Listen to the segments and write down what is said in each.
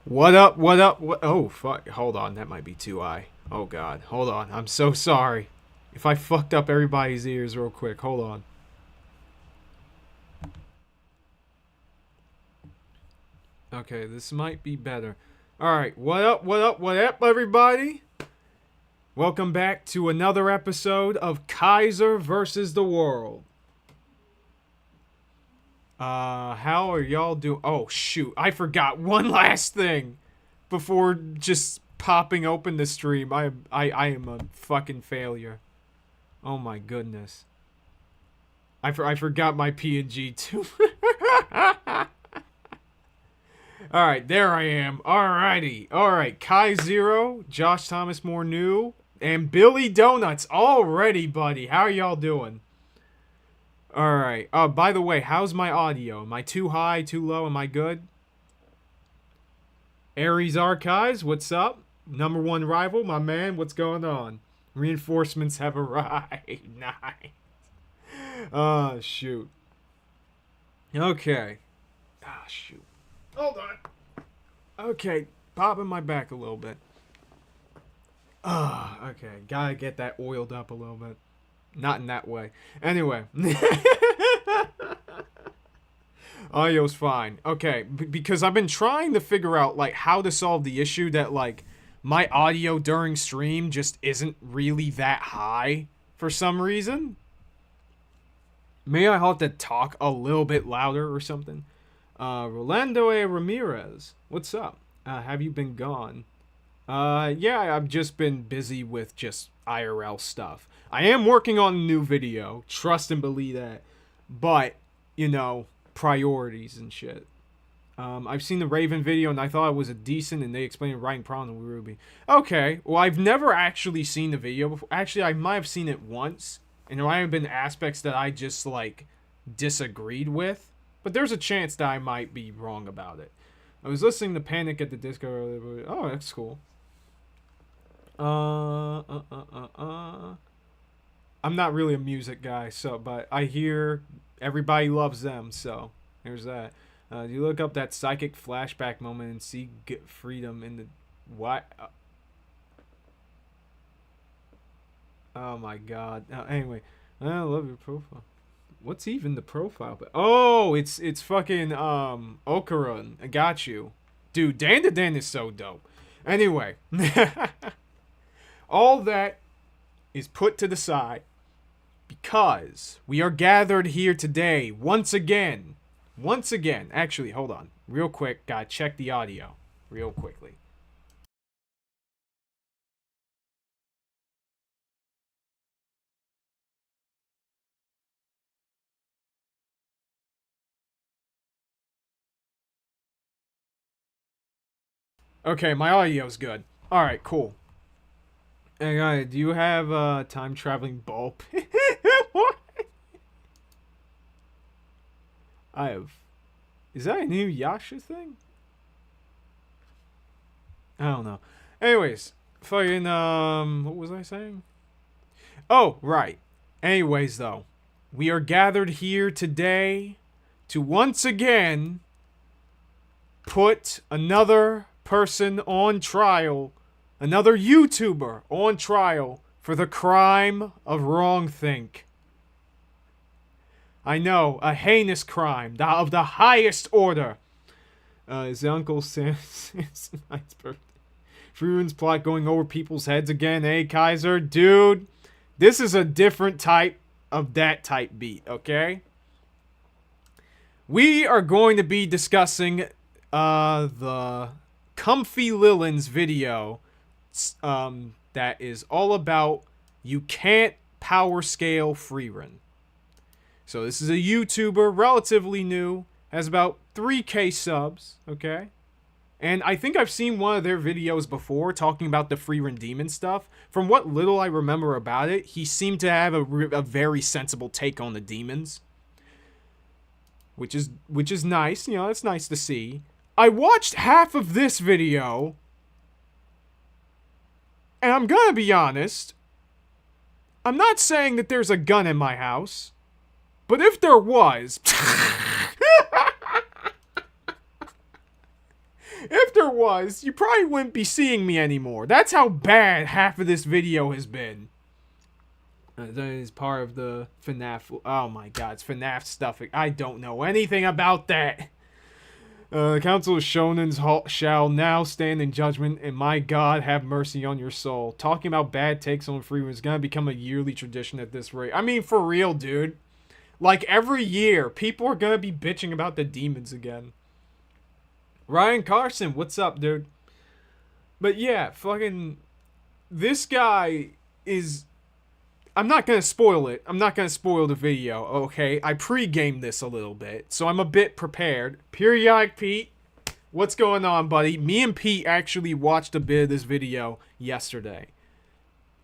What up? What up? What? Oh, fuck. Hold on. That might be too high. Oh, God. Hold on. I'm so sorry. If I fucked up everybody's ears real quick. Hold on. Okay, this might be better. Alright, what up, what up, what up, everybody? Welcome back to another episode of Kaiser versus the World. How are y'all doing? Oh, shoot. I forgot one last thing before just popping open the stream. I am a fucking failure. Oh, my goodness. I forgot my PNG, too. Alright, there I am. Alrighty. Alright, Kai Zero, Josh Thomas More New, and Billy Donuts already, buddy. How are y'all doing? Alright. By the way, how's my audio? Am I too high, too low? Am I good? Aries Archives, what's up? Number one rival, my man, what's going on? Reinforcements have arrived. Nice. Oh, shoot. Okay. Ah, shoot. Hold on. Okay, popping my back a little bit. Okay, gotta get that oiled up a little bit. Not in that way. Anyway. Audio's fine. Okay, because I've been trying to figure out, like, how to solve the issue that, like, my audio during stream just isn't really that high for some reason. May I have to talk a little bit louder or something? Rolando A. Ramirez, what's up? Have you been gone? Yeah, I've just been busy with just IRL stuff. I am working on a new video, trust and believe that. But, you know, priorities and shit. I've seen the Raven video and I thought it was a decent and they explained writing problem with RWBY. Okay, well, I've never actually seen the video before. Actually, I might have seen it once. And there might have been aspects that I just, like, disagreed with. But there's a chance that I might be wrong about it. I was listening to Panic at the Disco earlier. Oh, that's cool. I'm not really a music guy, so, but I hear everybody loves them, so there's that. You look up that psychic flashback moment and see get freedom in the what? Oh my God. Anyway, I love your profile. What's even the profile? Oh, it's fucking Okarun. I got you. Dude, Dan to Dan is so dope. Anyway. All that is put to the side because we are gathered here today once again. Once again. Actually, hold on. Real quick, gotta check the audio. Real quickly. Okay, my audio's good. Alright, cool. Hey, do you have a time-traveling ball pit? What? I have... Is that a new Yasha thing? I don't know. Anyways, fucking, what was I saying? Oh, right. Anyways, though. We are gathered here today to once again put another person on trial, another YouTuber on trial for the crime of wrongthink. I know, a heinous crime of the highest order. Is Uncle Samson's birthday? Frieren's plot going over people's heads again, eh, Kaiser? Dude, this is a different type of that type beat, okay? We are going to be discussing the Comfy Lillin's video that is all about you can't power scale Frieren. So this is a YouTuber, relatively new, has about 3K subs, okay? And I think I've seen one of their videos before talking about the Frieren demon stuff. From what little I remember about it, he seemed to have a very sensible take on the demons. Which is nice, you know, it's nice to see. I watched half of this video, and I'm gonna be honest, I'm not saying that there's a gun in my house, but if there was, if there was, you probably wouldn't be seeing me anymore. That's how bad half of this video has been. That is part of the FNAF. Oh my god, it's FNAF stuff. I don't know anything about that. The Council of Shonens shall now stand in judgment, and my god, have mercy on your soul. Talking about bad takes on Frieren is gonna become a yearly tradition at this rate. I mean, for real, dude. Like, every year, people are gonna be bitching about the demons again. Ryan Carson, what's up, dude? But yeah, fucking... This guy is... I'm not gonna spoil it. I'm not gonna spoil the video, okay? I pre-gamed this a little bit, so I'm a bit prepared. Periodic Pete, what's going on, buddy? Me and Pete actually watched a bit of this video yesterday.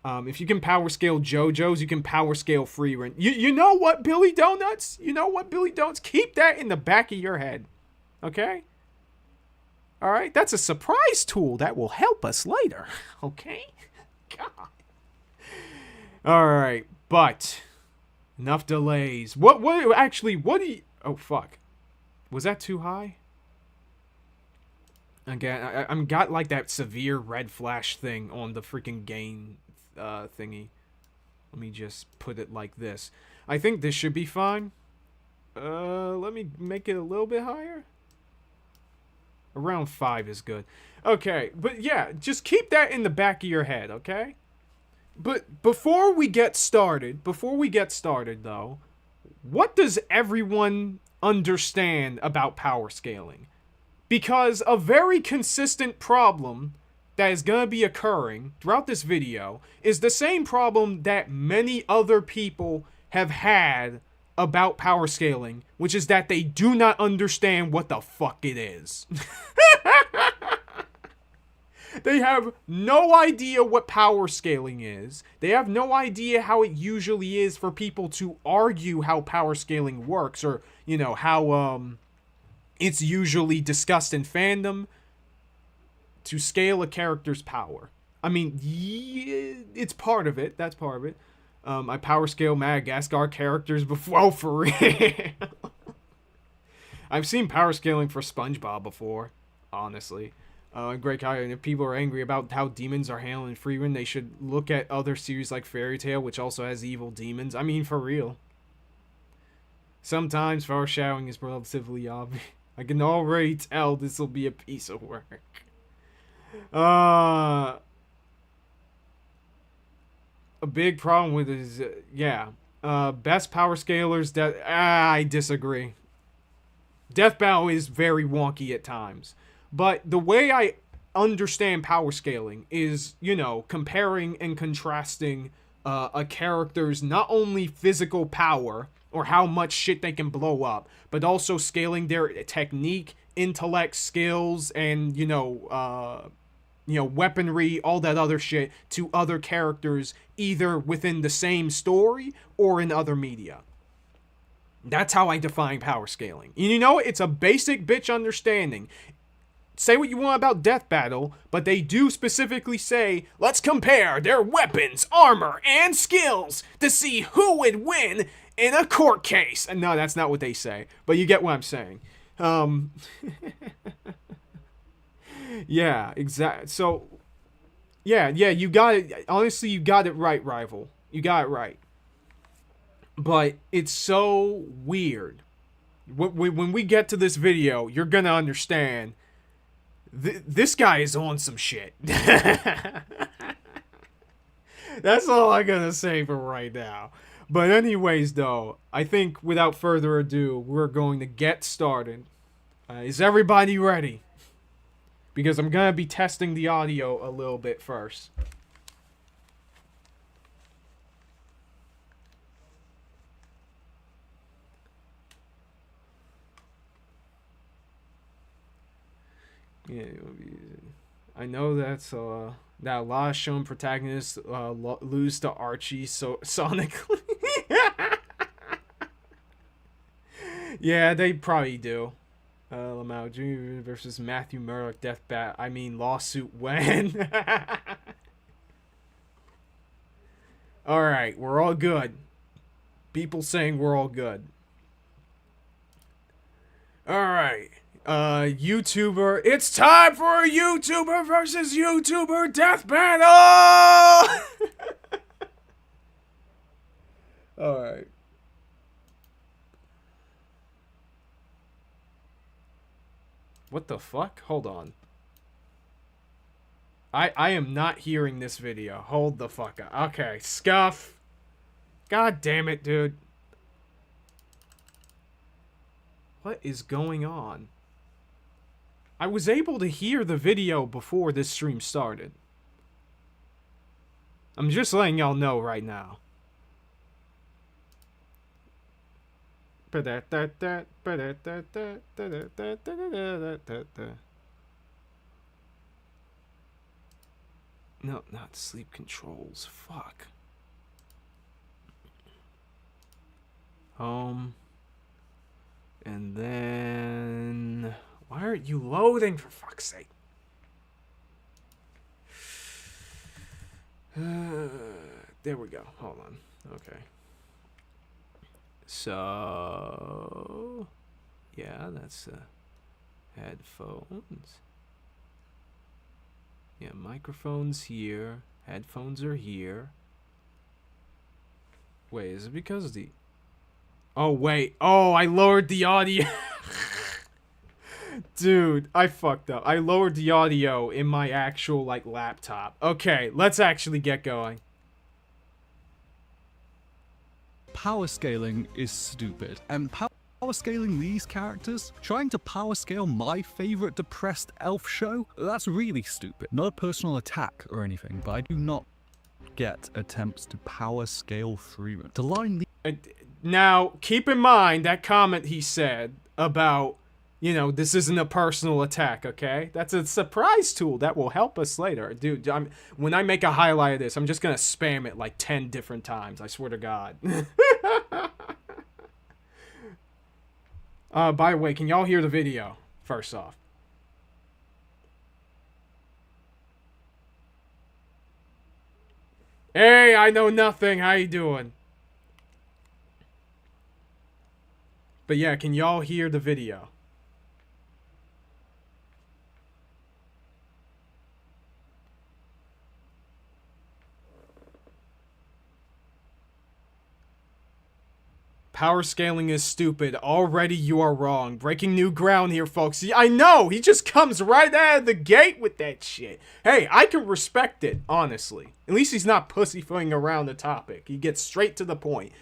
If you can power scale JoJo's, you can power scale Frieren. You know what, Billy Donuts? You know what, Billy Donuts? Keep that in the back of your head, okay? Alright, that's a surprise tool that will help us later, okay? God. Alright, but enough delays. What do you... Oh, fuck. Was that too high? Again, I'm got like that severe red flash thing on the freaking gain thingy. Let me just put it like this. I think this should be fine. Let me make it a little bit higher. Around 5 is good. Okay, but yeah, just keep that in the back of your head, okay? But before we get started, though, what does everyone understand about power scaling? Because a very consistent problem that is going to be occurring throughout this video is the same problem that many other people have had about power scaling, which is that they do not understand what the fuck it is. They have no idea what power scaling is. They have no idea how it usually is for people to argue how power scaling works, or, you know, how it's usually discussed in fandom to scale a character's power. I mean, yeah, it's part of it. That's part of it. I power scale Madagascar characters before. Oh, for real. I've seen power scaling for SpongeBob before, honestly. Great guy, and if people are angry about how demons are handled in Frieren, they should look at other series like Fairy Tail, which also has evil demons. I mean, for real. Sometimes foreshadowing is relatively obvious. I can already tell this will be a piece of work. A big problem with it is, best power scalers that... I disagree. Death Battle is very wonky at times. But the way I understand power scaling is, you know, comparing and contrasting a character's not only physical power or how much shit they can blow up, but also scaling their technique, intellect, skills, and, weaponry, all that other shit to other characters, either within the same story or in other media. That's how I define power scaling. And you know, it's a basic bitch understanding. Say what you want about Death Battle, but they do specifically say, let's compare their weapons, armor, and skills to see who would win in a court case. And no, that's not what they say, but you get what I'm saying. Yeah, exactly. So, yeah, you got it. Honestly, you got it right, Rival. You got it right. But it's so weird. When we get to this video, you're gonna understand. This guy is on some shit. That's all I'm gonna say for right now. But anyways, though, I think without further ado, we're going to get started. Is everybody ready? Because I'm gonna be testing the audio a little bit first. Yeah, I know that's that a lot of shown protagonists lose to Archie sonically. Yeah, they probably do. Lamau Jr. versus Matthew Murdoch, Death Bat. I mean, lawsuit when? Alright, we're all good. People saying we're all good. Alright. YouTuber. It's time for a YouTuber versus YouTuber death battle! Alright. What the fuck? Hold on. I am not hearing this video. Hold the fuck up. Okay, Scuff. God damn it, dude. What is going on? I was able to hear the video before this stream started. I'm just letting y'all know right now. No, not sleep controls. Fuck. Home. And then... Why aren't you loading, for fuck's sake? There we go. Hold on. Okay. So... Yeah, that's headphones. Yeah, microphone's here. Headphones are here. Wait, is it because of the... Oh, wait. Oh, I lowered the audio. Dude, I fucked up. I lowered the audio in my actual, like, laptop. Okay, let's actually get going. Power scaling is stupid. And power scaling these characters, trying to power scale my favorite depressed elf show, that's really stupid. Not a personal attack or anything, but I do not get attempts to power scale Frieren. To line the... Now, keep in mind that comment he said about... You know, this isn't a personal attack, okay? That's a surprise tool that will help us later. Dude, when I make a highlight of this, I'm just gonna spam it like 10 different times. I swear to God. By the way, can y'all hear the video, first off? Hey, I know nothing. How you doing? But yeah, can y'all hear the video? Power scaling is stupid. Already you are wrong. Breaking new ground here, folks. I know! He just comes right out of the gate with that shit. Hey, I can respect it, honestly. At least he's not pussyfooting around the topic. He gets straight to the point.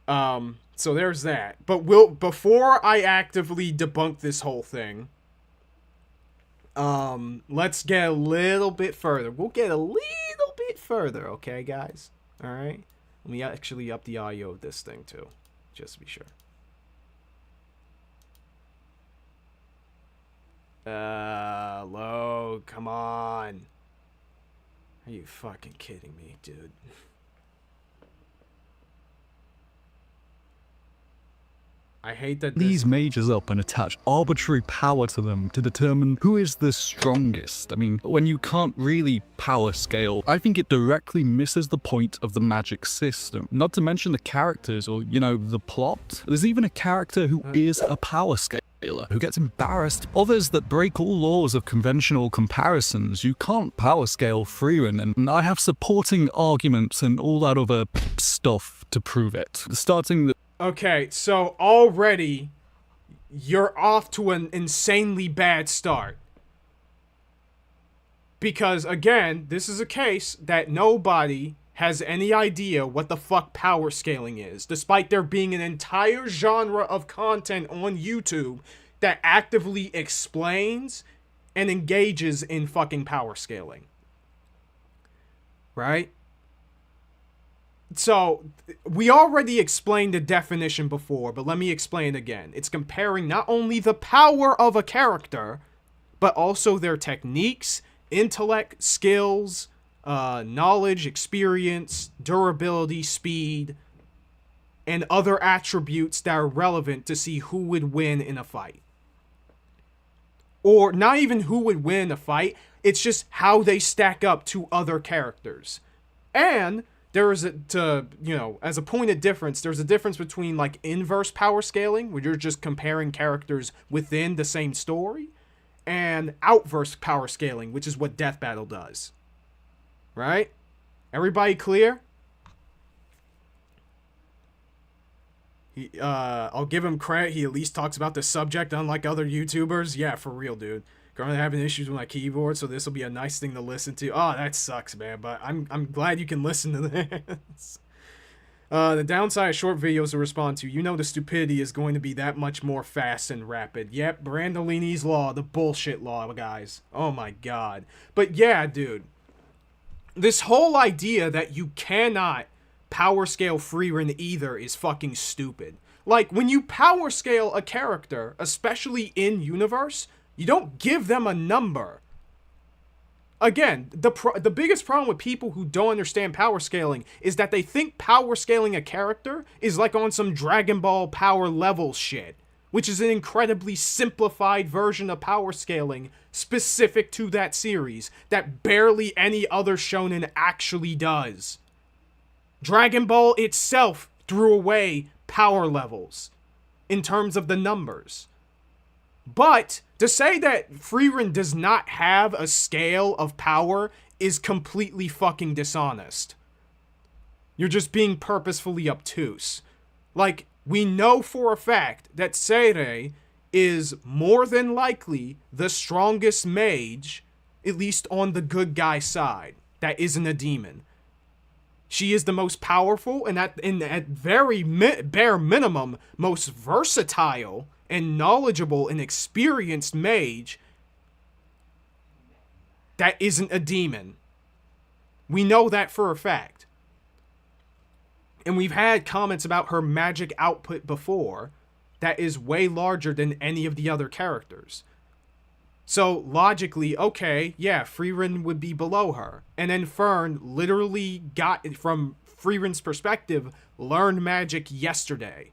So there's that. But before I actively debunk this whole thing, let's get a little bit further. We'll get a little bit further, okay, guys? Alright? Let me actually up the audio of this thing, too. Just to be sure. Load. Come on. Are you fucking kidding me, dude? I hate that these mages up and attach arbitrary power to them to determine who is the strongest. I mean, when you can't really power scale, I think it directly misses the point of the magic system. Not to mention the characters or, you know, the plot. There's even a character who is a power scaler, who gets embarrassed. Others that break all laws of conventional comparisons. You can't power scale Frieren, and I have supporting arguments and all that other stuff to prove it. Starting the... Okay, so already you're off to an insanely bad start. Because, again, this is a case that nobody has any idea what the fuck power scaling is, despite there being an entire genre of content on YouTube that actively explains and engages in fucking power scaling. Right? So, we already explained the definition before, but let me explain again. It's comparing not only the power of a character, but also their techniques, intellect, skills, knowledge, experience, durability, speed, and other attributes that are relevant to see who would win in a fight. Or not even who would win in a fight, it's just how they stack up to other characters. And there is as a point of difference, there's a difference between like inverse power scaling, where you're just comparing characters within the same story, and outverse power scaling, which is what Death Battle does. Right? Everybody clear? I'll give him credit. He at least talks about the subject, unlike other YouTubers. Yeah, for real, dude. Currently having issues with my keyboard, so this will be a nice thing to listen to. Oh, that sucks, man. But I'm glad you can listen to this. The downside of short videos to respond to. You know the stupidity is going to be that much more fast and rapid. Yep, Brandolini's Law, the bullshit law, guys. Oh my god. But yeah, dude. This whole idea that you cannot power scale Frieren either is fucking stupid. Like, when you power scale a character, especially in universe, you don't give them a number. Again, the biggest problem with people who don't understand power scaling is that they think power scaling a character is like on some Dragon Ball power level shit, which is an incredibly simplified version of power scaling specific to that series that barely any other shonen actually does. Dragon Ball itself threw away power levels in terms of the numbers. But to say that Frieren does not have a scale of power is completely fucking dishonest. You're just being purposefully obtuse. Like, we know for a fact that Seirei is more than likely the strongest mage, at least on the good guy side, that isn't a demon. She is the most powerful and at very bare minimum, most versatile and knowledgeable and experienced mage that isn't a demon. We know that for a fact. And we've had comments about her magic output before that is way larger than any of the other characters. So, logically, okay, yeah, Frieren would be below her. And then Fern literally got, from Frieren's perspective, learned magic yesterday.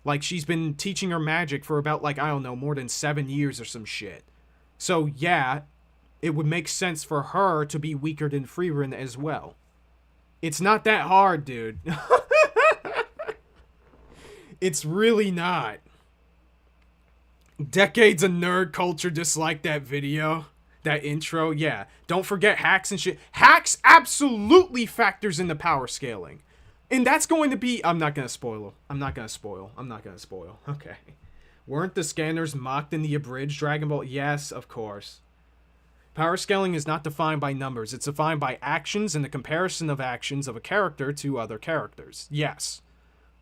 Like, she's been teaching her magic for about, like, I don't know, more than 7 years or some shit. So, yeah, it would make sense for her to be weaker than Frieren as well. It's not that hard, dude. It's really not. Decades of nerd culture dislike that video. That intro, yeah. Don't forget hacks and shit. Hacks absolutely factors into power scaling. And that's going to be... I'm not going to spoil. Okay. Weren't the scanners mocked in the abridged Dragon Ball? Yes, of course. Power scaling is not defined by numbers. It's defined by actions and the comparison of actions of a character to other characters. Yes.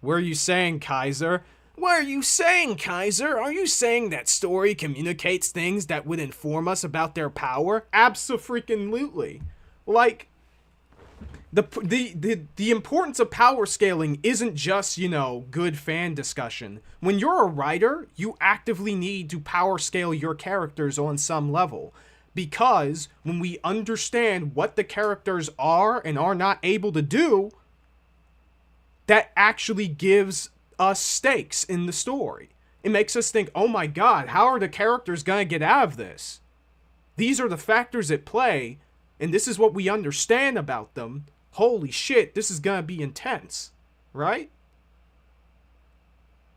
What are you saying, Kaiser? What are you saying, Kaiser? Are you saying that story communicates things that would inform us about their power? Abso-freaking-lutely. Like, the importance of power scaling isn't just, good fan discussion. When you're a writer, you actively need to power scale your characters on some level. Because when we understand what the characters are and are not able to do, that actually gives us stakes in the story. It makes us think, oh my god, how are the characters gonna get out of this? These are the factors at play, and this is what we understand about them. Holy shit, this is gonna be intense, right?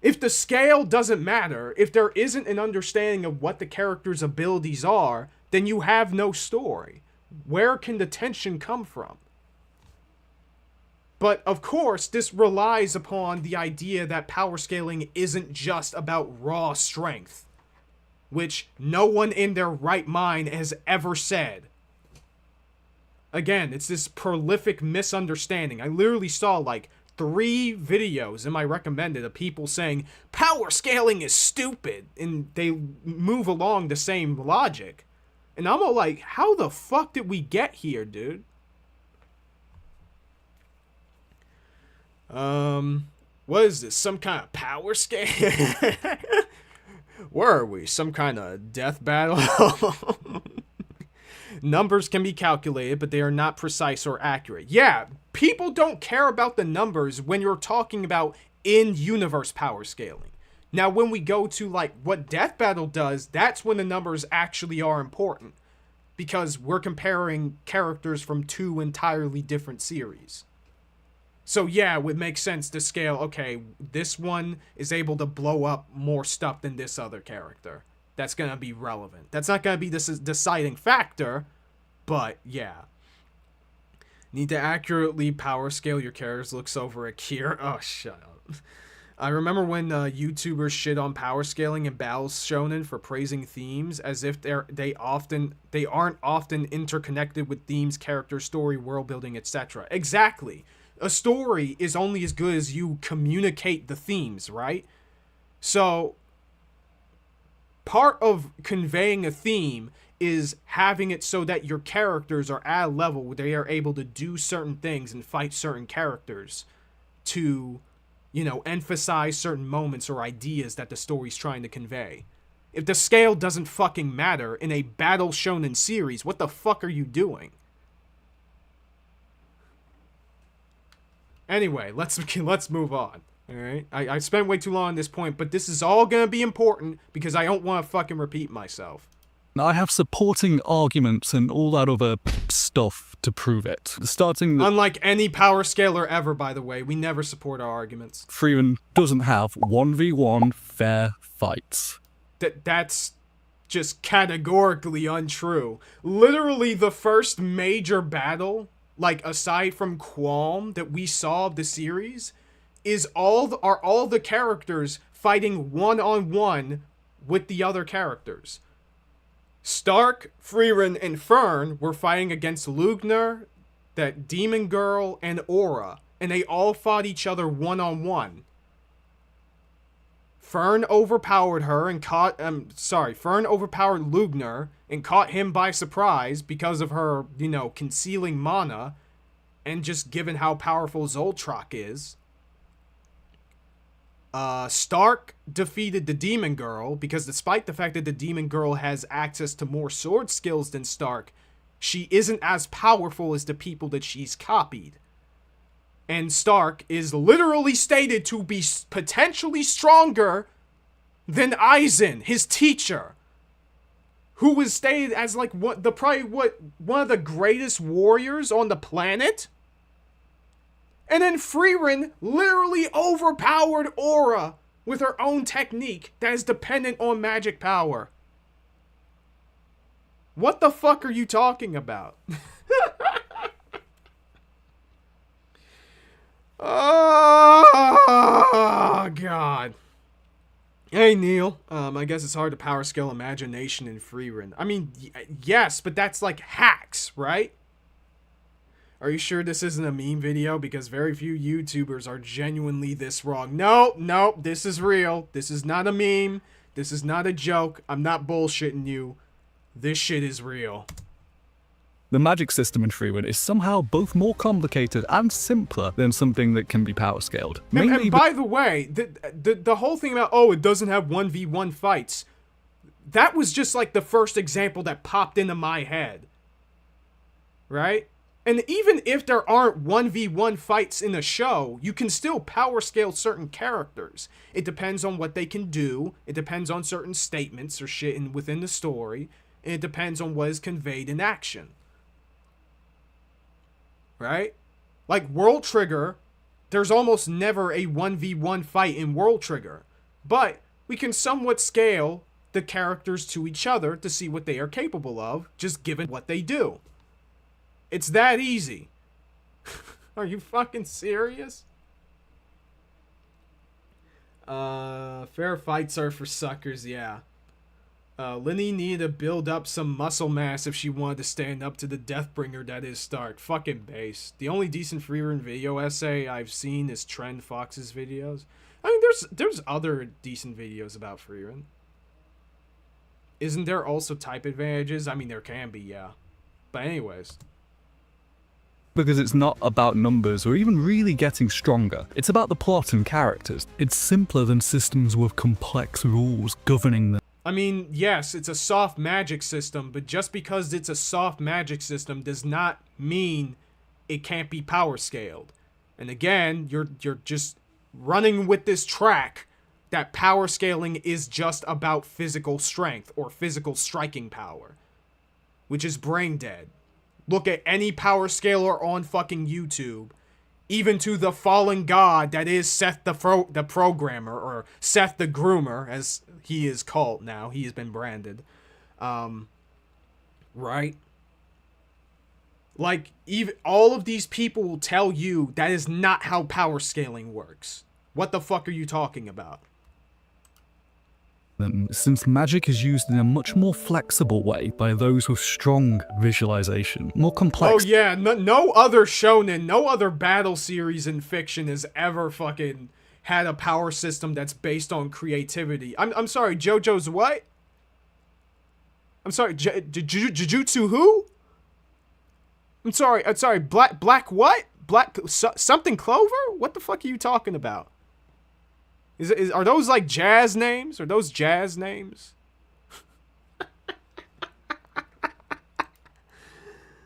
If the scale doesn't matter, if there isn't an understanding of what the character's abilities are, then you have no story. Where can the tension come from? But, of course, this relies upon the idea that power scaling isn't just about raw strength, which no one in their right mind has ever said. Again, it's this prolific misunderstanding. I literally saw, 3 videos in my recommended of people saying, power scaling is stupid, and they move along the same logic. And I'm all like, how the fuck did we get here, dude? What is this? Some kind of power scale? Where are we? Some kind of death battle? Numbers can be calculated, but they are not precise or accurate. Yeah, people don't care about the numbers when you're talking about in-universe power scaling. Now, when we go to, what Death Battle does, that's when the numbers actually are important. Because we're comparing characters from 2 entirely different series. So yeah, it would make sense to scale, okay, this one is able to blow up more stuff than this other character. That's going to be relevant. That's not going to be this deciding factor, but yeah. Need to accurately power scale your character's looks over a Kier. Oh, shut up. I remember when YouTubers shit on power scaling and battles shonen for praising themes as if they aren't often interconnected with themes, character, story, world building, etc. Exactly. A story is only as good as you communicate the themes, right? So part of conveying a theme is having it so that your characters are at a level where they are able to do certain things and fight certain characters to, you know, emphasize certain moments or ideas that the story's trying to convey. If the scale doesn't fucking matter in a battle shonen series, what the fuck are you doing? Anyway, let's move on. Alright? I spent way too long on this point, but this is all gonna be important because I don't want to fucking repeat myself. Now, I have supporting arguments and all that other stuff to prove it. Unlike any power scaler ever, by the way, we never support our arguments. Frieren doesn't have 1v1 fair fights. That's just categorically untrue. Literally the first major battle, like aside from Qualm that we saw of the series, are all the characters fighting one-on-one with the other characters. Stark, Frieren, and Fern were fighting against Lugner, that demon girl, and Aura, and they all fought each other one-on-one. Fern overpowered Lugner and caught him by surprise because of her, you know, concealing mana, and just given how powerful Zoltrak is. Stark defeated the Demon Girl because despite the fact that the Demon Girl has access to more sword skills than Stark, she isn't as powerful as the people that she's copied. And Stark is literally stated to be potentially stronger than Aizen, his teacher, who was stated as like one of the greatest warriors on the planet. And then Frieren literally overpowered Aura with her own technique that is dependent on magic power. What the fuck are you talking about? Oh, God. Hey, Neil. I guess it's hard to power scale imagination in Frieren. I mean, yes, but that's like hacks, right? Are you sure this isn't a meme video? Because very few YouTubers are genuinely this wrong. No, this is real. This is not a meme. This is not a joke. I'm not bullshitting you. This shit is real. The magic system in Frieren is somehow both more complicated and simpler than something that can be power scaled. And by the way, the whole thing about, it doesn't have 1v1 fights, that was just like the first example that popped into my head. Right? And even if there aren't 1v1 fights in a show, you can still power scale certain characters. It depends on what they can do. It depends on certain statements or shit within the story. And it depends on what is conveyed in action. Right? Like World Trigger, there's almost never a 1v1 fight in World Trigger. But we can somewhat scale the characters to each other to see what they are capable of, just given what they do. It's that easy. Are you fucking serious? Fair fights are for suckers, yeah. Linny needed to build up some muscle mass if she wanted to stand up to the Deathbringer that is Stark. Fucking base. The only decent Frieren video essay I've seen is Trend Fox's videos. I mean, there's other decent videos about Frieren. Isn't there also type advantages? I mean, there can be, yeah. But anyways. Because it's not about numbers or even really getting stronger. It's about the plot and characters. It's simpler than systems with complex rules governing them. I mean, yes, it's a soft magic system, but just because it's a soft magic system does not mean it can't be power scaled. And again, you're just running with this track that power scaling is just about physical strength or physical striking power, which is brain dead. Look at any power scaler on fucking YouTube. even to the fallen god that is Seth the programmer, or Seth the groomer, as he is called now. He has been branded. Right? Like, even all of these people will tell you that is not how power scaling works. What the fuck are you talking about? Since magic is used in a much more flexible way by those with strong visualization, more complex. Oh yeah, no other shonen, no other battle series in fiction has ever fucking had a power system that's based on creativity. I'm sorry, JoJo's what? I'm sorry, Jujutsu who? I'm sorry, Black what? Black something Clover? What the fuck are you talking about? Are those like jazz names? Are those jazz names?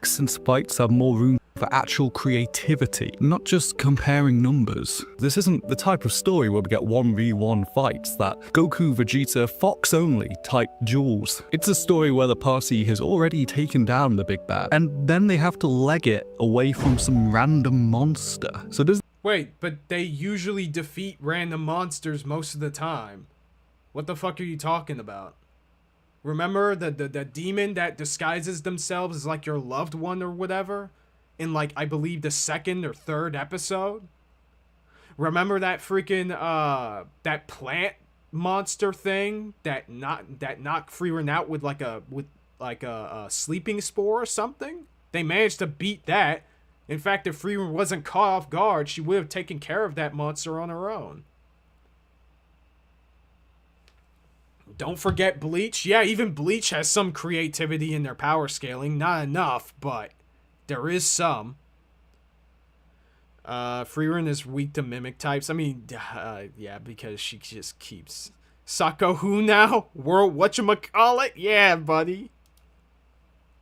Since fights have more room for actual creativity, not just comparing numbers. This isn't the type of story where we get 1v1 fights that Goku, Vegeta, Fox only type duels. It's a story where the party has already taken down the big bad, and then they have to leg it away from some random monster. So does Wait, but they usually defeat random monsters most of the time. What the fuck are you talking about? Remember the demon that disguises themselves as like your loved one or whatever? In like, I believe the 2nd or 3rd episode? Remember that freaking, that plant monster thing that knocked Frieren out with a sleeping spore or something? They managed to beat that. In fact, if Frieren wasn't caught off guard, she would have taken care of that monster on her own. Don't forget Bleach. Yeah, even Bleach has some creativity in their power scaling. Not enough, but there is some. Frieren is weak to mimic types. I mean, yeah, because she just keeps... Sako who now? World whatchamacallit? Yeah, buddy.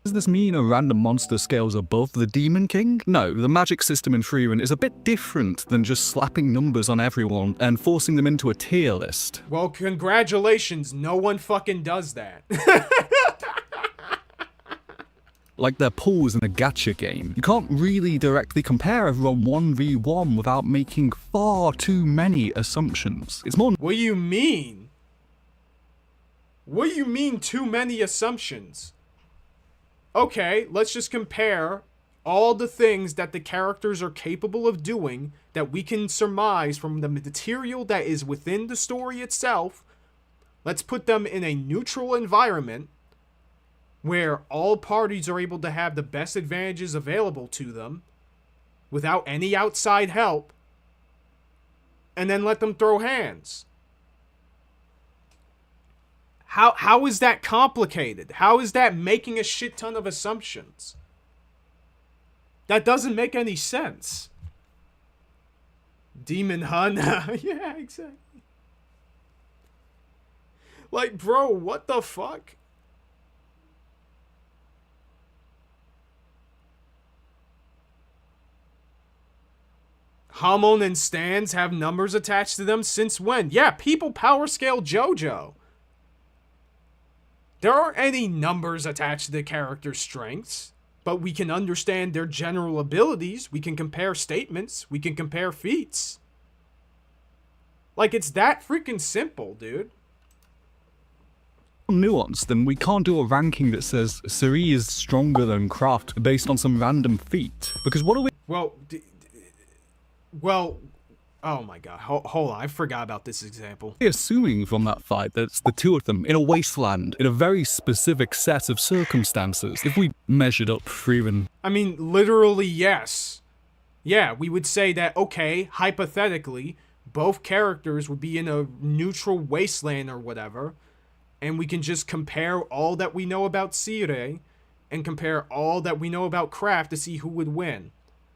Does this mean a random monster scales above the Demon King? No, the magic system in Frieren is a bit different than just slapping numbers on everyone and forcing them into a tier list. Well, congratulations, no one fucking does that. Like their pools in a gacha game. You can't really directly compare everyone 1v1 without making far too many assumptions. It's more... What do you mean? What do you mean too many assumptions? Okay, let's just compare all the things that the characters are capable of doing that we can surmise from the material that is within the story itself. Let's put them in a neutral environment where all parties are able to have the best advantages available to them without any outside help, and then let them throw hands. How is that complicated? How is that making a shit ton of assumptions? That doesn't make any sense. Demon Hun? Yeah, exactly. Like, bro, what the fuck? Hamon and stands have numbers attached to them since when? Yeah, people power scale JoJo. There aren't any numbers attached to the character's strengths, but we can understand their general abilities, we can compare statements, we can compare feats. Like, it's that freaking simple, dude. Nuance, then we can't do a ranking that says Suri is stronger than Kraft based on some random feat. Because what are we... Well, oh my god, hold on, I forgot about this example. Assuming from that fight that it's the two of them in a wasteland, in a very specific set of circumstances. If we measured up Frieren... I mean, literally, yes. Yeah, we would say that, okay, hypothetically, both characters would be in a neutral wasteland or whatever, and we can just compare all that we know about Sire and compare all that we know about Kraft to see who would win.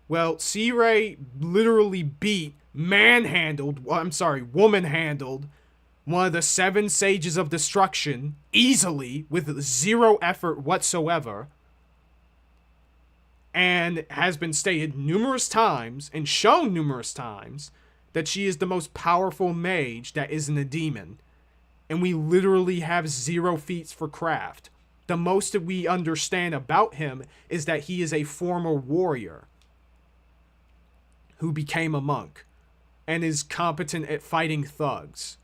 Well, Sire literally beat, woman-handled one of the 7 Sages of Destruction easily with 0 effort whatsoever, and has been stated numerous times and shown numerous times that she is the most powerful mage that isn't a demon. And we literally have 0 feats for Kraft. The most that we understand about him is that he is a former warrior who became a monk and is competent at fighting thugs.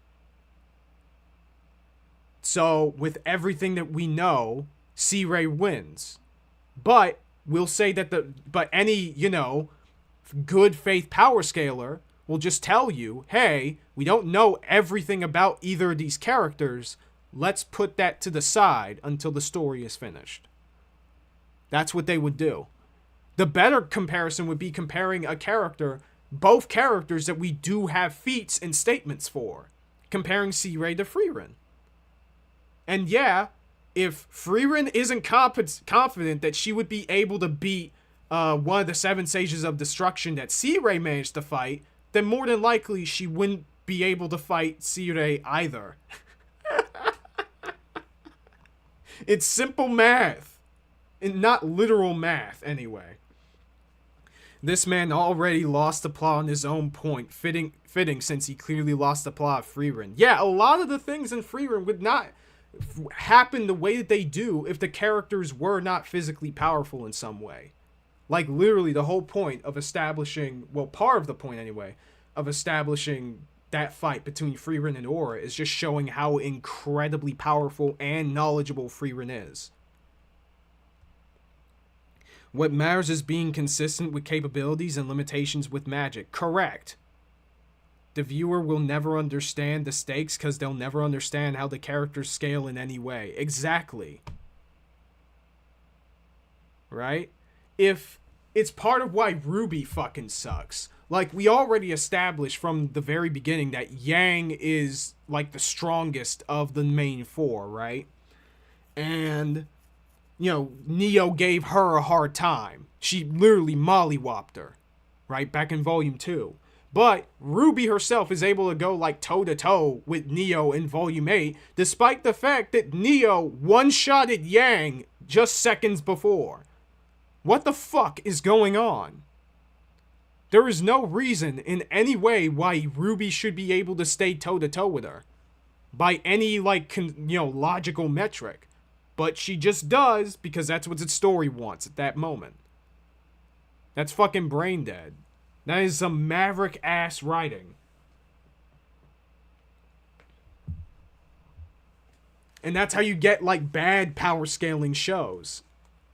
So, with everything that we know, C-Ray wins. But we'll say that any, good faith power scaler will just tell you, hey, we don't know everything about either of these characters. Let's put that to the side until the story is finished. That's what they would do. The better comparison would be comparing both characters that we do have feats and statements for. Comparing C-Ray to Frieren. And yeah, if Frieren isn't confident that she would be able to beat one of the 7 Sages of Destruction that C-Ray managed to fight, then more than likely she wouldn't be able to fight C-Ray either. It's simple math. And not literal math, anyway. This man already lost the plot on his own point, fitting since he clearly lost the plot of Frieren. Yeah, a lot of the things in Frieren would not happen the way that they do if the characters were not physically powerful in some way. Like, literally, the whole point of establishing, well, part of the point, anyway, of establishing that fight between Frieren and Aura is just showing how incredibly powerful and knowledgeable Frieren is. What matters is being consistent with capabilities and limitations with magic. Correct. The viewer will never understand the stakes because they'll never understand how the characters scale in any way. Exactly. Right? If it's part of why RWBY fucking sucks. Like, we already established from the very beginning that Yang is, like, the strongest of the main 4, right? And, Neo gave her a hard time. She literally mollywopped her, right? Back in Volume 2. But RWBY herself is able to go, like, toe-to-toe with Neo in Volume 8, despite the fact that Neo one-shotted Yang just seconds before. What the fuck is going on? There is no reason in any way why RWBY should be able to stay toe-to-toe with her. By any, logical metric. But she just does because that's what the story wants at that moment. That's fucking brain dead. That is some maverick-ass writing. And that's how you get, bad power scaling shows.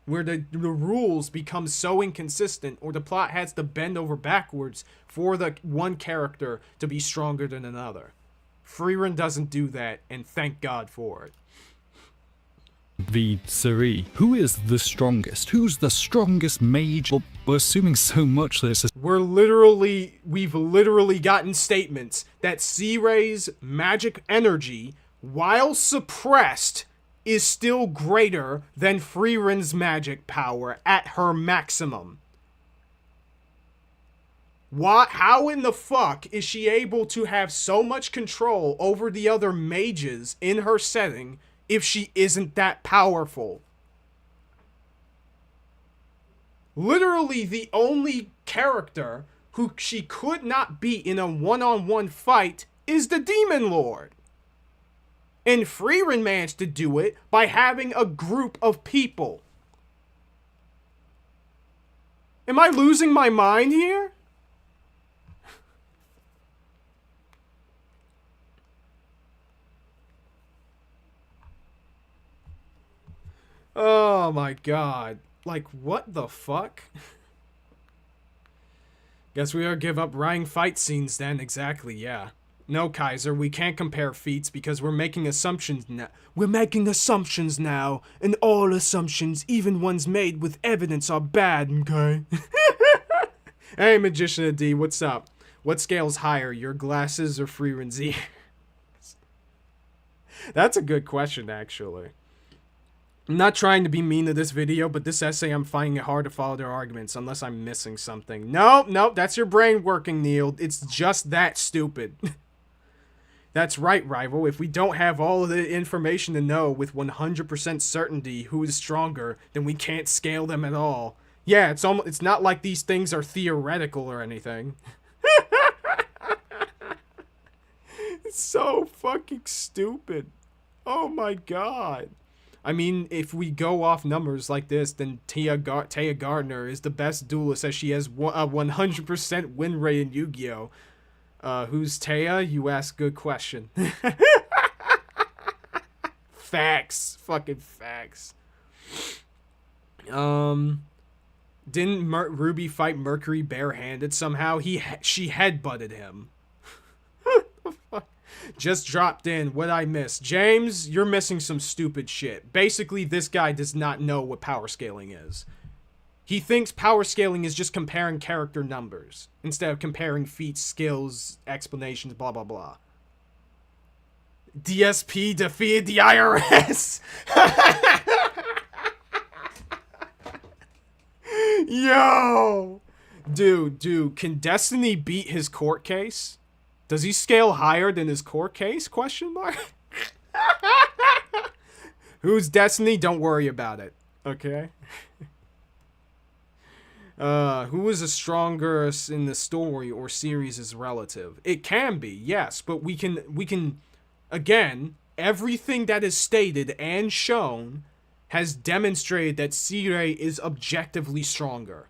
Where the rules become so inconsistent, or the plot has to bend over backwards for the one character to be stronger than another. Frieren doesn't do that, and thank God for it. The Suri. Who is the strongest? Who's the strongest mage? Well, we're assuming so much that it's We've literally gotten statements that C-Ray's magic energy, while suppressed, is still greater than Frieren's magic power at her maximum. How in the fuck is she able to have so much control over the other mages in her setting if she isn't that powerful? Literally the only character who she could not beat in a one-on-one fight is the Demon Lord. And Frieren managed to do it by having a group of people. Am I losing my mind here? Oh my god. What the fuck? Guess we gotta give up writing fight scenes then. Exactly, yeah. No, Kaiser, we can't compare feats because we're making assumptions now. We're making assumptions now, and all assumptions, even ones made with evidence, are bad, okay? Hey, Magician D, what's up? What scale's higher, your glasses or Frieren's ears? That's a good question, actually. I'm not trying to be mean to this video, but this essay I'm finding it hard to follow their arguments unless I'm missing something. Nope, that's your brain working, Neil. It's just that stupid. That's right, Rival. If we don't have all of the information to know with 100% certainty who is stronger, then we can't scale them at all. Yeah, it's not like these things are theoretical or anything. It's so fucking stupid. Oh my god. I mean, if we go off numbers like this, then Taya Gardner is the best duelist as she has a 100% win rate in Yu-Gi-Oh! Who's Taya? You ask good question. Facts. Fucking facts. Didn't RWBY fight Mercury barehanded somehow? She headbutted him. Just dropped in. What I miss? James, you're missing some stupid shit. Basically, this guy does not know what power scaling is. He thinks power scaling is just comparing character numbers instead of comparing feats, skills, explanations, blah, blah, blah. DSP defeated the IRS. Yo! Dude, can Destiny beat his court case? Does he scale higher than his court case? Question mark. Who's Destiny? Don't worry about it. Okay? Who is the strongest in the story or series is relative. It can be, yes, but we can again, everything that is stated and shown has demonstrated that Sirei is objectively stronger.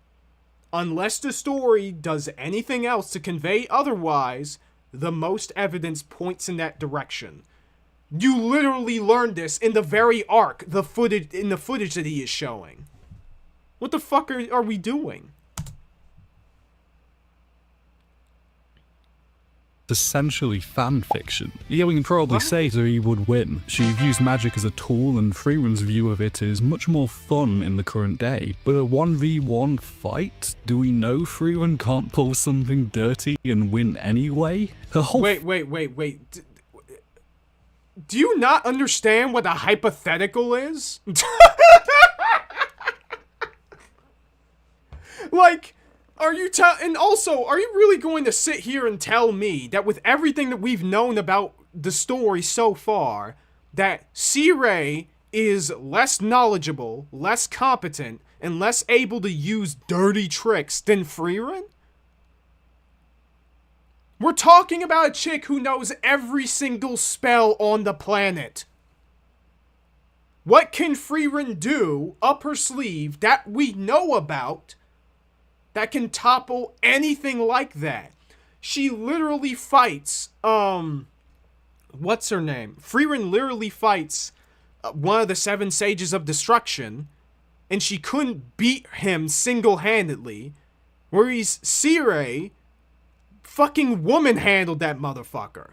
Unless the story does anything else to convey otherwise, the most evidence points in that direction. You literally learned this in the very arc, the footage that he is showing. What the fuck are we doing? Essentially fan fiction. Yeah, we can probably say that he would win. She views magic as a tool, and Frieren's view of it is much more fun in the current day. But a 1v1 fight? Do we know Frieren can't pull something dirty and win anyway? Her whole Wait. Do you not understand what a hypothetical is? Like, and also, are you really going to sit here and tell me that with everything that we've known about the story so far, that Sirei is less knowledgeable, less competent, and less able to use dirty tricks than Frieren? We're talking about a chick who knows every single spell on the planet. What can Frieren do up her sleeve that we know about that can topple anything like that? She literally fights, what's her name? Frieren literally fights one of the 7 Sages of Destruction, and she couldn't beat him single-handedly, whereas Sirei fucking woman-handled that motherfucker.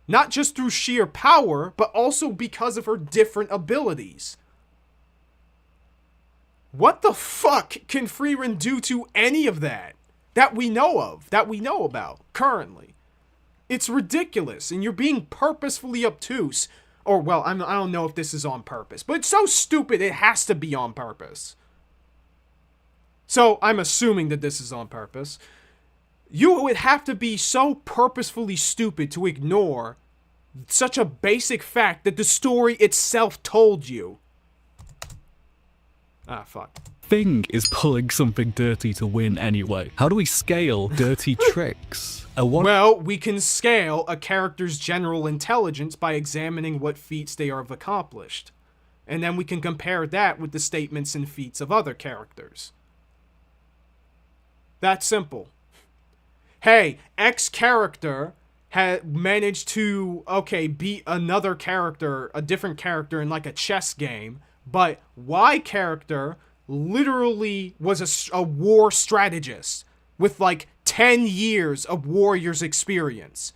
Not just through sheer power, but also because of her different abilities. What the fuck can Frieren do to any of that we know of, that we know about currently? It's ridiculous, and you're being purposefully obtuse. Or, well, I don't know if this is on purpose, but it's so stupid it has to be on purpose. So, I'm assuming that this is on purpose. You would have to be so purposefully stupid to ignore such a basic fact that the story itself told you. Ah, fuck. thing is pulling something dirty to win anyway. How do we scale dirty tricks? Well, we can scale a character's general intelligence by examining what feats they have accomplished. And then we can compare that with the statements and feats of other characters. That's simple. Hey, X character had managed to, beat another character, a different character in like a chess game, but Y character literally was a war strategist with like 10 years of warrior's experience.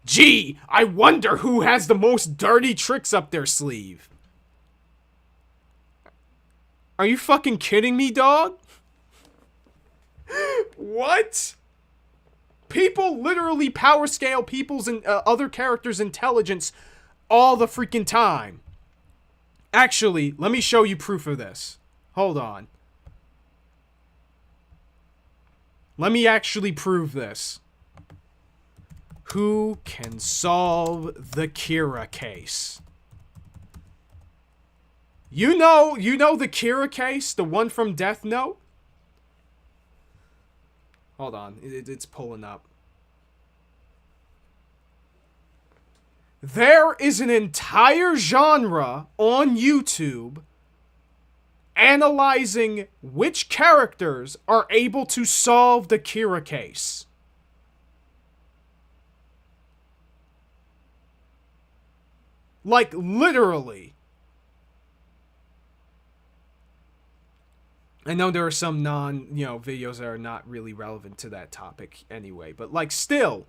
Gee, I wonder who has the most dirty tricks up their sleeve. Are you fucking kidding me, dog? What? People literally power scale people's and other characters' intelligence all the freaking time. Actually, let me show you proof of this. Hold on. Let me actually prove this. Who can solve the Kira case? You know the Kira case, the one from Death Note? Hold on, it's pulling up. There is an entire genre on YouTube analyzing which characters are able to solve the Kira case. Like, literally. I know there are some videos that are not really relevant to that topic anyway, but, like, still.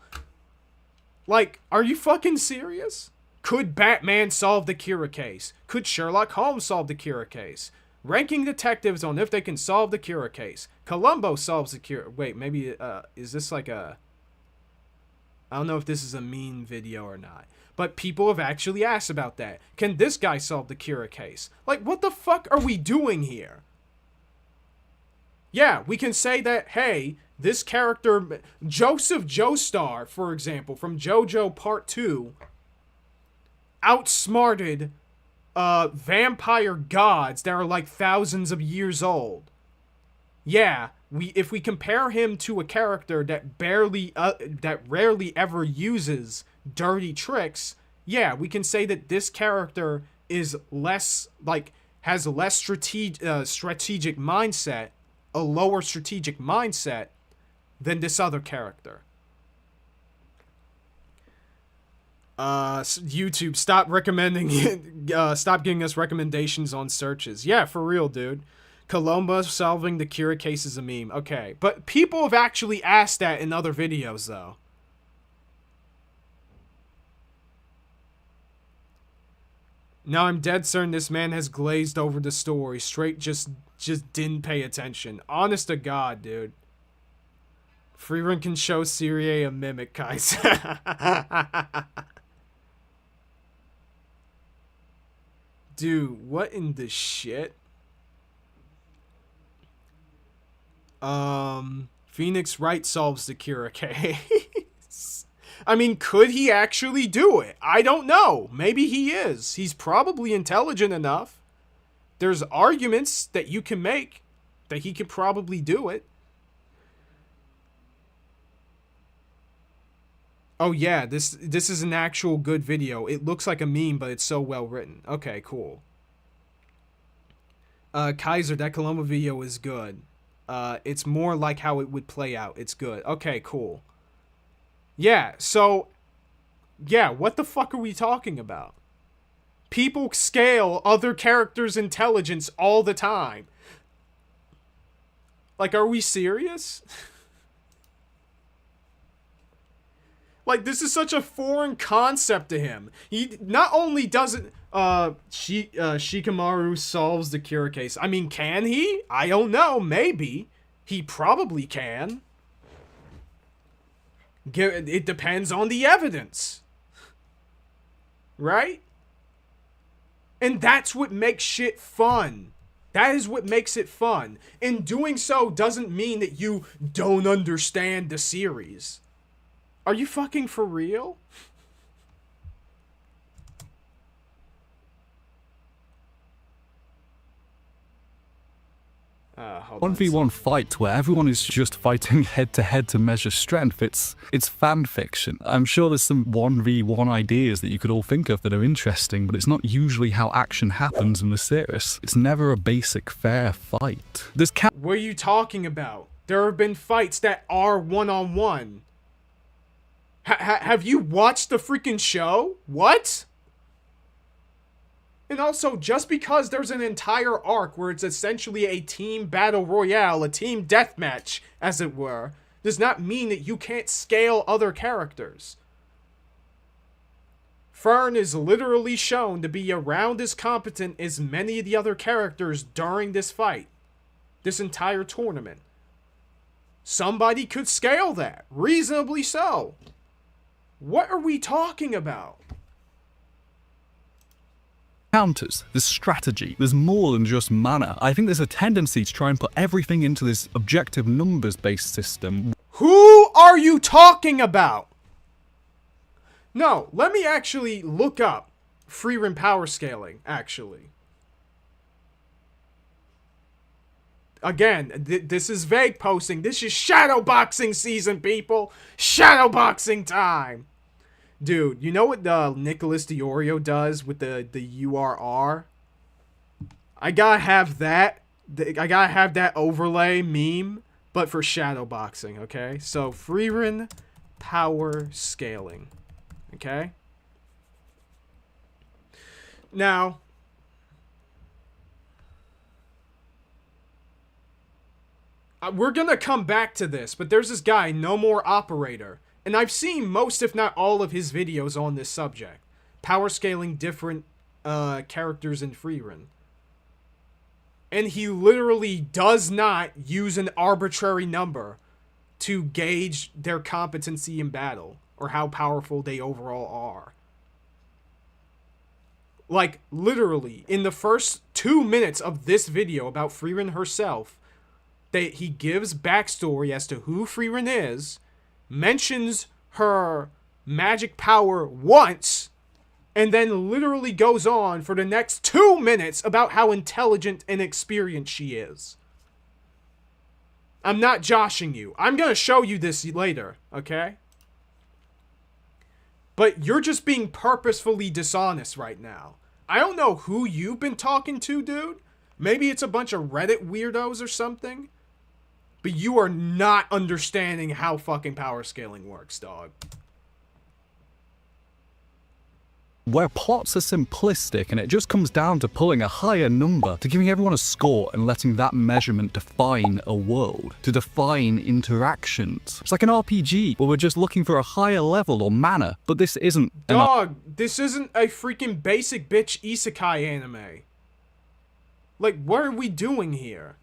Like, are you fucking serious? Could Batman solve the Kira case? Could Sherlock Holmes solve the Kira case? Ranking detectives on if they can solve the Kira case. Columbo solves the Kira... Wait, maybe, is this like a... I don't know if this is a mean video or not. But people have actually asked about that. Can this guy solve the Kira case? Like, what the fuck are we doing here? Yeah, we can say that, hey, this character... Joseph Joestar, for example, from JoJo Part 2... outsmarted vampire gods that are like thousands of years old. Yeah, if we compare him to a character that rarely ever uses dirty tricks, yeah, we can say that this character is less, like, has less strategic mindset, a lower strategic mindset than this other character. YouTube, stop giving us recommendations on searches. Yeah, for real, dude. Columbo solving the Kira case is a meme. Okay, but people have actually asked that in other videos, though. Now I'm dead certain this man has glazed over the story. Straight just didn't pay attention. Honest to God, dude. Frieren can show Syrie a mimic, Kaiser. Dude, what in the shit? Phoenix Wright solves the Kira case. I mean, could he actually do it? I don't know. Maybe he is. He's probably intelligent enough. There's arguments that you can make that he could probably do it. Oh yeah, this is an actual good video. It looks like a meme, but it's so well written. Okay, cool. Kaiser, that Columbo video is good. It's more like how it would play out. It's good. Okay, cool. Yeah, so... Yeah, what the fuck are we talking about? People scale other characters' intelligence all the time. Like, are we serious? Like, this is such a foreign concept to him. He not only doesn't... Shikamaru solves the Kira case. I mean, can he? I don't know. Maybe. He probably can. It depends on the evidence. Right? And that's what makes shit fun. That is what makes it fun. And doing so doesn't mean that you don't understand the series. Are you fucking for real? Hold 1v1 fight where everyone is just fighting head to head to measure strength. It's fan fiction. I'm sure there's some 1v1 ideas that you could all think of that are interesting, but it's not usually how action happens in the series. It's never a basic fair fight. What are you talking about? There have been fights that are one-on-one. Have you watched the freaking show? What? And also, just because there's an entire arc where it's essentially a team battle royale, a team deathmatch, as it were, does not mean that you can't scale other characters. Fern is literally shown to be around as competent as many of the other characters during this fight. This entire tournament. Somebody could scale that. Reasonably so. What are we talking about? Counters, there's strategy, there's more than just mana. I think there's a tendency to try and put everything into this objective numbers-based system. Who are you talking about? No, let me actually look up Frieren power scaling, actually. Again, this is vague posting. This is shadowboxing season, people. Shadowboxing time. Dude, you know what Nicholas Diorio does with the URR? I gotta have that. I gotta have that overlay meme, but for shadowboxing, okay? So, Frieren power scaling, okay? Now, we're gonna come back to this, but there's this guy, No More Operator, and I've seen most, if not all, of his videos on this subject. Power scaling different characters in Frieren. And he literally does not use an arbitrary number to gauge their competency in battle or how powerful they overall are. Like, literally, in the first 2 minutes of this video about Frieren herself, he gives backstory as to who Frieren is, mentions her magic power once, and then literally goes on for the next 2 minutes about how intelligent and experienced she is. I'm not joshing you. I'm gonna show you this later, okay? But you're just being purposefully dishonest right now. I don't know who you've been talking to, dude. Maybe it's a bunch of Reddit weirdos or something. But you are not understanding how fucking power scaling works, dog. Where plots are simplistic and it just comes down to pulling a higher number, to giving everyone a score and letting that measurement define a world, to define interactions. It's like an RPG where we're just looking for a higher level or mana, but this isn't Dog, this isn't a freaking basic bitch isekai anime. Like, what are we doing here?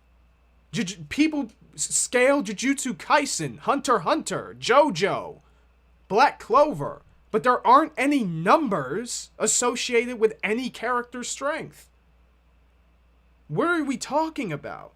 People scale Jujutsu Kaisen, Hunter x Hunter, JoJo, Black Clover. But there aren't any numbers associated with any character strength. What are we talking about?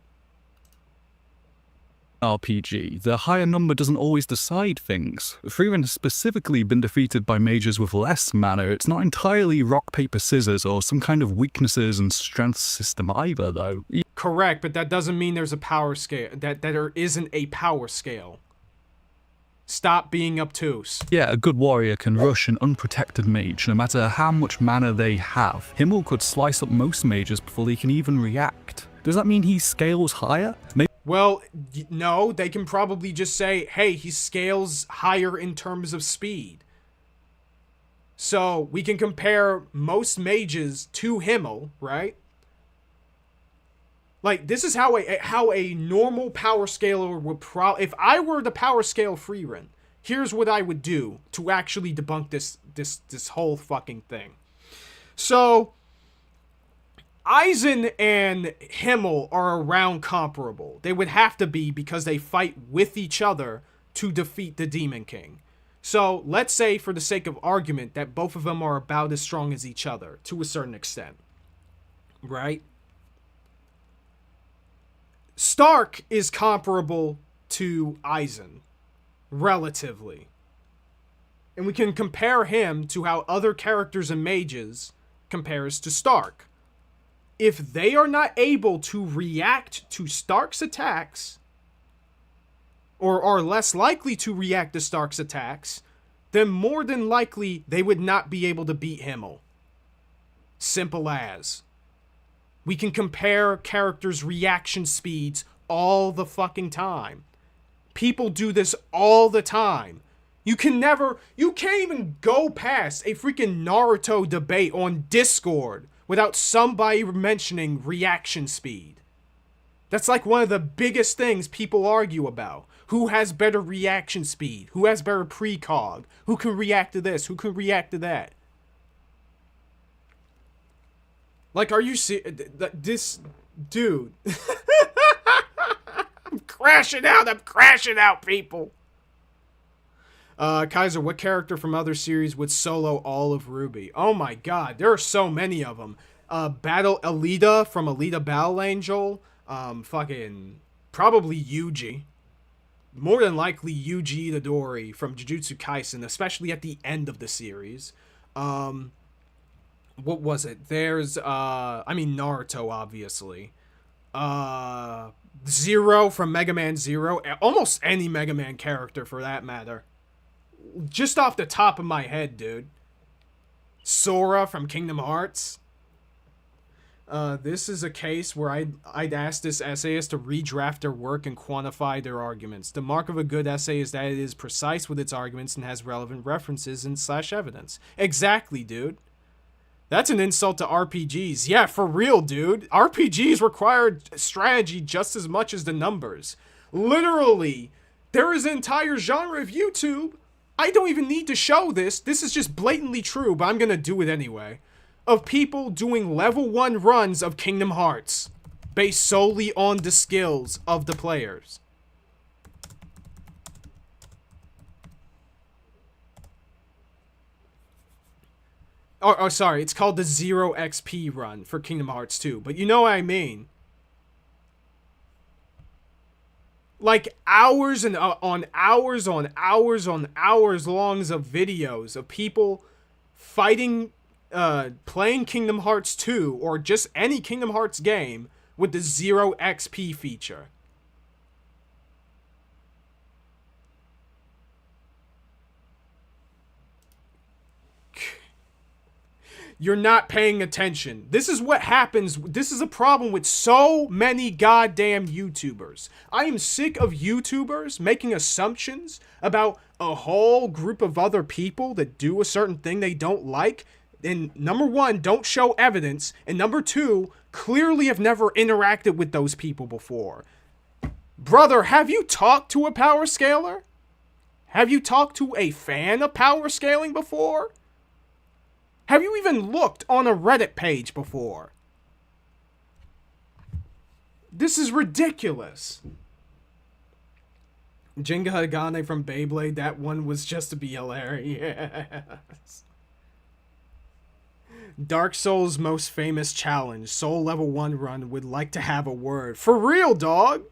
RPG. The higher number doesn't always decide things. Frieren has specifically been defeated by mages with less mana. It's not entirely rock, paper, scissors or some kind of weaknesses and strengths system either, though. Correct, but that doesn't mean there's a power scale. That there isn't a power scale. Stop being obtuse. Yeah, a good warrior can rush an unprotected mage no matter how much mana they have. Himmel could slice up most mages before they can even react. Does that mean he scales higher? Maybe. Well, no, they can probably just say, hey, he scales higher in terms of speed. So, we can compare most mages to Himmel, right? Like, this is how a normal power scaler would if I were to power scale Frieren, here's what I would do to actually debunk this whole fucking thing. So, Aizen and Himmel are around comparable. They would have to be because they fight with each other to defeat the Demon King. So, let's say, for the sake of argument, that both of them are about as strong as each other, to a certain extent. Right? Stark is comparable to Aizen, relatively. And we can compare him to how other characters and mages compares to Stark. If they are not able to react to Stark's attacks, or are less likely to react to Stark's attacks, then more than likely they would not be able to beat Himmel. Simple as. We can compare characters' reaction speeds all the fucking time. People do this all the time. You can't even go past a freaking Naruto debate on Discord without somebody mentioning reaction speed. That's like one of the biggest things people argue about. Who has better reaction speed? Who has better precog? Who can react to this? Who can react to that? Like, are you this dude? I'm crashing out, people. Kaiser, what character from other series would solo all of RWBY? Oh my god, there are so many of them. Battle Alita from Alita Battle Angel. Fucking probably Yuji. More than likely Yuji Itadori from Jujutsu Kaisen, especially at the end of the series. What was it? There's, Naruto, obviously. Zero from Mega Man Zero. Almost any Mega Man character, for that matter. just off the top of my head, dude. Sora from Kingdom Hearts. This is a case where I'd ask this essayist to redraft their work and quantify their arguments. The mark of a good essay is that it is precise with its arguments and has relevant references and / evidence. Exactly, dude. That's an insult to RPGs. Yeah, for real, dude. RPGs require strategy just as much as the numbers. Literally, there is an entire genre of YouTube. I don't even need to show this. This is just blatantly true, but I'm gonna do it anyway. Of people doing level 1 runs of Kingdom Hearts based solely on the skills of the players. Oh, sorry, it's called the 0 XP run for Kingdom Hearts 2, but you know what I mean. Like hours and on hours longs of videos of people fighting, playing Kingdom Hearts 2 or just any Kingdom Hearts game with the 0 XP feature. You're not paying attention. This is what happens. This is a problem with so many goddamn YouTubers. I am sick of YouTubers making assumptions about a whole group of other people that do a certain thing they don't like. And number one, don't show evidence. And number two, clearly have never interacted with those people before. Brother, have you talked to a power scaler? Have you talked to a fan of power scaling before? Have you even looked on a Reddit page before? This is ridiculous. Jenga Hagane from Beyblade, that one was just to be hilarious. Dark Souls' most famous challenge, Soul Level 1 run, would like to have a word. For real, dog?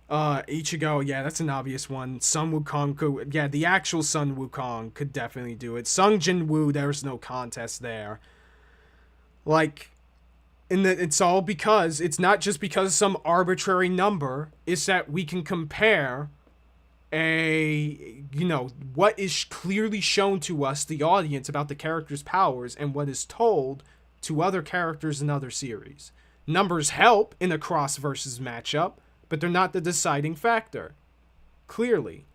Ichigo, yeah, that's an obvious one. Sun Wukong could, yeah, the actual Sun Wukong could definitely do it. Sung Jin Woo, there's no contest there. Like, it's all because, it's not just because of some arbitrary number, it's that we can compare what is clearly shown to us, the audience, about the character's powers, and what is told to other characters in other series. Numbers help in a cross versus matchup, but they're not the deciding factor. Clearly.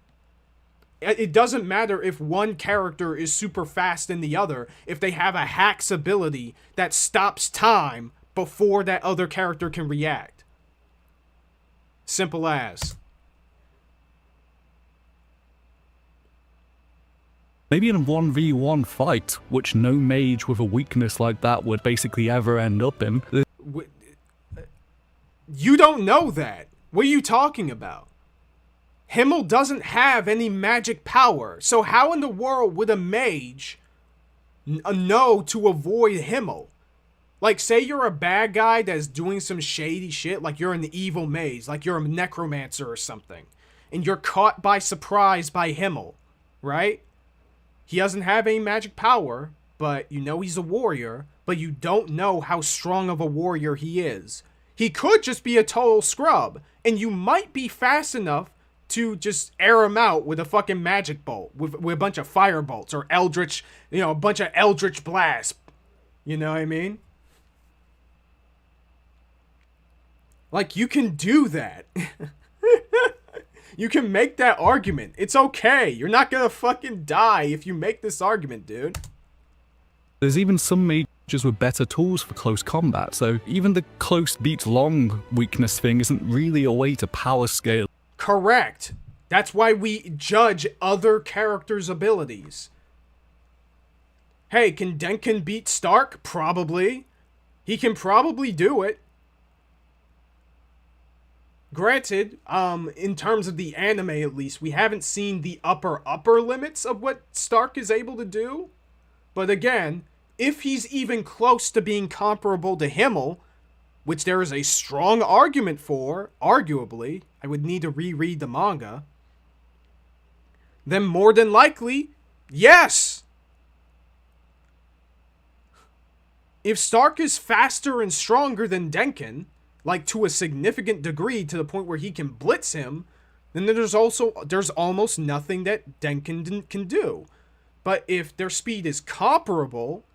It doesn't matter if one character is super fast than the other, if they have a hacks ability that stops time before that other character can react. Simple as. Maybe in a 1v1 fight, which no mage with a weakness like that would basically ever end up in. You don't know that. What are you talking about? Himmel doesn't have any magic power, so how in the world would a mage know to avoid Himmel? Like, say you're a bad guy that's doing some shady shit, like you're an evil mage, like you're a necromancer or something, and you're caught by surprise by Himmel, right? He doesn't have any magic power, but you know he's a warrior, but you don't know how strong of a warrior he is. He could just be a total scrub, and you might be fast enough to just air him out with a fucking magic bolt, with a bunch of fire bolts, or eldritch, a bunch of eldritch blasts. You know what I mean? Like, you can do that. You can make that argument. It's okay. You're not gonna fucking die if you make this argument, dude. There's even some mages with better tools for close combat, so even the close beats long weakness thing isn't really a way to power scale. Correct. That's why we judge other characters' abilities. Hey, can Denkin beat Stark? Probably. He can probably do it. Granted, in terms of the anime at least, we haven't seen the upper limits of what Stark is able to do. But again, if he's even close to being comparable to Himmel, which there is a strong argument for, arguably, I would need to reread the manga, then more than likely, yes! If Stark is faster and stronger than Denkin, like to a significant degree to the point where he can blitz him, then there's almost nothing that Denkin can do. But if their speed is comparable,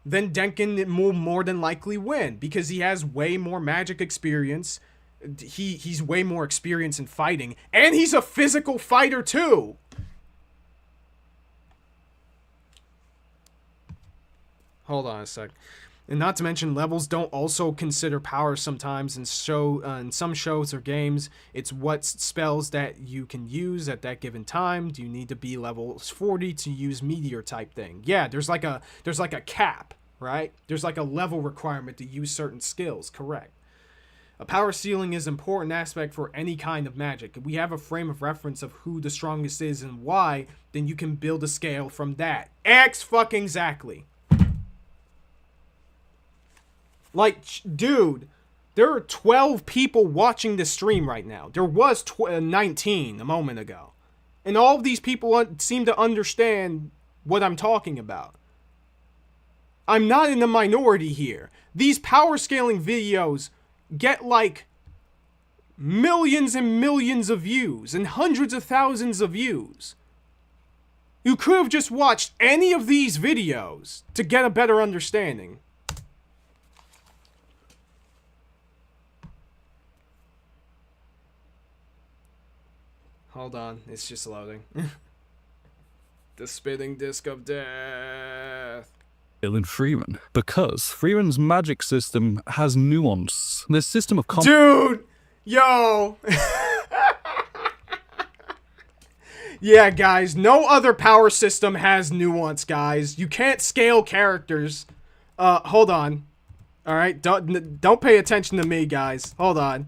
then Denkin will more than likely win because he has way more magic experience. He's way more experienced in fighting, and he's a physical fighter too. Hold on a sec. And not to mention, levels don't also consider power sometimes in some shows or games. It's what spells that you can use at that given time. Do you need to be level 40 to use meteor type thing? Yeah, there's like a cap, right? There's like a level requirement to use certain skills, correct. A power ceiling is an important aspect for any kind of magic. If we have a frame of reference of who the strongest is and why, then you can build a scale from that. X-fucking-exactly. Like, dude, there are 12 people watching this stream right now. There was 19 a moment ago. And all of these people seem to understand what I'm talking about. I'm not in the minority here. These power scaling videos get like millions and millions of views and hundreds of thousands of views. You could have just watched any of these videos to get a better understanding. Hold on, it's just loading. The spitting disc of death. In Frieren, because Frieren's magic system has nuance. The system of dude, yo. Yeah, guys, no other power system has nuance, guys. You can't scale characters. Hold on. All right, don't pay attention to me, guys. Hold on.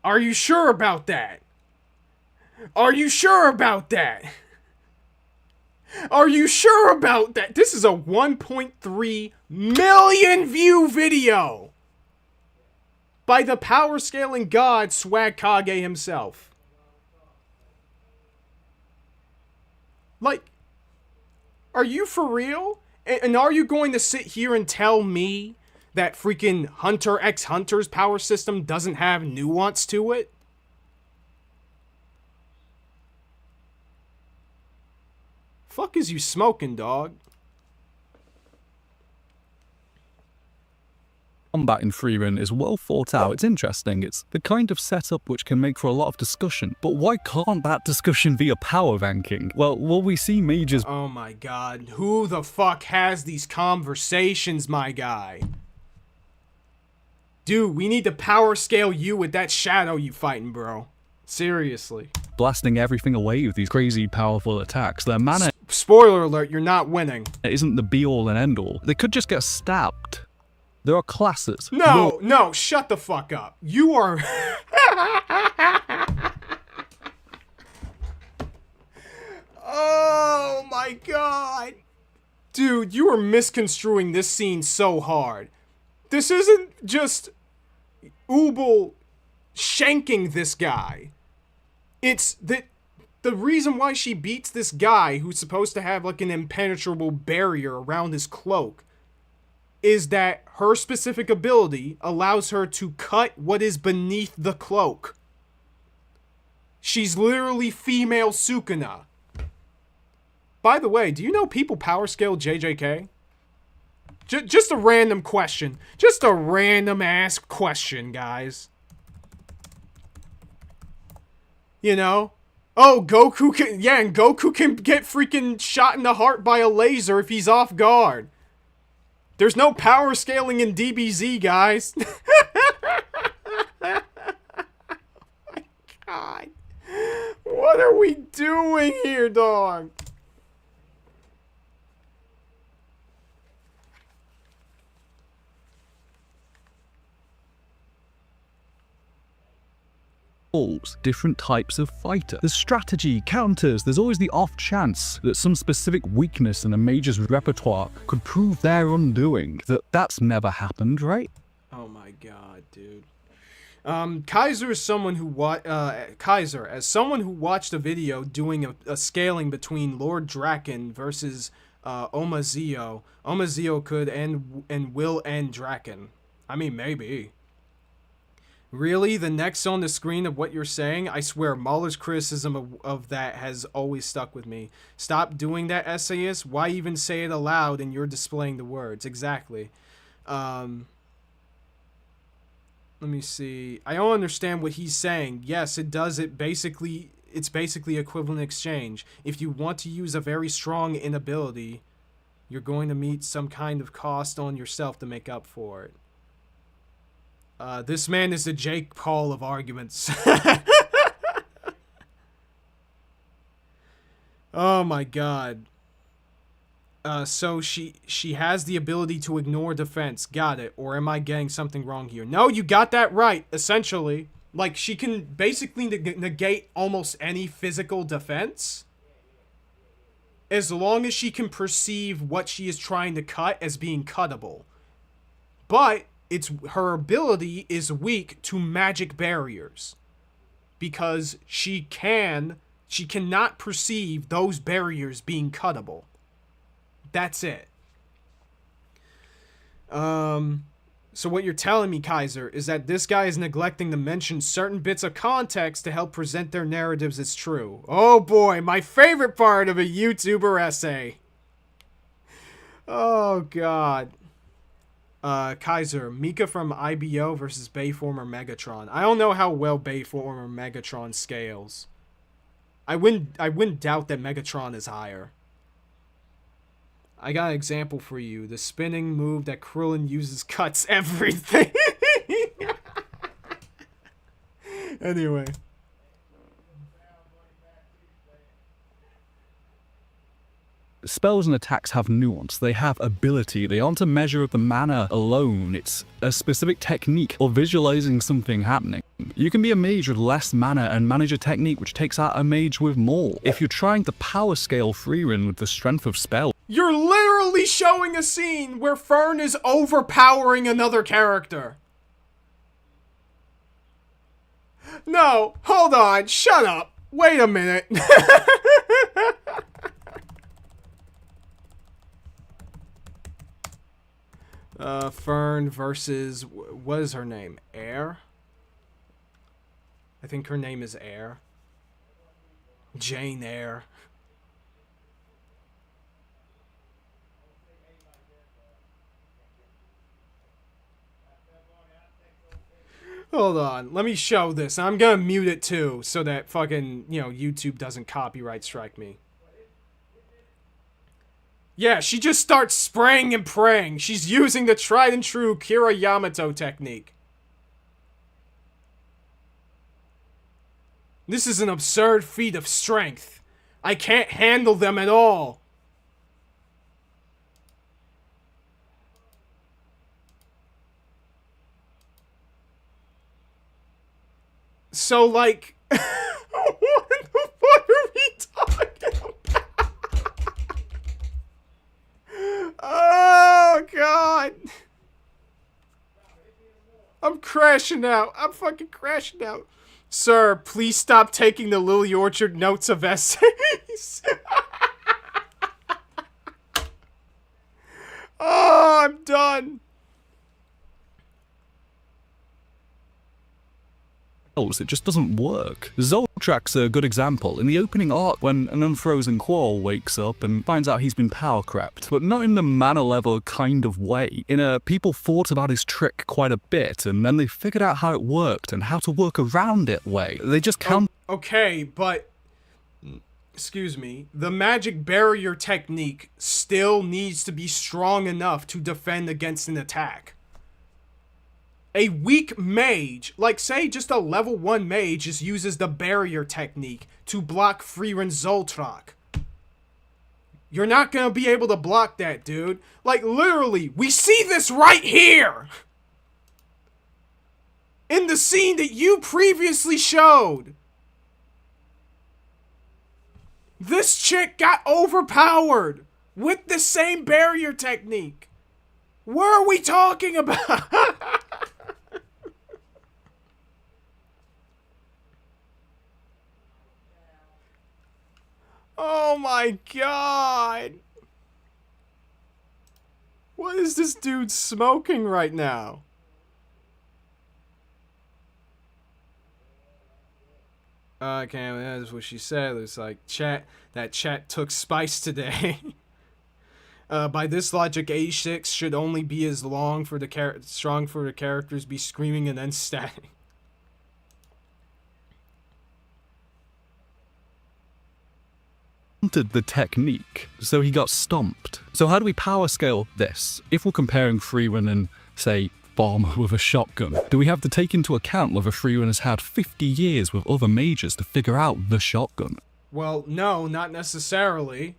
Are you sure about that? Are you sure about that? Are you sure about that? This is a 1.3 million view video by the power scaling god Swag Kage himself. Like, are you for real? And are you going to sit here and tell me that freaking Hunter x Hunter's power system doesn't have nuance to it? Fuck is you smoking, dog? Combat in Frieren is well thought out. It's interesting. It's the kind of setup which can make for a lot of discussion. But why can't that discussion be a power ranking? Well, we see mages. Oh my god. Who the fuck has these conversations, my guy? Dude, we need to power scale you with that shadow you fighting, bro. Seriously. Blasting everything away with these crazy powerful attacks. Their mana... Spoiler alert, you're not winning. It isn't the be-all and end-all. They could just get stabbed. There are classes. No, shut the fuck up. You are... Oh my god. Dude, you are misconstruing this scene so hard. This isn't just Ubel shanking this guy. It's the reason why she beats this guy who's supposed to have like an impenetrable barrier around his cloak is that her specific ability allows her to cut what is beneath the cloak. She's literally female Sukuna. By the way, do you know people power scale JJK? Just a random question. Just a random ass question, guys. You know? Oh, Goku can... Yeah, and Goku can get freaking shot in the heart by a laser if he's off guard. There's no power scaling in DBZ, guys. Oh my god. What are we doing here, dog? Different types of fighter. There's strategy, counters, there's always the off chance that some specific weakness in a mage's repertoire could prove their undoing. That's never happened, right? Oh my god, dude. Kaiser is someone who Kaiser, as someone who watched a video doing a scaling between Lord Draken versus Omazeo. Omazeo could end and will end Draken. I mean, maybe. Really? The next on the screen of what you're saying? I swear, Mahler's criticism of that has always stuck with me. Stop doing that, essayist. Why even say it aloud and you're displaying the words? Exactly. Let me see. I don't understand what he's saying. Yes, it does. It's basically equivalent exchange. If you want to use a very strong inability, you're going to meet some kind of cost on yourself to make up for it. This man is the Jake Paul of arguments. Oh my god. So she has the ability to ignore defense. Got it. Or am I getting something wrong here? No, you got that right, essentially. Like, she can basically negate almost any physical defense. As long as she can perceive what she is trying to cut as being cuttable. But her ability is weak to magic barriers. Because she cannot perceive those barriers being cuttable. That's it. So what you're telling me, Kaiser, is that this guy is neglecting to mention certain bits of context to help present their narratives as true. Oh boy, my favorite part of a YouTuber essay. Oh god. Kaiser, Mika from IBO versus Bayformer Megatron. I don't know how well Bayformer Megatron scales. I wouldn't doubt that Megatron is higher. I got an example for you. The spinning move that Krillin uses cuts everything. Anyway. Spells and attacks have nuance, they have ability, they aren't a measure of the mana alone, it's a specific technique or visualizing something happening. You can be a mage with less mana and manage a technique which takes out a mage with more. If you're trying to power scale Frieren with the strength of spell, you're literally showing a scene where Fern is overpowering another character. No, hold on, shut up. Wait a minute. Fern versus, what is her name? Air? I think her name is Air. Jane Eyre. Hold on, let me show this. I'm gonna mute it too, so that fucking, YouTube doesn't copyright strike me. Yeah, she just starts spraying and praying. She's using the tried and true Kira Yamato technique. This is an absurd feat of strength. I can't handle them at all. So, like, what the fuck are we talking about? Oh, God. I'm crashing out. I'm fucking crashing out. Sir, please stop taking the Lily Orchard notes of essays. Oh, I'm done. It just doesn't work. Zoltrak's a good example. In the opening arc, when an unfrozen Quall wakes up and finds out he's been power crept, but not in the mana level kind of way. People thought about his trick quite a bit, and then they figured out how it worked and how to work around it way. They just can't. Okay, but excuse me, the magic barrier technique still needs to be strong enough to defend against an attack. A weak mage, like say just a level 1 mage, just uses the barrier technique to block Frieren Zoltrak. You're not gonna be able to block that, dude. Like, literally, we see this right here! In the scene that you previously showed. This chick got overpowered with the same barrier technique. What are we talking about? Oh my god! What is this dude smoking right now? Okay, well, that's what she said. It's like, that chat took spice today. By this logic, A6 should only be as long for the strong for the characters be screaming and then static. The technique, so he got stomped. So how do we power scale this? If we're comparing Frieren and, say, Bomb with a shotgun, do we have to take into account whether Frieren has had 50 years with other mages to figure out the shotgun? Well, no, not necessarily.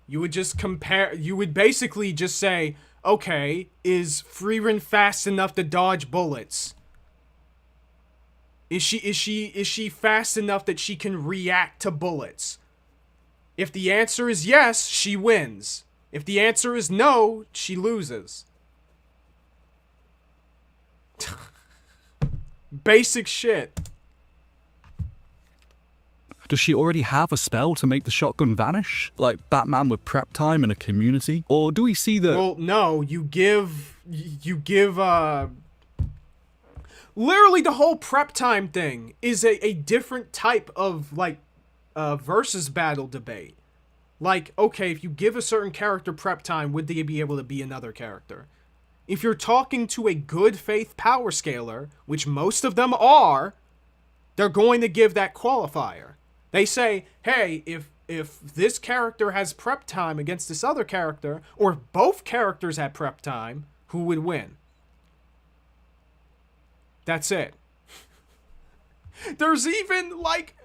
You would just compare, you would basically just say, okay, is Frieren fast enough to dodge bullets? Is she fast enough that she can react to bullets? If the answer is yes, she wins. If the answer is no, she loses. Basic shit. Does she already have a spell to make the shotgun vanish? Like Batman with prep time and a community? Or do we see that... Well, no, you give, literally the whole prep time thing is a different type of, like, versus battle debate. Like, okay, if you give a certain character prep time, would they be able to be another character? If you're talking to a good faith power scaler, which most of them are, they're going to give that qualifier. They say, hey, if this character has prep time against this other character, or if both characters had prep time, who would win? That's it. There's even, like,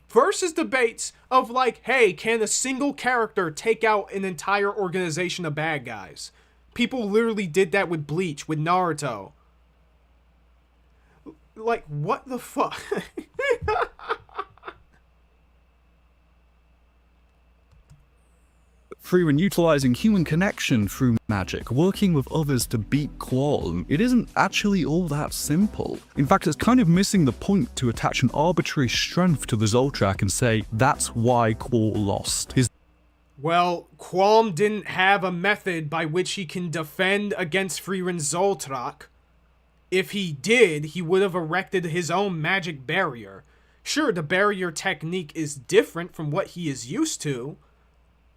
versus debates of, like, hey, can a single character take out an entire organization of bad guys? People literally did that with Bleach, with Naruto. Like, what the fuck? Frieren utilizing human connection through magic, working with others to beat Qual, it isn't actually all that simple. In fact, it's kind of missing the point to attach an arbitrary strength to the Zoltrak and say, that's why Qual lost. Well, Qualm didn't have a method by which he can defend against Frieren's Zoltrak. If he did, he would have erected his own magic barrier. Sure, the barrier technique is different from what he is used to,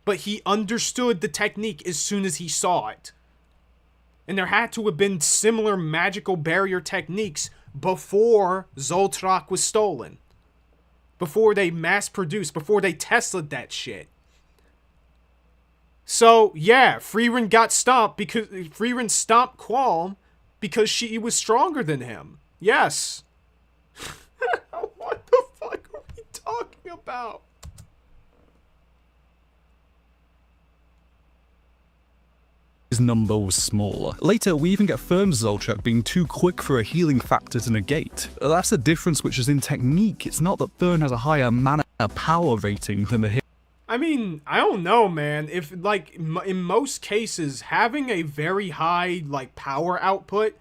but he understood the technique as soon as he saw it. And there had to have been similar magical barrier techniques before Zoltrak was stolen. Before they mass-produced, before they tested that shit. So, yeah, Frieren got stomped because Frieren stomped Qualm because she was stronger than him. Yes. What the fuck are we talking about? His number was smaller. Later, we even get Firm's Zoltrak being too quick for a healing factor to negate. That's a difference which is in technique. It's not that Fern has a higher mana power rating than the hit. I mean, I don't know, man. If, like, in most cases, having a very high, like, power output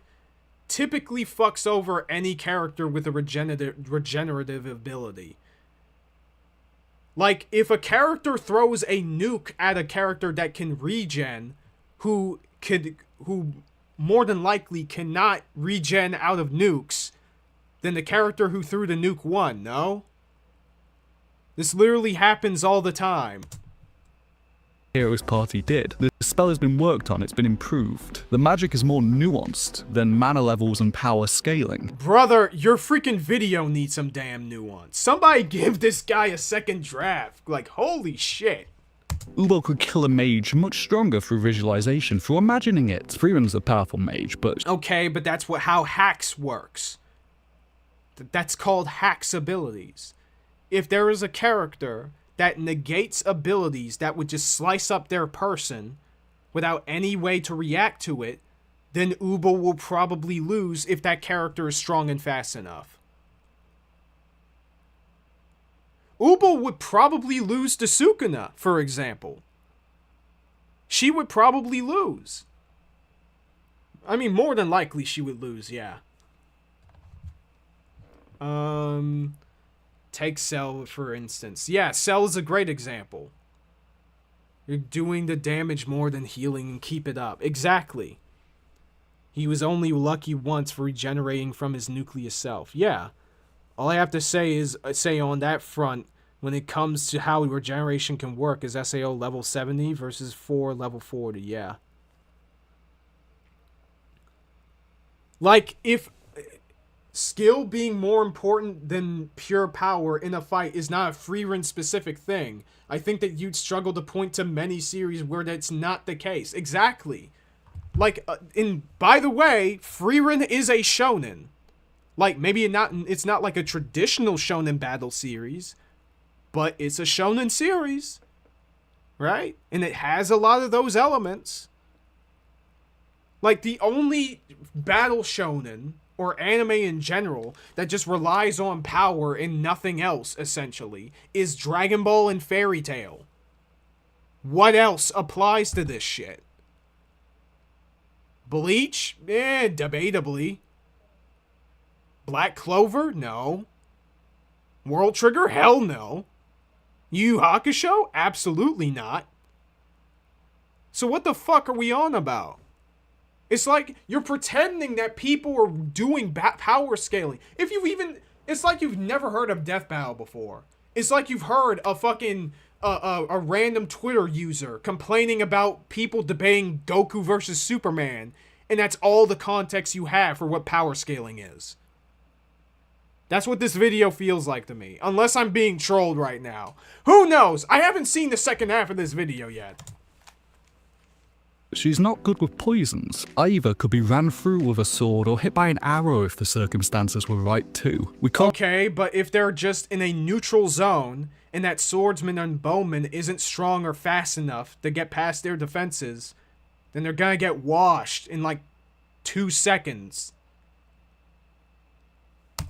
typically fucks over any character with a regenerative ability. Like, if a character throws a nuke at a character that can regen, who more than likely cannot regen out of nukes, then the character who threw the nuke won, no? This literally happens all the time. Heroes Party did. The spell has been worked on, it's been improved. The magic is more nuanced than mana levels and power scaling. Brother, your freaking video needs some damn nuance. Somebody give this guy a second draft. Like, holy shit. Ubo could kill a mage much stronger through visualization, through imagining it. Frieren's a powerful mage, but... Okay, but that's how hacks works. That's called hacks abilities. If there is a character that negates abilities that would just slice up their person without any way to react to it, then Ubo will probably lose if that character is strong and fast enough. Ubo would probably lose to Sukuna, for example. She would probably lose. I mean, more than likely she would lose, yeah. Take Cell, for instance. Yeah, Cell is a great example. You're doing the damage more than healing and keep it up. Exactly. He was only lucky once for regenerating from his nucleus self. Yeah. All I have to say is, on that front, when it comes to how regeneration can work, is SAO level 70 versus 4 level 40. Yeah. Like, if skill being more important than pure power in a fight is not a Frieren specific thing, I think that you'd struggle to point to many series where that's not the case. Exactly. Like, by the way, Frieren is a shonen. Like, maybe it's not like a traditional shonen battle series, but it's a shonen series, right? And it has a lot of those elements. Like, the only battle shonen, or anime in general, that just relies on power and nothing else, essentially, is Dragon Ball and Fairy Tail. What else applies to this shit? Bleach? Debatably. Black Clover? No. World Trigger? Hell no. Yu Yu Hakusho? Absolutely not. So what the fuck are we on about? It's like you're pretending that people are doing power scaling. It's like you've never heard of Death Battle before. It's like you've heard a fucking a random Twitter user complaining about people debating Goku versus Superman, and that's all the context you have for what power scaling is. That's what this video feels like to me, unless I'm being trolled right now. Who knows? I haven't seen the second half of this video yet. She's not good with poisons. Either could be ran through with a sword or hit by an arrow if the circumstances were right too. We can't— Okay, but if they're just in a neutral zone, and that swordsman and bowman isn't strong or fast enough to get past their defenses, then they're gonna get washed in like 2 seconds.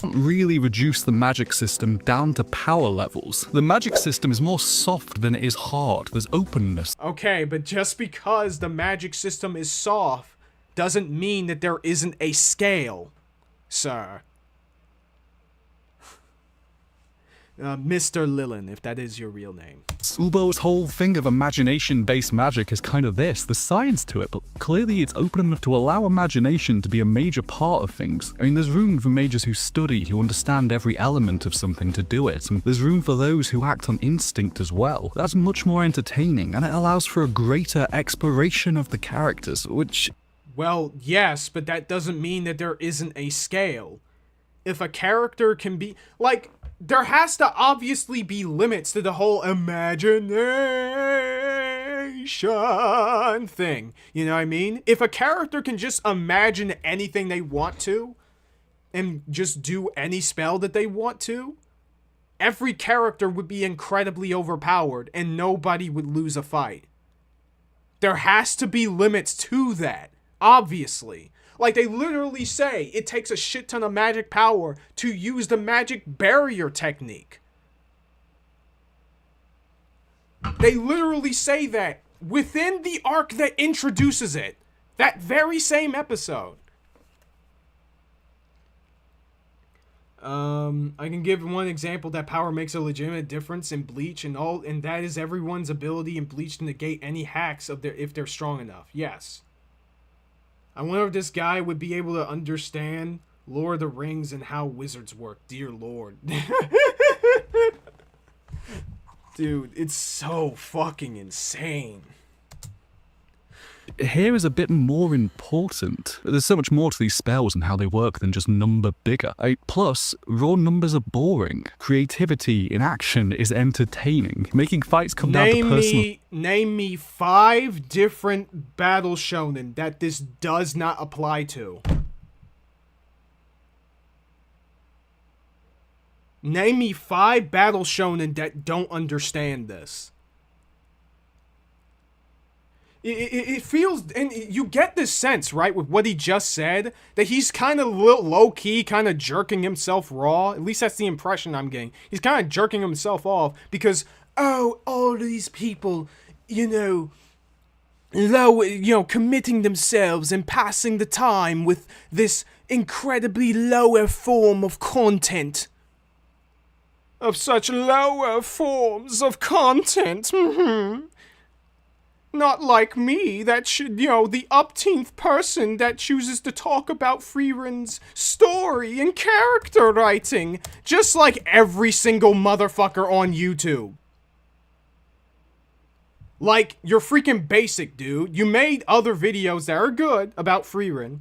Really reduce the magic system down to power levels. The magic system is more soft than it is hard. There's openness. Okay, but just because the magic system is soft doesn't mean that there isn't a scale, sir. Mr. Lilin, if that is your real name. Ubo's whole thing of imagination-based magic is kind of this. There's science to it, but clearly it's open enough to allow imagination to be a major part of things. I mean, there's room for mages who study, who understand every element of something to do it, and there's room for those who act on instinct as well. That's much more entertaining, and it allows for a greater exploration of the characters, which... Well, yes, but that doesn't mean that there isn't a scale. If a character can be... Like... There has to obviously be limits to the whole imagination thing. You know what I mean? If a character can just imagine anything they want to, and just do any spell that they want to, every character would be incredibly overpowered, and nobody would lose a fight. There has to be limits to that, obviously. Like, they literally say it takes a shit ton of magic power to use the magic barrier technique. They literally say that within the arc that introduces it. That very same episode. I can give one example that power makes a legitimate difference in Bleach and that is everyone's ability in Bleach to negate any hacks if they're strong enough. Yes. I wonder if this guy would be able to understand Lord of the Rings and how wizards work. Dear Lord. Dude, it's so fucking insane. Here is a bit more important. There's so much more to these spells and how they work than just number bigger. Plus, raw numbers are boring. Creativity in action is entertaining. Making fights come down to personal... Name me 5 different battle shonen that this does not apply to. Name me 5 battle shonen that don't understand this. It feels, and you get this sense, right, with what he just said, that he's kind of low-key, kind of jerking himself raw. At least that's the impression I'm getting. He's kind of jerking himself off because, oh, all these people, committing themselves and passing the time with this incredibly lower form of content. of such lower forms of content. Not like me, that should, the upteenth person that chooses to talk about Frieren's story and character writing, just like every single motherfucker on YouTube. Like, you're freaking basic, dude. You made other videos that are good about Frieren,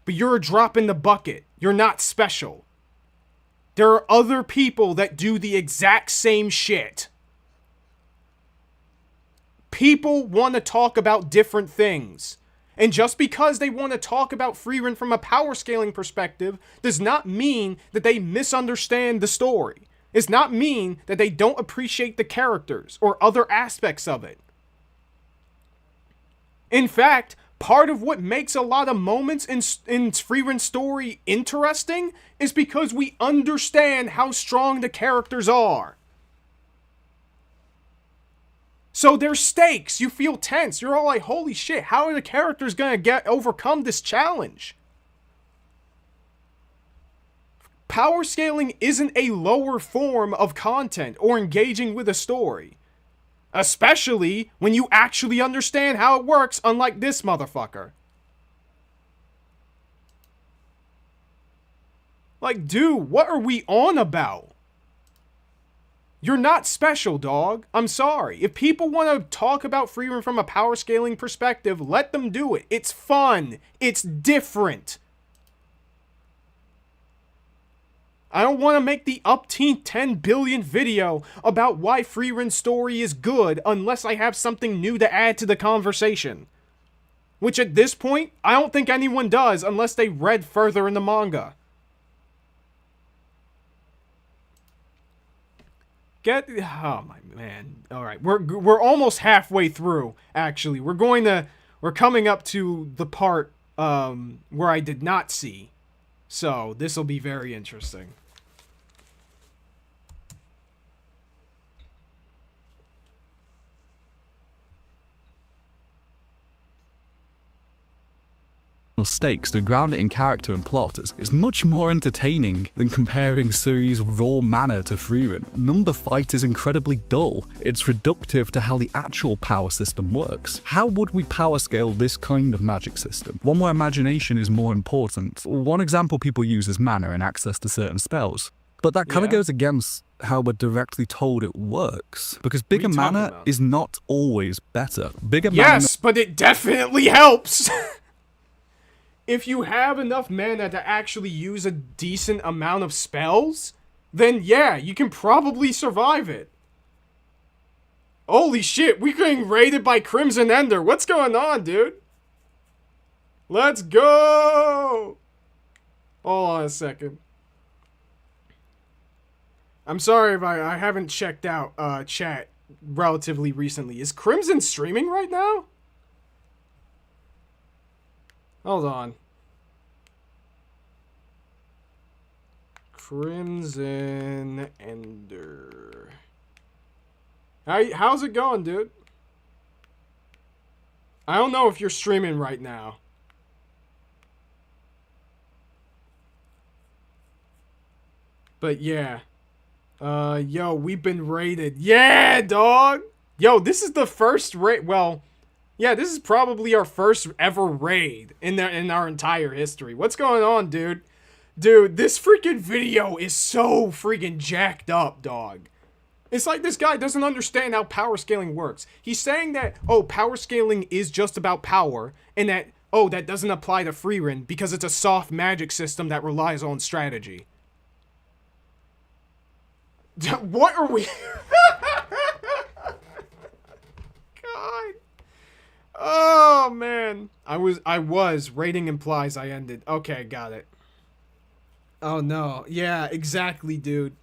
but you're a drop in the bucket. You're not special. There are other people that do the exact same shit. People want to talk about different things. And just because they want to talk about Frieren from a power scaling perspective does not mean that they misunderstand the story. It's not mean that they don't appreciate the characters or other aspects of it. In fact, part of what makes a lot of moments in Frieren's story interesting is because we understand how strong the characters are. So there's stakes. You feel tense. You're all like, holy shit, how are the characters gonna overcome this challenge? Power scaling isn't a lower form of content or engaging with a story. Especially when you actually understand how it works, unlike this motherfucker. Like, dude, what are we on about? You're not special, dog. I'm sorry. If people want to talk about Frieren from a power scaling perspective, let them do it. It's fun. It's different. I don't want to make the upteenth 10 billion video about why Frieren's story is good unless I have something new to add to the conversation. Which at this point, I don't think anyone does unless they read further in the manga. Oh my man. Alright, we're almost halfway through, actually. We're coming up to the part where I did not see. So, this will be very interesting. Stakes to ground it in character and plot is much more entertaining than comparing Suri's raw manner to Frieren. Number fight is incredibly dull. It's reductive to how the actual power system works. How would we power scale this kind of magic system? One where imagination is more important. One example people use is mana and access to certain spells. But that kind of goes against how we're directly told it works. Because bigger mana is not always better. Yes, but it definitely helps! If you have enough mana to actually use a decent amount of spells, then yeah, you can probably survive it. Holy shit, we're getting raided by Crimson Ender. What's going on, dude? Let's go! Hold on a second. I'm sorry if I haven't checked out chat relatively recently. Is Crimson streaming right now? Hold on. Crimson Ender. How's it going, dude? I don't know if you're streaming right now. But yeah. Yo, we've been raided. Yeah, dog! Yo, this is the first raid. Well, yeah, this is probably our first ever raid in our entire history. What's going on, dude? Dude, this freaking video is so freaking jacked up, dog. It's like this guy doesn't understand how power scaling works. He's saying that, oh, power scaling is just about power, and that, oh, that doesn't apply to Frieren because it's a soft magic system that relies on strategy. What are we... God. Oh, man. I was. Rating implies I ended. Okay, got it. Oh, no. Yeah, exactly, dude.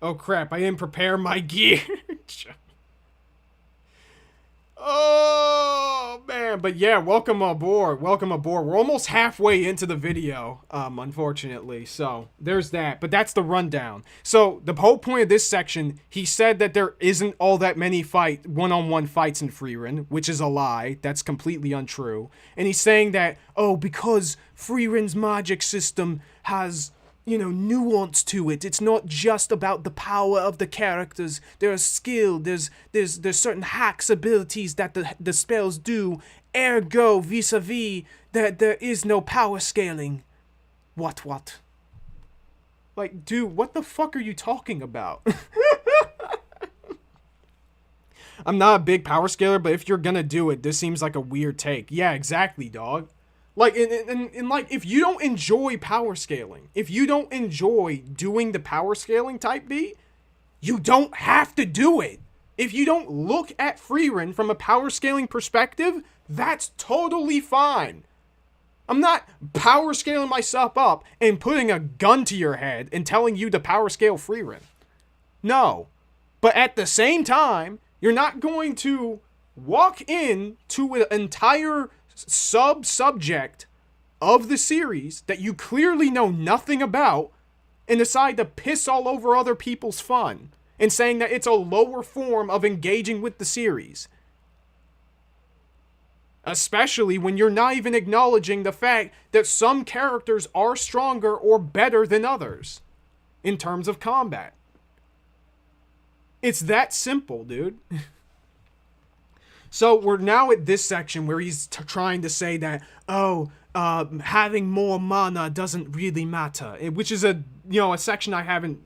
Oh, crap. I didn't prepare my gear. Oh, man. But yeah, welcome aboard. Welcome aboard. We're almost halfway into the video, unfortunately. So, there's that. But that's the rundown. So, the whole point of this section, he said that there isn't all that many one-on-one fights in Frieren, which is a lie. That's completely untrue. And he's saying that, oh, because Frieren's magic system has... nuance to it. It's not just about the power of the characters. There's skill, there's certain hacks, abilities that the spells do. Ergo, vis-a-vis, that there is no power scaling. What? Like, dude, what the fuck are you talking about? I'm not a big power scaler, but if you're gonna do it, this seems like a weird take. Yeah, exactly, dog. Like, and like, if you don't enjoy power scaling, if you don't enjoy doing the power scaling type beat, you don't have to do it. If you don't look at Frieren from a power scaling perspective, that's totally fine. I'm not power scaling myself up and putting a gun to your head and telling you to power scale Frieren. No. But at the same time, you're not going to walk in to an entire subject of the series that you clearly know nothing about and decide to piss all over other people's fun and saying that it's a lower form of engaging with the series. Especially when you're not even acknowledging the fact that some characters are stronger or better than others in terms of combat. It's that simple, dude. So we're now at this section where he's trying to say that, having more mana doesn't really matter, which is a section I haven't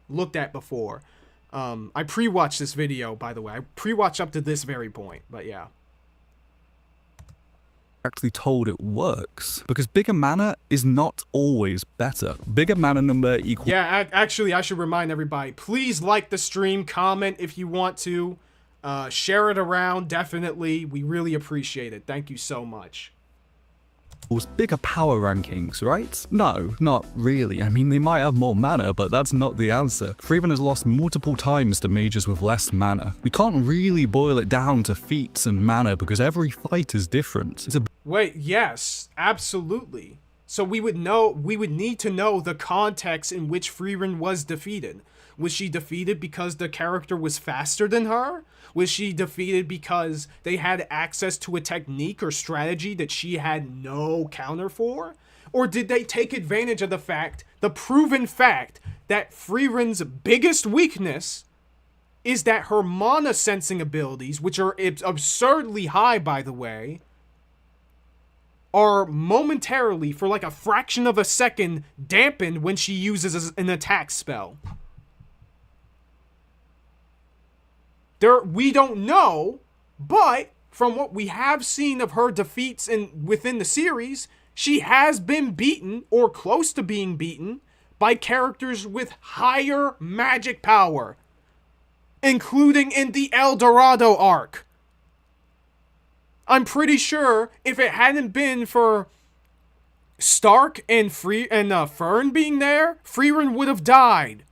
looked at before. I pre-watched this video, by the way. I pre-watched up to this very point, but yeah. Actually told it works, because bigger mana is not always better. Bigger mana number equals... Yeah, actually, I should remind everybody, please like the stream, comment if you want to. Share it around, definitely. We really appreciate it. Thank you so much. Bigger power rankings, right? No, not really. I mean, they might have more mana, but that's not the answer. Frieren has lost multiple times to mages with less mana. We can't really boil it down to feats and mana because every fight is different. Wait, yes, absolutely. So we would need to know the context in which Frieren was defeated. Was she defeated because the character was faster than her? Was she defeated because they had access to a technique or strategy that she had no counter for? Or did they take advantage of the proven fact, that Frieren's biggest weakness is that her mana sensing abilities, which are absurdly high, by the way, are momentarily, for like a fraction of a second, dampened when she uses an attack spell? We don't know, but from what we have seen of her defeats within the series, she has been beaten, or close to being beaten, by characters with higher magic power, including in the El Dorado arc. I'm pretty sure if it hadn't been for Stark and Fern being there, Frieren would have died.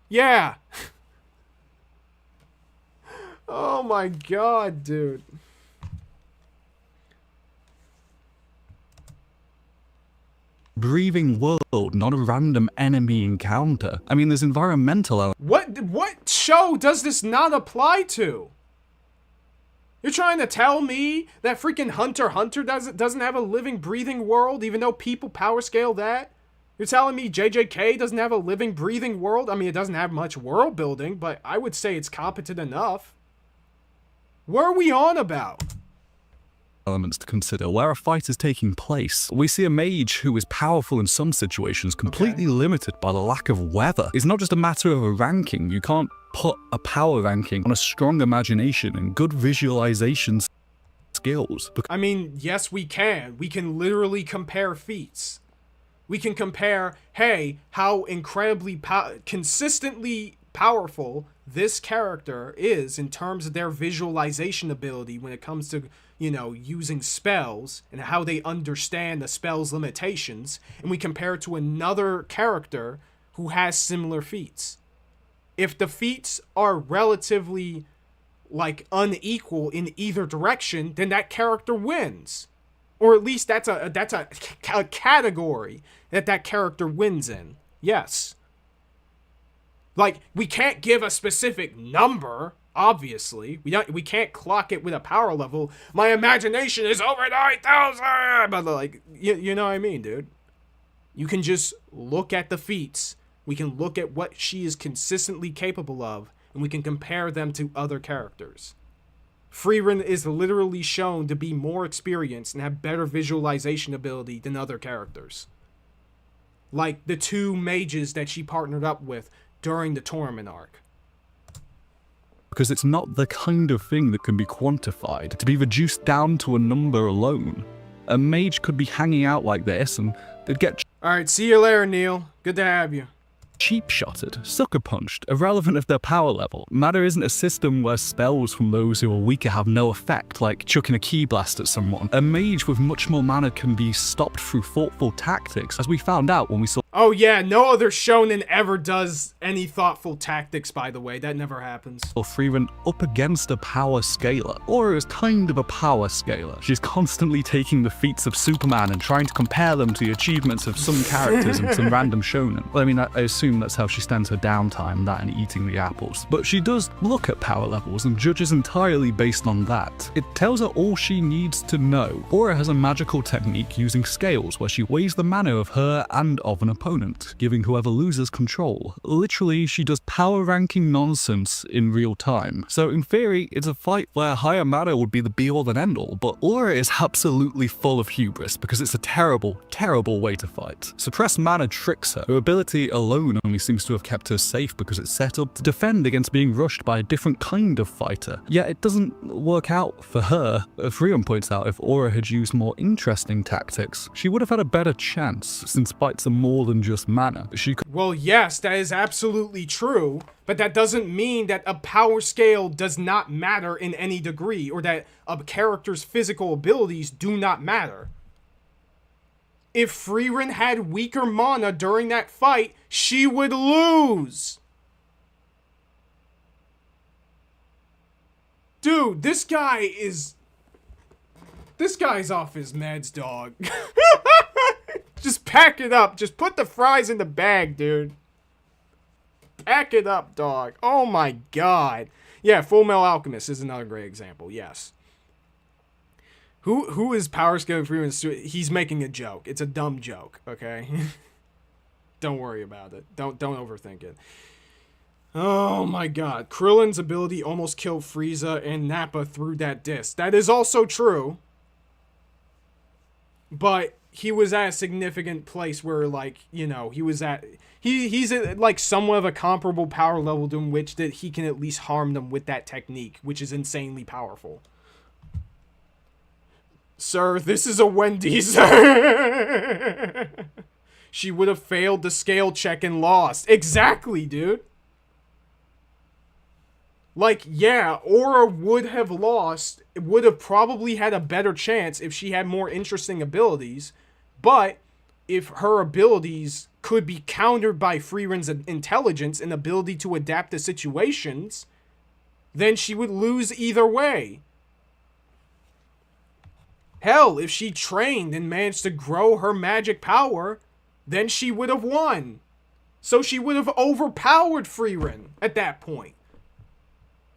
Yeah. Oh my god, dude. Breathing world, not a random enemy encounter. I mean, there's environmental elements. What show does this not apply to? You're trying to tell me that freaking Hunter x Hunter doesn't have a living, breathing world, even though people power scale that? You're telling me JJK doesn't have a living, breathing world? I mean, it doesn't have much world building, but I would say it's competent enough. What are we on about? Elements to consider. Where a fight is taking place, we see a mage who is powerful in some situations, completely limited by the lack of weather. It's not just a matter of a ranking. You can't put a power ranking on a strong imagination and good visualization skills. I mean, yes, we can. We can literally compare feats. We can compare, hey, how incredibly consistently powerful this character is in terms of their visualization ability when it comes to, using spells and how they understand the spell's limitations, and we compare it to another character who has similar feats. If the feats are relatively, unequal in either direction, then that character wins. Or at least that's a category that character wins in. Yes. We can't give a specific number, obviously. We can't clock it with a power level. My imagination is over 9,000! But, you know what I mean, dude? You can just look at the feats. We can look at what she is consistently capable of, and we can compare them to other characters. Frieren is literally shown to be more experienced and have better visualization ability than other characters. Like the 2 mages that she partnered up with during the tournament arc. Because it's not the kind of thing that can be quantified, to be reduced down to a number alone. A mage could be hanging out like this and they'd get Alright, see you later, Neil. Good to have you. cheap-shotted, sucker-punched, irrelevant of their power level. Mana isn't a system where spells from those who are weaker have no effect, like chucking a key blast at someone. A mage with much more mana can be stopped through thoughtful tactics, as we found out when we saw Oh yeah, no other shonen ever does any thoughtful tactics, by the way. That never happens. Frieren up against a power scaler. Aura is kind of a power scaler. She's constantly taking the feats of Superman and trying to compare them to the achievements of some characters in some random shonen. Well, I mean, I assume that's how she spends her downtime, that and eating the apples. But she does look at power levels and judges entirely based on that. It tells her all she needs to know. Aura has a magical technique using scales where she weighs the mana of her and of an opponent, giving whoever loses control. Literally, she does power ranking nonsense in real time. So in theory, it's a fight where higher mana would be the be-all and end-all, but Aura is absolutely full of hubris because it's a terrible, terrible way to fight. Suppressed mana tricks her. Her ability alone only seems to have kept her safe because it's set up to defend against being rushed by a different kind of fighter. Yet it doesn't work out for her. Frieren points out if Aura had used more interesting tactics, she would have had a better chance, since fights are more than just mana. She could Well, yes, that is absolutely true, but that doesn't mean that a power scale does not matter in any degree, or that a character's physical abilities do not matter. If Frieren had weaker mana during that fight, she would lose! Dude, this guy's off his meds, dog. Just pack it up. Just put the fries in the bag, dude. Pack it up, dog. Oh my god. Yeah, Full Metal Alchemist is another great example, yes. Who is power scaling Frieren? He's making a joke. It's a dumb joke, okay? Don't worry about it. Don't overthink it. Oh my god. Krillin's ability almost killed Frieza and Nappa through that disc. That is also true. But he was at a significant place where, like, you know, he's at, like, somewhat of a comparable power level to which that he can at least harm them with that technique, which is insanely powerful. Sir, this is a Wendy's. She would have failed the scale check and lost. Exactly, dude. Like, yeah, Aura would have lost, would have probably had a better chance if she had more interesting abilities, but if her abilities could be countered by Frieren's intelligence and ability to adapt to situations, then she would lose either way. Hell, if she trained and managed to grow her magic power, then she would have won. So she would have overpowered Frieren at that point.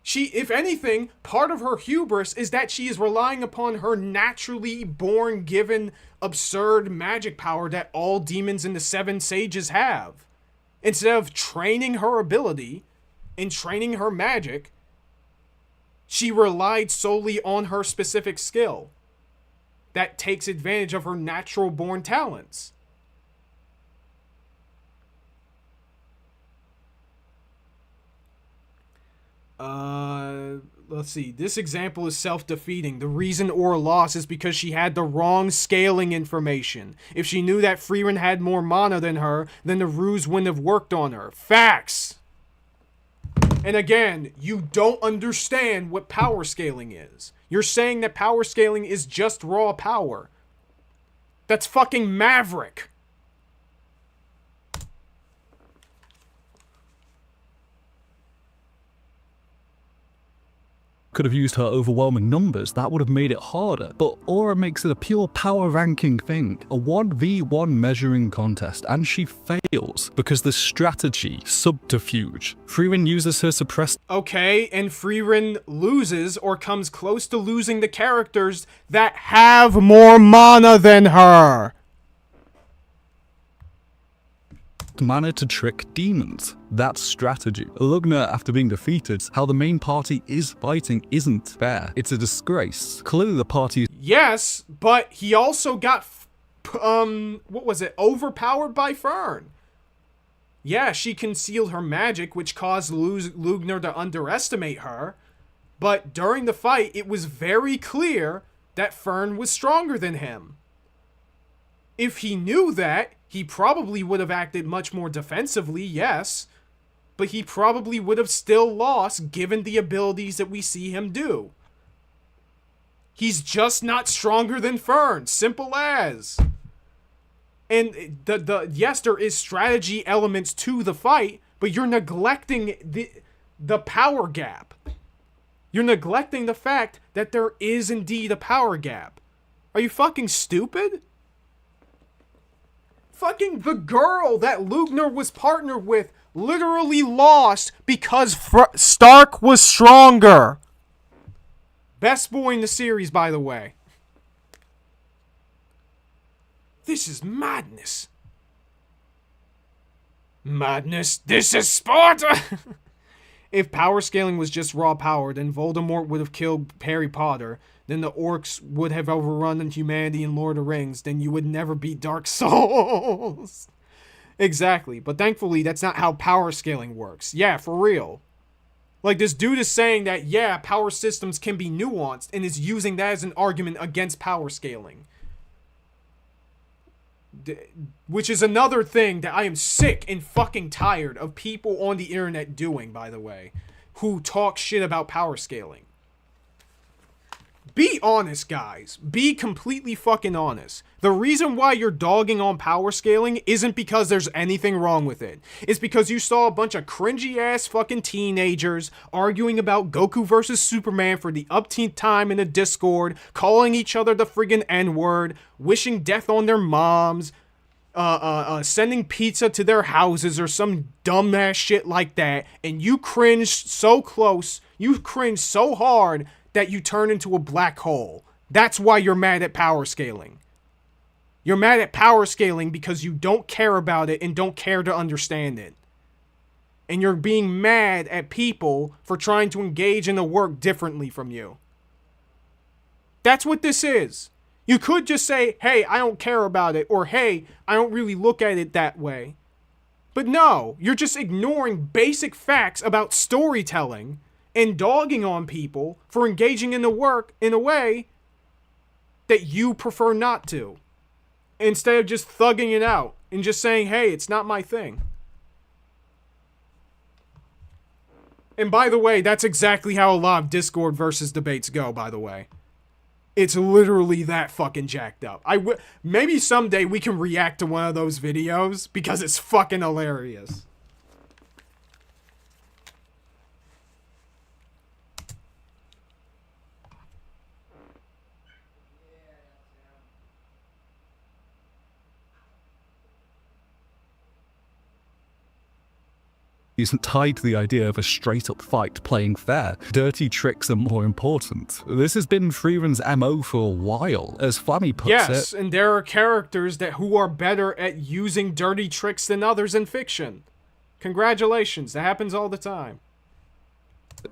She, if anything, part of her hubris is that she is relying upon her naturally born, given, absurd magic power that all demons in the Seven Sages have. Instead of training her ability and training her magic, she relied solely on her specific skill that takes advantage of her natural born talents. Let's see. This example is self-defeating. The reason Aura lost is because she had the wrong scaling information. If she knew that Frieren had more mana than her, then the ruse wouldn't have worked on her. Facts! And again, you don't understand what power scaling is. You're saying that power scaling is just raw power. That's fucking Maverick. could have used her overwhelming numbers, that would have made it harder. But Aura makes it a pure power ranking thing, a 1v1 measuring contest, and she fails because the strategy, subterfuge. Frieren uses her suppressed. Okay, and Frieren loses or comes close to losing the characters that have more mana than her. mana to trick demons. That's strategy. Lugner, after being defeated, how the main party is fighting isn't fair. It's a disgrace. Clearly the party... Yes, but he also got, what was it, overpowered by Fern. Yeah, she concealed her magic, which caused Lugner to underestimate her. But during the fight, it was very clear that Fern was stronger than him. If he knew that, he probably would have acted much more defensively, yes. But he probably would have still lost given the abilities that we see him do. He's just not stronger than Fern. Simple as. And yes, there is strategy elements to the fight, but you're neglecting the power gap. You're neglecting the fact that there is indeed a power gap. Are you fucking stupid? Fucking the girl that Lugner was partnered with literally lost because Stark was stronger. Best boy in the series, by the way. This is madness. Madness? This is Sparta! If power scaling was just raw power, then Voldemort would have killed Harry Potter. Then the orcs would have overrun humanity in Lord of the Rings. Then you would never beat Dark Souls. Exactly. But thankfully, that's not how power scaling works. Yeah, for real. Like, this dude is saying that, yeah, power systems can be nuanced, and is using that as an argument against power scaling. Which is another thing that I am sick and fucking tired of people on the internet doing, by the way, who talk shit about power scaling. Be honest, guys. Be completely fucking honest. The reason why you're dogging on power scaling isn't because there's anything wrong with it. It's because you saw a bunch of cringy ass fucking teenagers arguing about Goku versus Superman for the upteenth time in a Discord, calling each other the friggin' N-word, wishing death on their moms, sending pizza to their houses or some dumbass shit like that, and you cringed so close, you cringed so hard that you turn into a black hole. That's why you're mad at power scaling. You're mad at power scaling because you don't care about it and don't care to understand it. And you're being mad at people for trying to engage in the work differently from you. That's what this is. You could just say, hey, I don't care about it, or hey, I don't really look at it that way. But no, you're just ignoring basic facts about storytelling and dogging on people for engaging in the work in a way that you prefer not to. Instead of just thugging it out and just saying, hey, it's not my thing. And by the way, that's exactly how a lot of Discord versus debates go, by the way. It's literally that fucking jacked up. Maybe someday we can react to one of those videos because it's fucking hilarious. Isn't tied to the idea of a straight-up fight playing fair. Dirty tricks are more important. This has been Frieren's MO for a while, as Flammy puts it. Yes, and there are characters who are better at using dirty tricks than others in fiction. Congratulations, that happens all the time.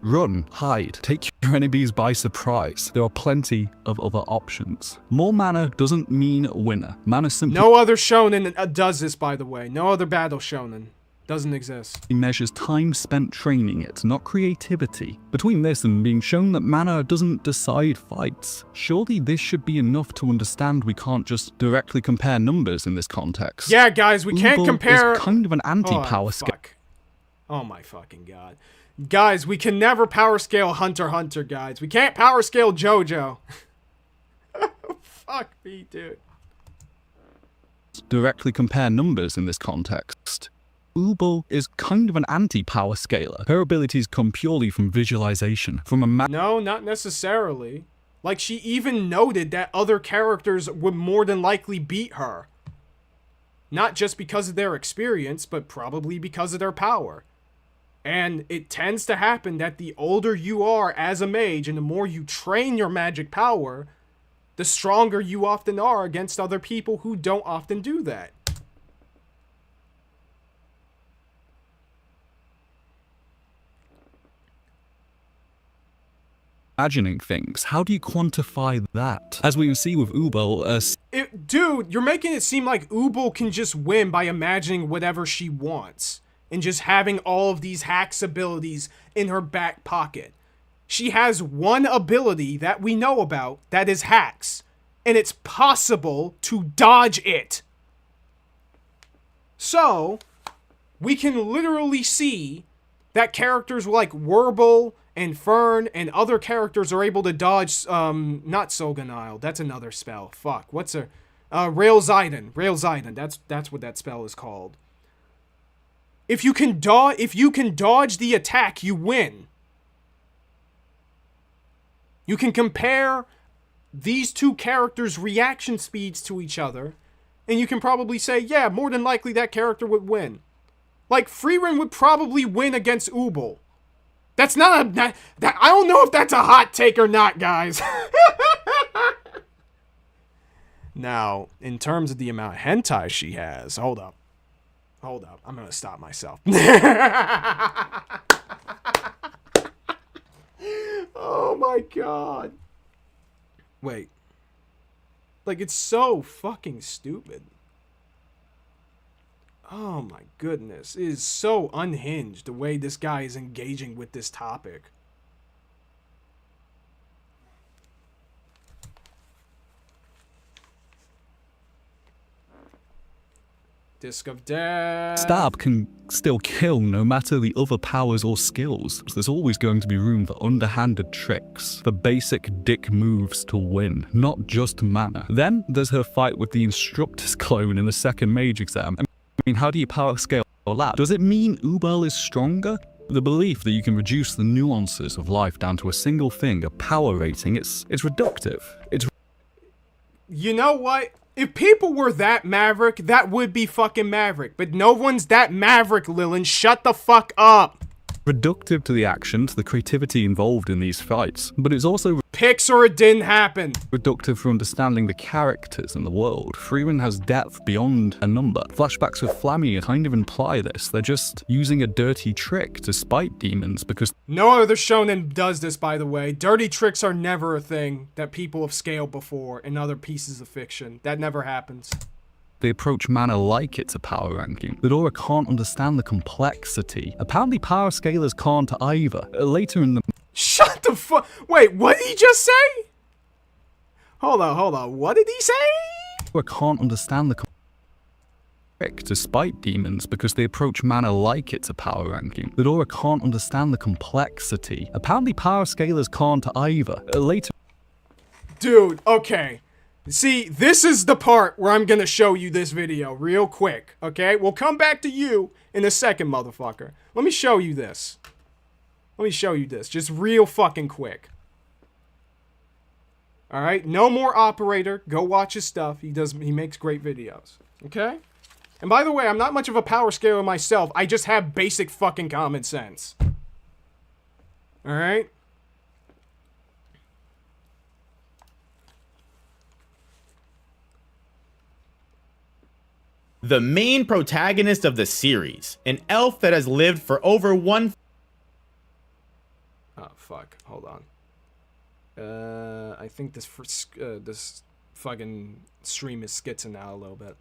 Run, hide, take your enemies by surprise. There are plenty of other options. More mana doesn't mean winner. Mana simply... No other shonen does this, by the way. No other battle shonen. Doesn't exist. Measures time spent training it, not creativity. Between this and being shown that mana doesn't decide fights, surely this should be enough to understand we can't just directly compare numbers in this context. Yeah, guys, we can't compare... is kind of an anti-power scale. Oh my fucking god. Guys, we can never power scale Hunter x Hunter, guys. We can't power scale JoJo. Fuck me, dude. Directly compare numbers in this context. Ubo is kind of an anti-power scaler. Her abilities come purely from visualization, from a No, not necessarily. Like, she even noted that other characters would more than likely beat her. Not just because of their experience, but probably because of their power. And it tends to happen that the older you are as a mage and the more you train your magic power, the stronger you often are against other people who don't often do that. imagining things. How do you quantify that? As we can see with Ubel, dude, you're making it seem like Ubel can just win by imagining whatever she wants and just having all of these hacks abilities in her back pocket. She has one ability that we know about that is hacks, and it's possible to dodge it. So, we can literally see that characters like RWBY and Fern and other characters are able to dodge, not Soganile, that's another spell. Fuck, what's a, Railziden, that's what that spell is called. If you can dodge the attack, you win. You can compare these two characters' reaction speeds to each other, and you can probably say, yeah, more than likely that character would win. Like, Frieren would probably win against Ubel. That's not a... I don't know if that's a hot take or not, guys. Now, in terms of the amount of hentai she has... Hold up. I'm gonna stop myself. Oh my god. Wait. Like, it's so fucking stupid. Oh my goodness. It is so unhinged the way this guy is engaging with this topic. Disc of Death. Stab can still kill no matter the other powers or skills. There's always going to be room for underhanded tricks, for basic dick moves to win, not just mana. Then there's her fight with the instructor's clone in the second mage exam. I mean, how do you power scale that? Does it mean Ubel is stronger? The belief that you can reduce the nuances of life down to a single thing, a power rating, it's reductive. You know what? If people were that maverick, that would be fucking maverick. But no one's that maverick, Lillian. Shut the fuck up. Reductive to the action, to the creativity involved in these fights, but it's also picks or it didn't happen. Reductive for understanding the characters in the world. Frieren has depth beyond a number. Flashbacks of Flammy kind of imply this. They're just using a dirty trick to spite demons because no other shonen does this, by the way. Dirty tricks are never a thing that people have scaled before in other pieces of fiction. That never happens. They approach mana like it's a power ranking. Lidora can't understand the complexity. Apparently power scalers can't either. Later in the... Shut the fuck... Wait, what did he just say? Hold on. What did he say? I can't understand the trick to spite demons because they approach mana like it's a power ranking. Lidora can't understand the complexity. Apparently power scalers can't either. Later... Dude, okay. See, this is the part where I'm gonna show you this video real quick, okay? We'll come back to you in a second, motherfucker. Let me show you this. Just real fucking quick. Alright, no more operator. Go watch his stuff. He makes great videos. Okay? And by the way, I'm not much of a power scaler myself. I just have basic fucking common sense. Alright? The main protagonist of the series, an elf that has lived for over one... Oh, fuck. Hold on. I think this fucking stream is skitzing now a little bit.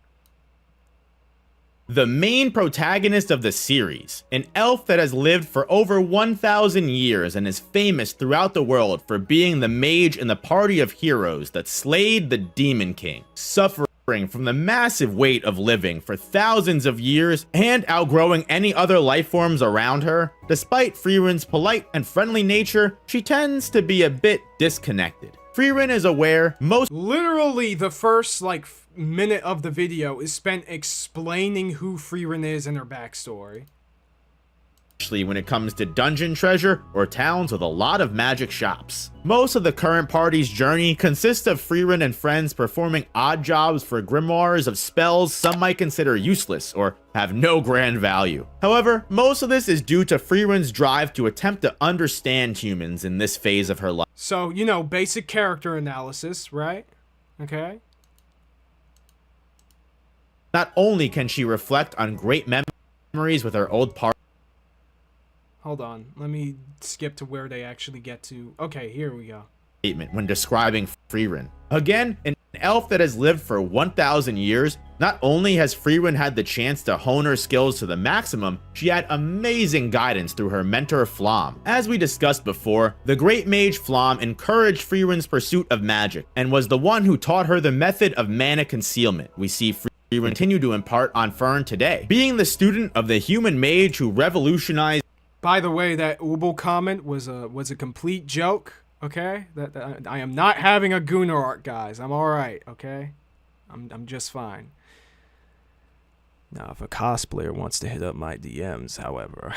The main protagonist of the series, an elf that has lived for over 1,000 years and is famous throughout the world for being the mage in the party of heroes that slayed the Demon King, suffering from the massive weight of living for thousands of years and outgrowing any other life forms around her. Despite Frieren's polite and friendly nature, she tends to be a bit disconnected. Frieren is aware most... Literally, the first, minute of the video is spent explaining who Frieren is and her backstory. Especially when it comes to dungeon treasure or towns with a lot of magic shops. Most of the current party's journey consists of Frieren and friends performing odd jobs for grimoires of spells some might consider useless or have no grand value. However, most of this is due to Frieren's drive to attempt to understand humans in this phase of her life. So, basic character analysis, right? Okay. Not only can she reflect on great memories with her old party, Hold on. Let me skip to where they actually get to. Okay, here we go. Statement when describing Frieren. Again, an elf that has lived for 1,000 years, not only has Frieren had the chance to hone her skills to the maximum, she had amazing guidance through her mentor Flam. As we discussed before, the great mage Flam encouraged Frieren's pursuit of magic, and was the one who taught her the method of mana concealment we see Frieren continue to impart on Fern today. Being the student of the human mage who revolutionized. By the way, that RWBY comment was a complete joke. Okay, that I am not having a Gunnar arc, guys. I'm all right. Okay, I'm just fine. Now, if a cosplayer wants to hit up my DMs, however,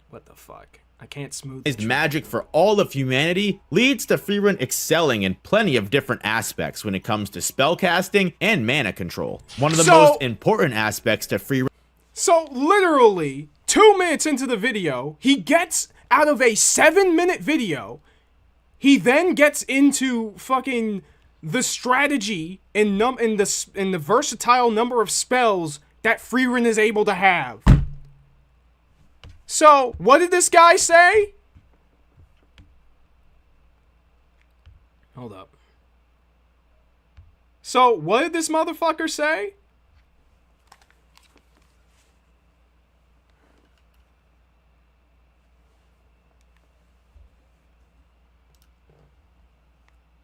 what the fuck? I can't smooth the magic for all of humanity leads to Frieren excelling in plenty of different aspects when it comes to spellcasting and mana control. One of the most important aspects to Frieren. So literally 2 minutes into the video, he gets out of a 7-minute video. He then gets into fucking the strategy and the versatile number of spells that Frieren is able to have. So, what did this guy say? Hold up. So, what did this motherfucker say?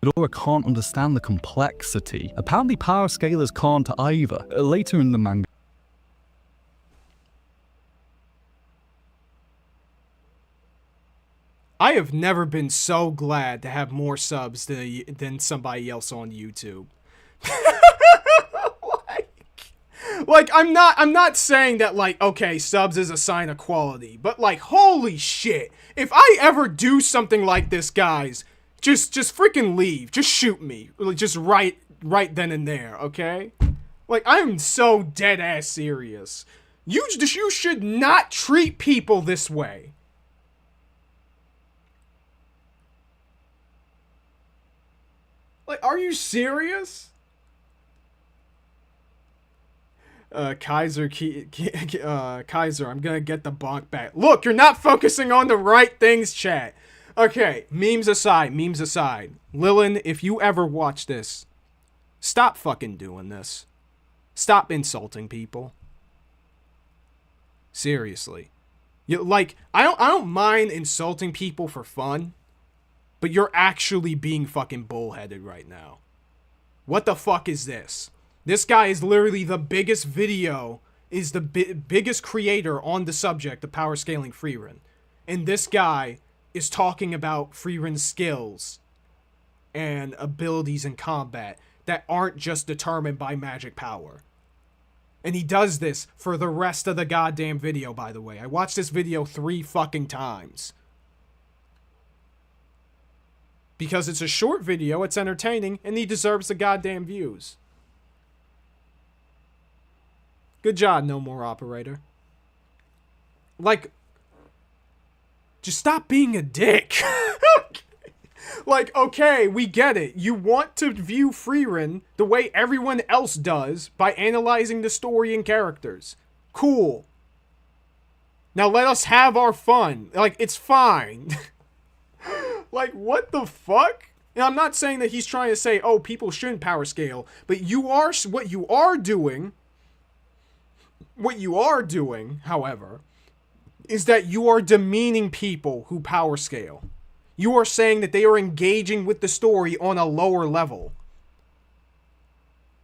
Fedora can't understand the complexity. Apparently power scalers can't either. Later in the manga, I have never been so glad to have more subs than somebody else on YouTube. like I'm not saying that like, okay, subs is a sign of quality, but like, holy shit. If I ever do something like this, guys, just freaking leave. Just shoot me. Just right then and there, okay? Like, I'm so dead ass serious. You should not treat people this way. Like, are you serious? Kaiser, Kaiser, I'm gonna get the bonk back. Look, you're not focusing on the right things, chat. Okay, memes aside. Lilin, if you ever watch this, stop fucking doing this. Stop insulting people. Seriously. Like, I don't mind insulting people for fun. But you're actually being fucking bullheaded right now. What the fuck is this? This guy is literally the biggest biggest creator on the subject of power scaling Frieren. And this guy is talking about Frieren's skills and abilities in combat that aren't just determined by magic power. And he does this for the rest of the goddamn video, by the way. I watched this video 3 fucking times. Because it's a short video, it's entertaining, and he deserves the goddamn views. Good job, No More Operator. Like, just stop being a dick. Like, okay, we get it. You want to view Frieren the way everyone else does by analyzing the story and characters. Cool. Now let us have our fun. Like, it's fine. Like, what the fuck? And I'm not saying that he's trying to say, oh, people shouldn't power scale, but what you are doing, however, is that you are demeaning people who power scale. You are saying that they are engaging with the story on a lower level.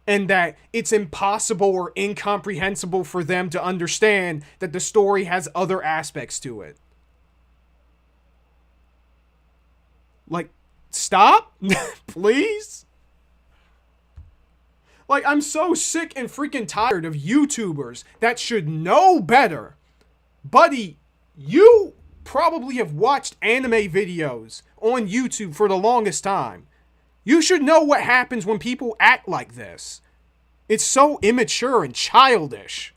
And that it's impossible or incomprehensible for them to understand that the story has other aspects to it. Like, stop? Please? Like, I'm so sick and freaking tired of YouTubers that should know better. Buddy, you probably have watched anime videos on YouTube for the longest time. You should know what happens when people act like this. It's so immature and childish.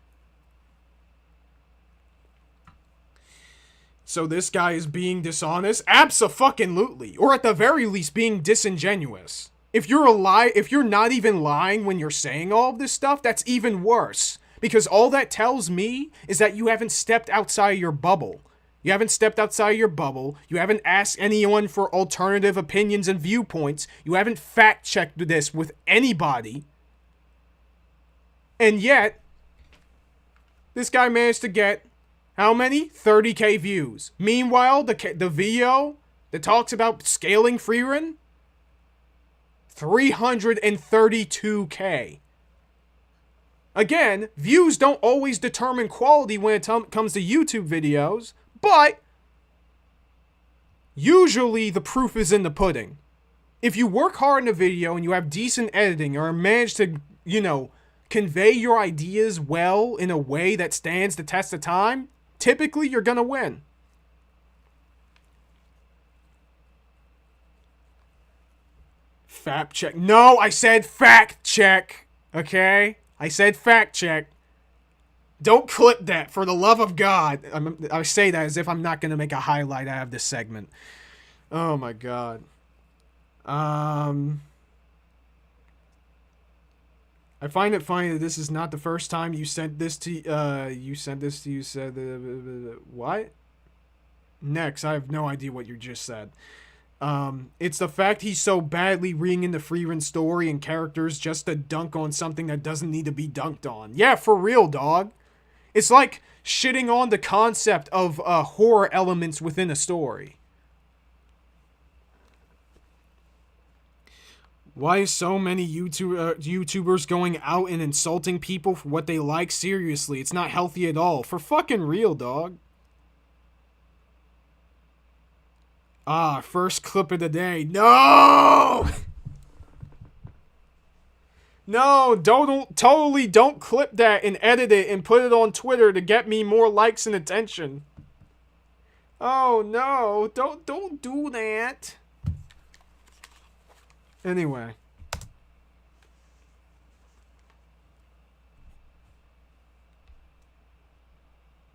So this guy is being dishonest? Abso-fucking-lutely. Or at the very least being disingenuous. If you're not even lying when you're saying all of this stuff, that's even worse. Because all that tells me is that you haven't stepped outside your bubble. You haven't stepped outside your bubble. You haven't asked anyone for alternative opinions and viewpoints. You haven't fact-checked this with anybody. And yet, this guy managed to get, how many? 30k views. Meanwhile, the video that talks about scaling Frieren, 332k. Again, views don't always determine quality when it comes to YouTube videos, but usually the proof is in the pudding. If you work hard in a video and you have decent editing or manage to, convey your ideas well in a way that stands the test of time, typically you're gonna win. Fact check. No, I said fact check. Okay? I said fact check. Don't clip that, for the love of God. I say that as if I'm not going to make a highlight out of this segment. Oh my God. I find it funny that this is not the first time you sent this to, what? Next, I have no idea what you just said. It's the fact he's so badly reading into Frieren's story and characters just to dunk on something that doesn't need to be dunked on. Yeah, for real, dog. It's like shitting on the concept of horror elements within a story. Why is so many YouTubers going out and insulting people for what they like? Seriously, it's not healthy at all. For fucking real, dog. First clip of the day. No! No, totally don't clip that and edit it and put it on Twitter to get me more likes and attention. Oh no, don't do that. Anyway.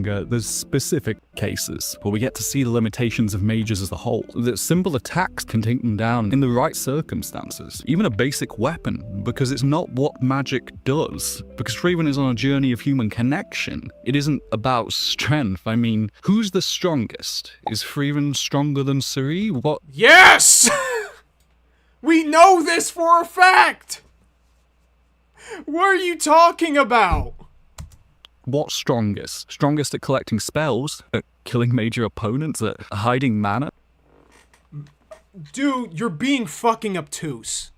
There's specific cases where we get to see the limitations of mages as a whole, that simple attacks can take them down in the right circumstances, even a basic weapon, because it's not what magic does. Because Raven is on a journey of human connection. It isn't about strength. I mean, who's the strongest? Is Frieren stronger than Ciri? What? Yes! We know this for a fact! What are you talking about? What's strongest? Strongest at collecting spells? At killing major opponents? At hiding mana? Dude, you're being fucking obtuse.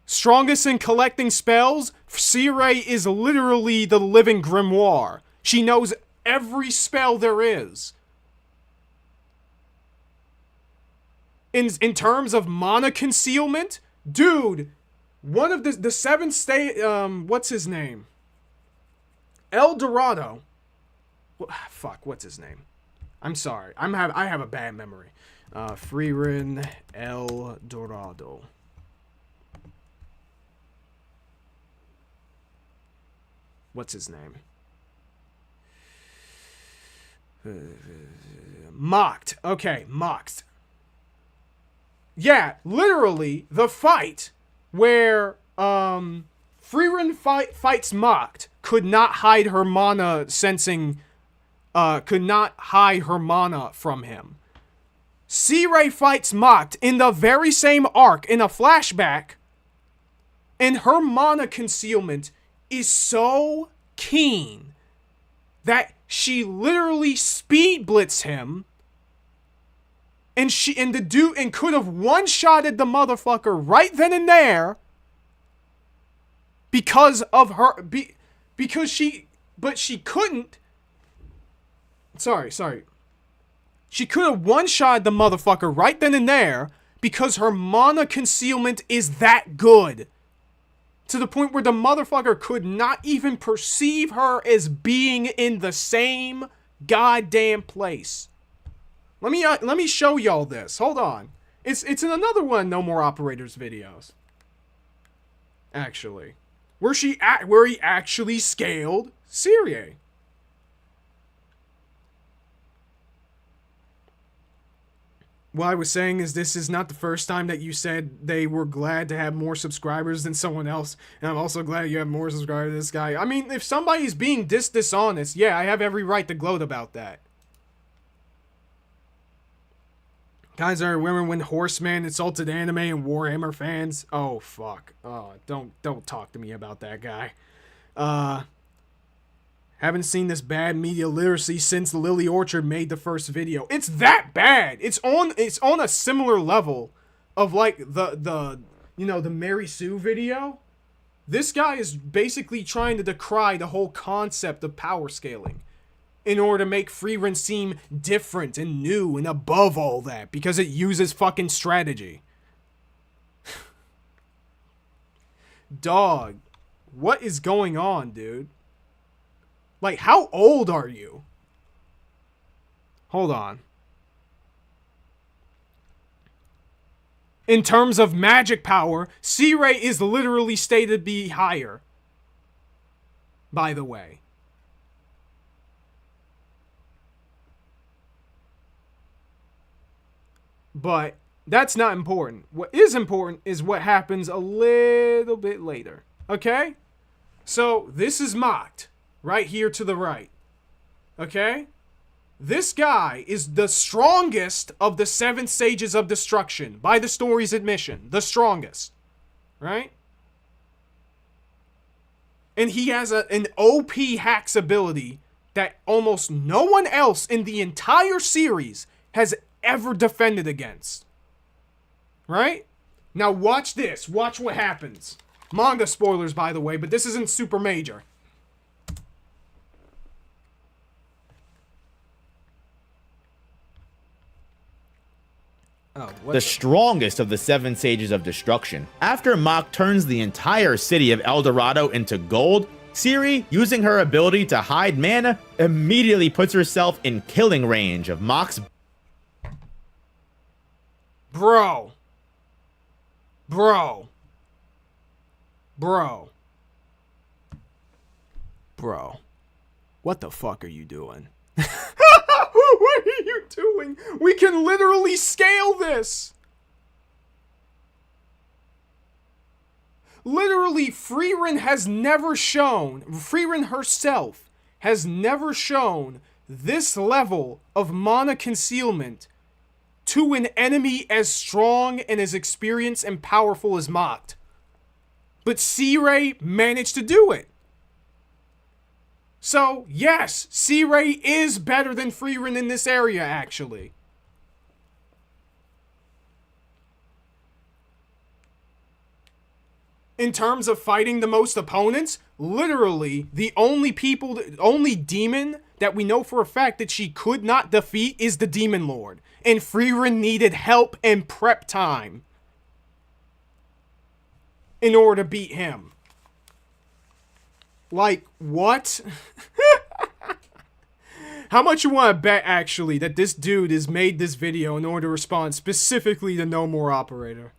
Strongest in collecting spells? Ciri is literally the living grimoire. She knows every spell there is. In terms of mana concealment? Dude, one of the seven what's his name? El Dorado. Fuck, what's his name? I'm sorry. I have a bad memory. Frieren El Dorado. What's his name? Mocked. Okay, Mocked. Yeah, literally, the fight where, Frieren fights Mocked could not hide her mana sensing, could not hide her mana from him. Ciri fights Mocked in the very same arc, in a flashback, and her mana concealment is so keen that she literally speed blitzed him, and could have one-shotted the motherfucker right then and there because of her, but she couldn't. Sorry. She could have one-shotted the motherfucker right then and there because her mana concealment is that good. To the point where the motherfucker could not even perceive her as being in the same goddamn place. Let me show y'all this. Hold on. It's in another one of No More Operators videos. Actually. Where he actually scaled Ciri. what I was saying is this is not the first time that you said they were glad to have more subscribers than someone else. And I'm also glad you have more subscribers than this guy. I mean, if somebody's being dishonest, yeah, I have every right to gloat about that. Kaiser Shounen when Horseman insulted anime and Warhammer fans. Oh, fuck. Oh, don't talk to me about that guy. Haven't seen this bad media literacy since Lily Orchard made the first video. It's that bad. It's on a similar level of like the Mary Sue video. This guy is basically trying to decry the whole concept of power scaling in order to make Frieren seem different and new and above all that because it uses fucking strategy. Dog, what is going on, dude? Like, how old are you? Hold on. In terms of magic power, C-Ray is literally stated to be higher. By the way. But that's not important. What is important is what happens a little bit later. Okay? So, this is mocked. Right here to the right. Okay? This guy is the strongest of the 7 Sages of Destruction, by the story's admission. The strongest. Right? And he has an OP hacks ability that almost no one else in the entire series has ever defended against. Right? Now watch this. Watch what happens. Manga spoilers, by the way, but this isn't super major. The strongest of the 7 Sages of Destruction. After Mach turns the entire city of El Dorado into gold, Ciri, using her ability to hide mana, immediately puts herself in killing range of Mach's... Bro. What the fuck are you doing? What are you doing? We can literally scale this. Literally, Frieren herself has never shown this level of mana concealment to an enemy as strong and as experienced and powerful as Mach. But C-Ray managed to do it. So, yes, C-Ray is better than Frieren in this area, actually. In terms of fighting the most opponents, literally, the only demon that we know for a fact that she could not defeat is the Demon Lord. And Frieren needed help and prep time in order to beat him. Like, what? How much you want to bet, actually, that this dude has made this video in order to respond specifically to No More Operator?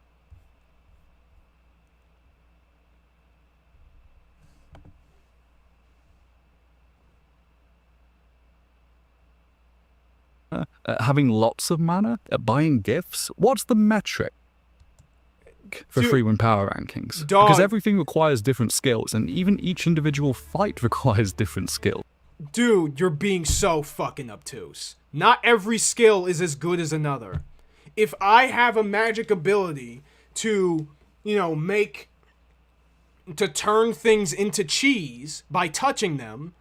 Having lots of mana, buying gifts. What's the metric for Frieren power rankings? Because everything requires different skills, and even each individual fight requires different skills. Dude, you're being so fucking obtuse. Not every skill is as good as another. If I have a magic ability to, to turn things into cheese by touching them,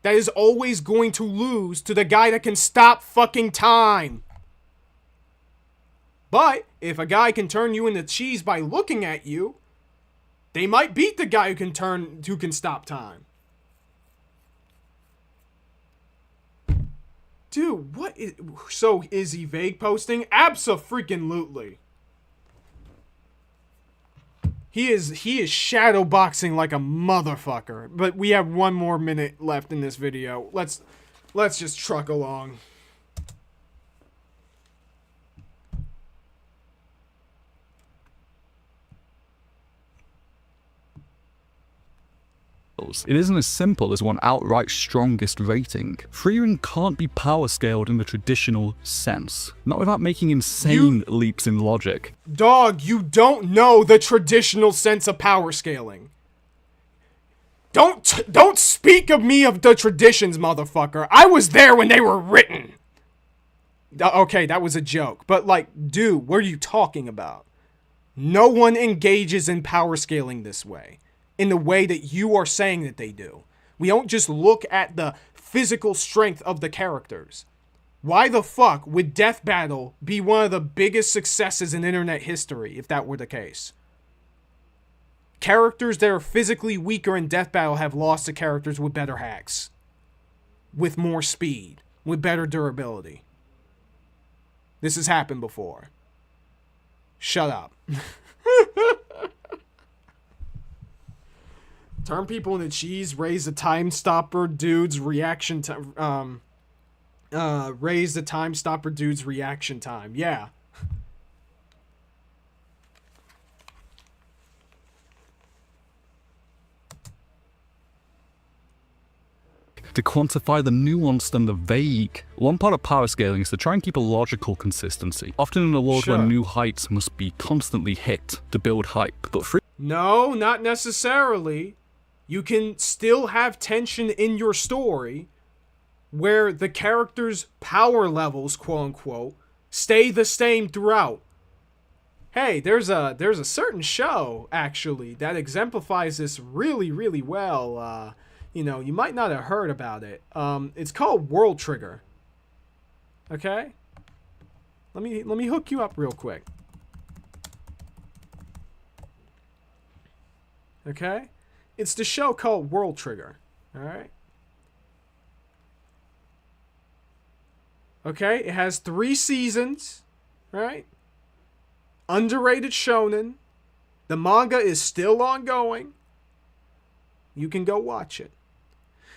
that is always going to lose to the guy that can stop fucking time. But if a guy can turn you into cheese by looking at you, they might beat the guy who can stop time. Dude, so is he vague posting? Abso-freaking-lutely. He is shadowboxing like a motherfucker. But we have 1 more minute left in this video. Let's just truck along. scales. It isn't as simple as one outright strongest rating. Frieren can't be power scaled in the traditional sense, not without making insane leaps in logic. Dog, you don't know the traditional sense of power scaling. Don't speak of me of the traditions, motherfucker. I was there when they were written. Okay, that was a joke. But, like, dude, what are you talking about? No one engages in power scaling this way. In the way that you are saying that they do. We don't just look at the physical strength of the characters. Why the fuck would Death Battle be one of the biggest successes in internet history if that were the case? Characters that are physically weaker in Death Battle have lost to characters with better hacks. With more speed. With better durability. This has happened before. Shut up. Turn people into cheese, raise the time stopper dude's reaction time. Raise the time stopper dude's reaction time. Yeah. To quantify the nuanced and the vague. One part of power scaling is to try and keep a logical consistency, often in a world where new heights must be constantly hit to build hype. But no, not necessarily. You can still have tension in your story where the characters' power levels, quote unquote, stay the same throughout. Hey, there's a certain show actually that exemplifies this really, really well. You know, you might not have heard about it. It's called World Trigger. Okay? Let me hook you up real quick. Okay? It's the show called World Trigger. Alright? Okay, it has 3 seasons. Right? Underrated shonen. The manga is still ongoing. You can go watch it.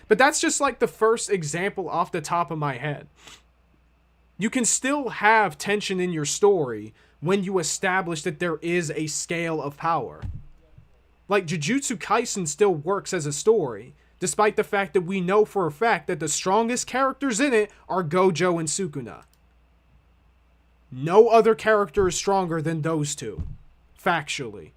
But that's just like the first example off the top of my head. You can still have tension in your story when you establish that there is a scale of power. Like Jujutsu Kaisen still works as a story, despite the fact that we know for a fact that the strongest characters in it are Gojo and Sukuna. No other character is stronger than those two, factually.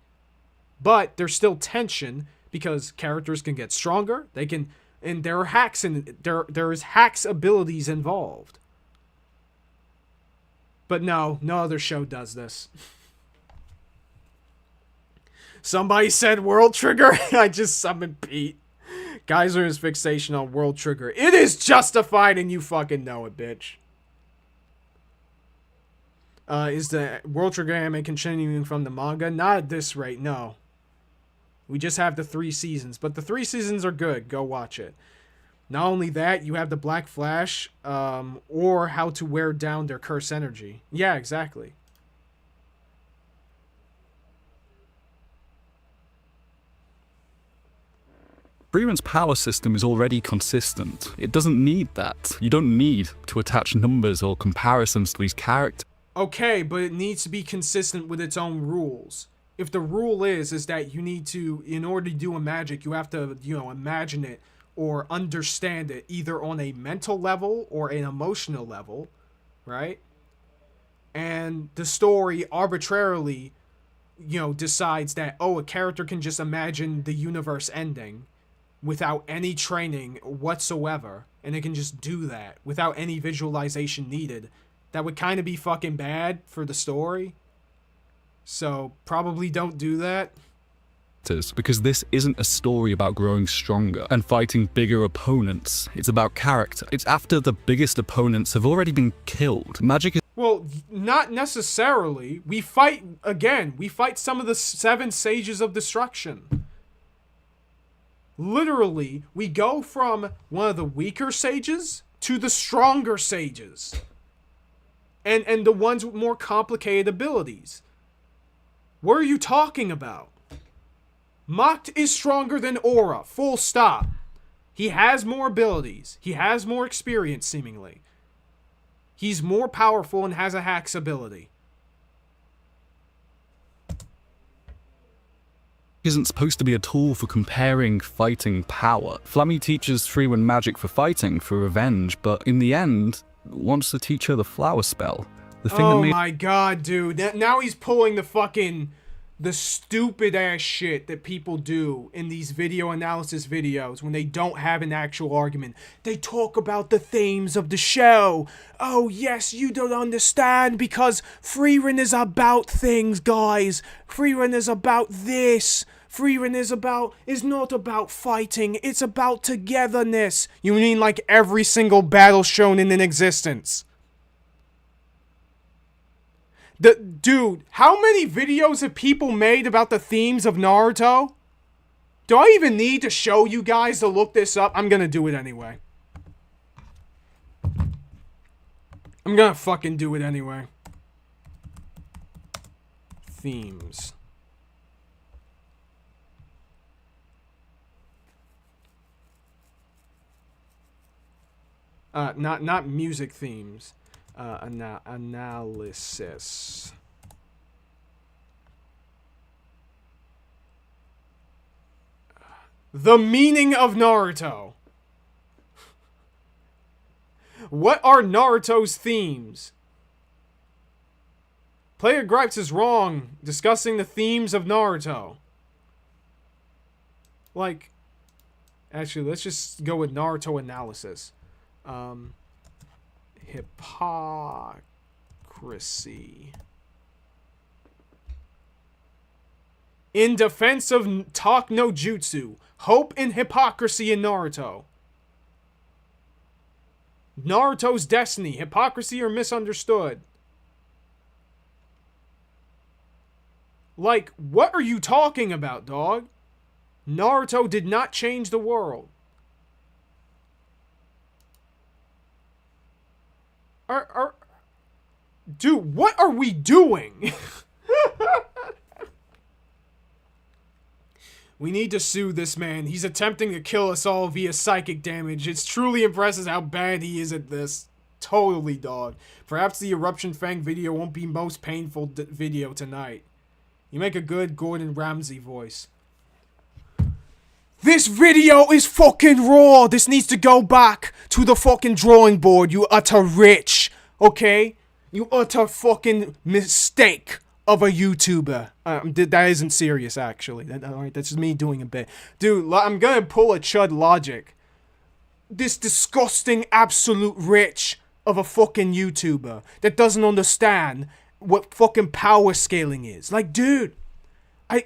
But there's still tension because characters can get stronger, they can... And there are hacks and there is hacks abilities involved. But no other show does this. Somebody said World Trigger. I just summoned Pete. Kaiser's fixation on World Trigger. It is justified and you fucking know it, bitch. Is the World Trigger anime continuing from the manga? Not at this rate, no. We just have the 3 seasons, but the 3 seasons are good. Go watch it. Not only that, you have the Black Flash, or how to wear down their curse energy. Yeah, exactly. Frieren's power system is already consistent. It doesn't need that. You don't need to attach numbers or comparisons to these characters. Okay, but it needs to be consistent with its own rules. If the rule is that you need to, in order to do a magic, you have to, imagine it or understand it either on a mental level or an emotional level, right? And the story arbitrarily, decides that, a character can just imagine the universe ending without any training whatsoever, and they can just do that without any visualization needed. That would kind of be fucking bad for the story. So, probably don't do that. Because this isn't a story about growing stronger and fighting bigger opponents. It's about character. It's after the biggest opponents have already been killed. Magic is... Well, not necessarily. We fight some of the 7 Sages of Destruction. Literally, we go from one of the weaker sages to the stronger sages. And the ones with more complicated abilities. What are you talking about? Mocked is stronger than Aura, full stop. He has more abilities. He has more experience, seemingly. He's more powerful and has a hacks ability. isn't supposed to be a tool for comparing fighting power. Flammy teaches Frieren magic for fighting, for revenge, but in the end, wants to teach her the flower spell. The thing that made my god, dude. Now he's pulling the stupid ass shit that people do in these video analysis videos when they don't have an actual argument. They talk about the themes of the show. Oh yes, you don't understand because Frieren is about things, guys. Frieren is about this. Frieren is not about fighting, it's about togetherness. You mean like every single battle shonen in existence? Dude, how many videos have people made about the themes of Naruto? Do I even need to show you guys to look this up? I'm gonna do it anyway. I'm gonna fucking do it anyway. Themes. Not music themes. Analysis. The meaning of Naruto. What are Naruto's themes? Player Gripes is wrong discussing the themes of Naruto. Like, actually, let's just go with Naruto analysis. Hypocrisy. In defense of Talk no Jutsu, hope and hypocrisy in Naruto. Naruto's destiny, hypocrisy or misunderstood. Like, what are you talking about, dog? Naruto did not change the world. Dude, what are we doing? We need to sue this man. He's attempting to kill us all via psychic damage. It's truly impressive how bad he is at this. Totally, dog. Perhaps the Eruption Fang video won't be most painful video tonight. You make a good Gordon Ramsay voice. This video is fucking raw. This needs to go back to the fucking drawing board, you utter rich. Okay? You utter fucking mistake of a YouTuber. That isn't serious, actually. Alright, that's just me doing a bit. Dude, I'm gonna pull a Chud logic. This disgusting absolute rich of a fucking YouTuber that doesn't understand what fucking power scaling is. Like, dude,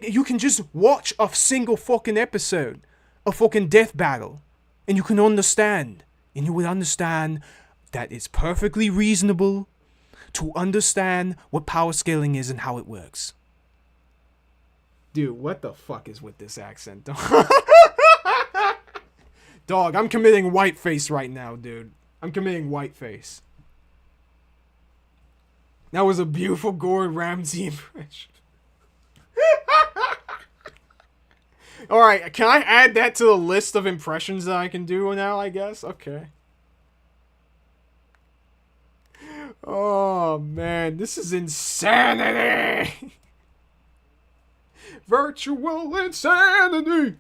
you can just watch a single fucking episode of fucking Death Battle, and you can understand. And you will understand that it's perfectly reasonable to understand what power scaling is and how it works. Dude, what the fuck is with this accent, dog? Dog, I'm committing whiteface right now, dude. I'm committing whiteface. That was a beautiful Gordon Ramsay impression. Alright, can I add that to the list of impressions that I can do now, I guess? Okay. Oh, man, this is insanity! Virtual insanity!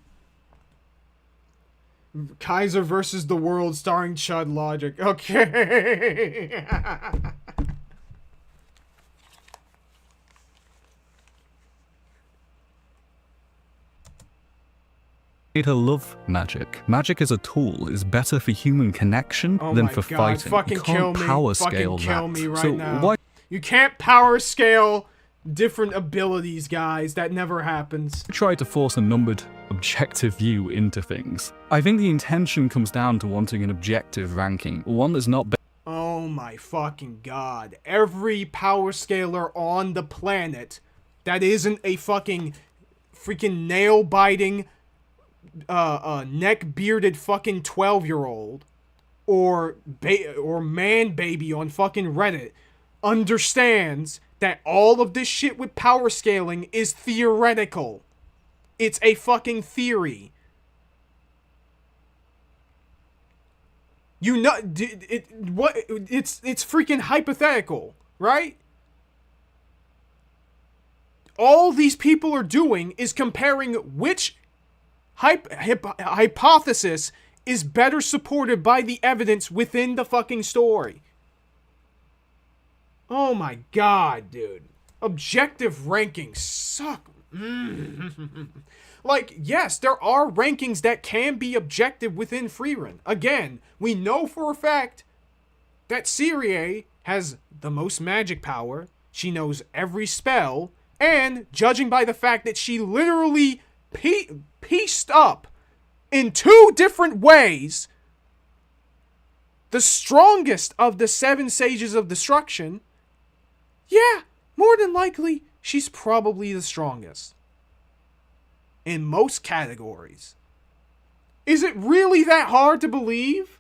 Kaiser versus the world starring Chud Logic. Okay. To love magic. Magic as a tool is better for human connection than for fighting. Fucking you can't kill me. power Fucking scale kill that. me right so now. Why you can't power scale different abilities, guys. That never happens. try to force a numbered, objective view into things? I think the intention comes down to wanting an objective ranking, one that's not Oh my fucking god. Every power scaler on the planet that isn't a freaking nail-biting, neck-bearded fucking 12-year-old or man baby on fucking Reddit understands that all of this shit with power scaling is theoretical. It's a fucking theory. You know, it's freaking hypothetical, right? all these people are doing is comparing which hypothesis is better supported by the evidence within the fucking story. Oh my god, dude. Objective rankings suck. Like, yes, there are rankings that can be objective within Frieren. Again, we know for a fact that Cyrie has the most magic power. She knows every spell. And, judging by the fact that she literally pieced up in 2 different ways the strongest of the 7 Sages of Destruction, yeah, more than likely, she's probably the strongest. In most categories. Is it really that hard to believe?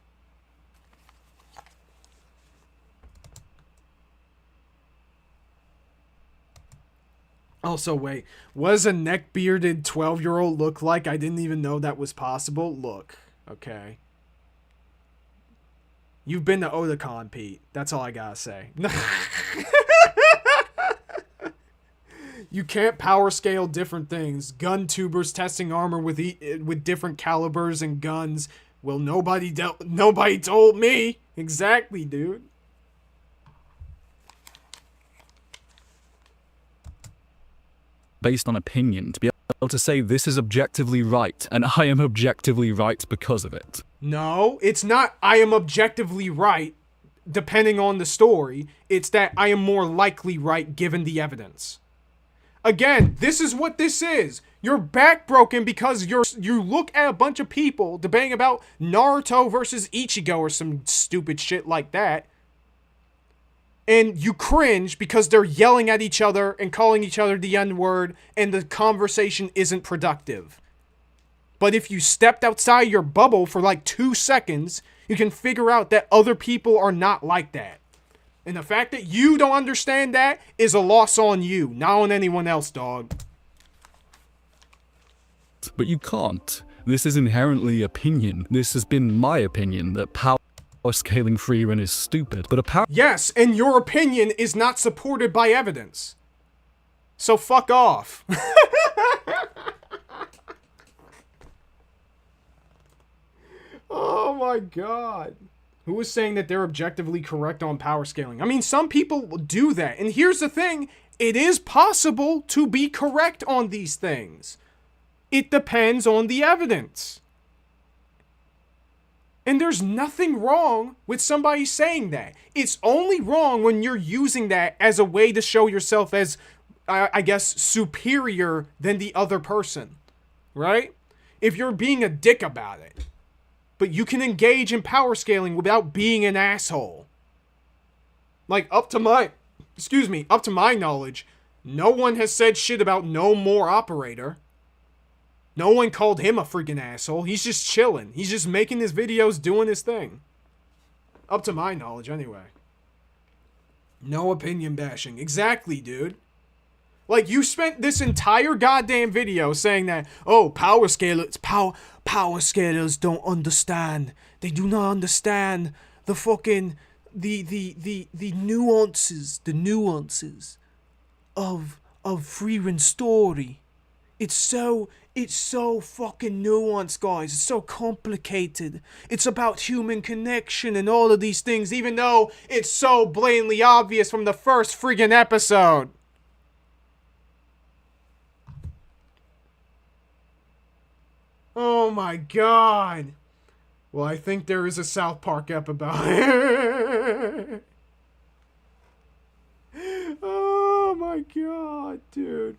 Also, wait, what does a neck-bearded 12-year-old look like? I didn't even know that was possible. Look, okay. You've been to Otakon, Pete. That's all I gotta say. You can't power scale different things. Gun tubers testing armor with different calibers and guns. Well, nobody told me. Exactly, dude. Based on opinion, to be able to say this is objectively right, and I am objectively right because of it. No, it's not I am objectively right, depending on the story. It's that I am more likely right given the evidence. Again, this is what this is. You're backbroken because you look at a bunch of people debating about Naruto versus Ichigo or some stupid shit like that, and you cringe because they're yelling at each other and calling each other the N-word, and the conversation isn't productive. But if you stepped outside your bubble for like 2 seconds, you can figure out that other people are not like that. And the fact that you don't understand that is a loss on you, not on anyone else, dog. But you can't. This is inherently opinion. This has been my opinion, that power scaling Frieren is stupid. But apparently... Yes, and your opinion is not supported by evidence. So fuck off. Oh my god. Who was saying that they're objectively correct on power scaling? I mean, some people do that. And here's the thing. It is possible to be correct on these things. It depends on the evidence. And there's nothing wrong with somebody saying that. It's only wrong when you're using that as a way to show yourself as, I guess, superior than the other person. Right? If you're being a dick about it. But you can engage in power scaling without being an asshole. Like, up to my knowledge, no one has said shit about No More Operator. No one called him a freaking asshole. He's just chilling. He's just making his videos, doing his thing. Up to my knowledge, anyway. No opinion bashing. Exactly, dude. Like, you spent this entire goddamn video saying that, oh, power scalers don't understand. They do not understand the fucking, the nuances of Frieren's story. It's so fucking nuanced, guys. It's so complicated. It's about human connection and all of these things, even though it's so blatantly obvious from the first friggin' episode. Oh my god. Well, I think there is a South Park ep about it. Oh my god, dude.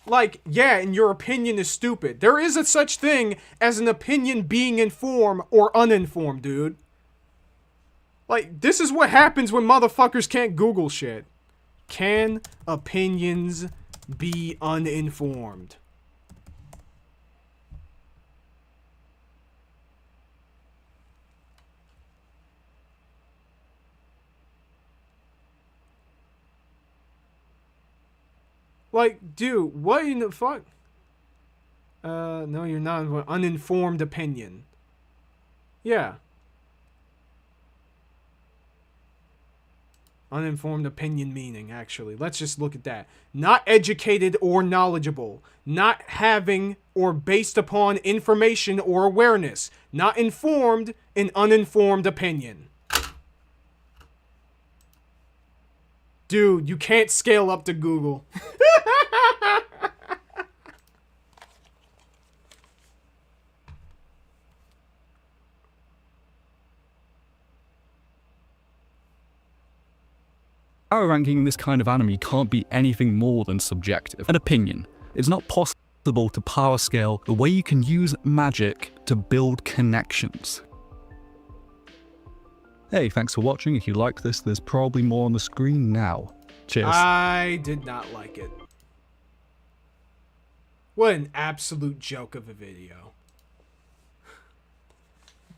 Like, yeah, and your opinion is stupid. There is a such thing as an opinion being informed or uninformed, dude. Like, this is what happens when motherfuckers can't Google shit. Can opinions be uninformed? Like, dude, what in the fuck? No, you're not. Uninformed opinion. Yeah. Uninformed opinion meaning, actually. Let's just look at that. Not educated or knowledgeable. Not having or based upon information or awareness. Not informed, an uninformed opinion. Dude, you can't scale up to Google. Power ranking in this kind of anime can't be anything more than subjective. An opinion. It's not possible to power scale the way you can use magic to build connections. Hey, thanks for watching. If you like this, there's probably more on the screen now. Cheers. I did not like it. What an absolute joke of a video.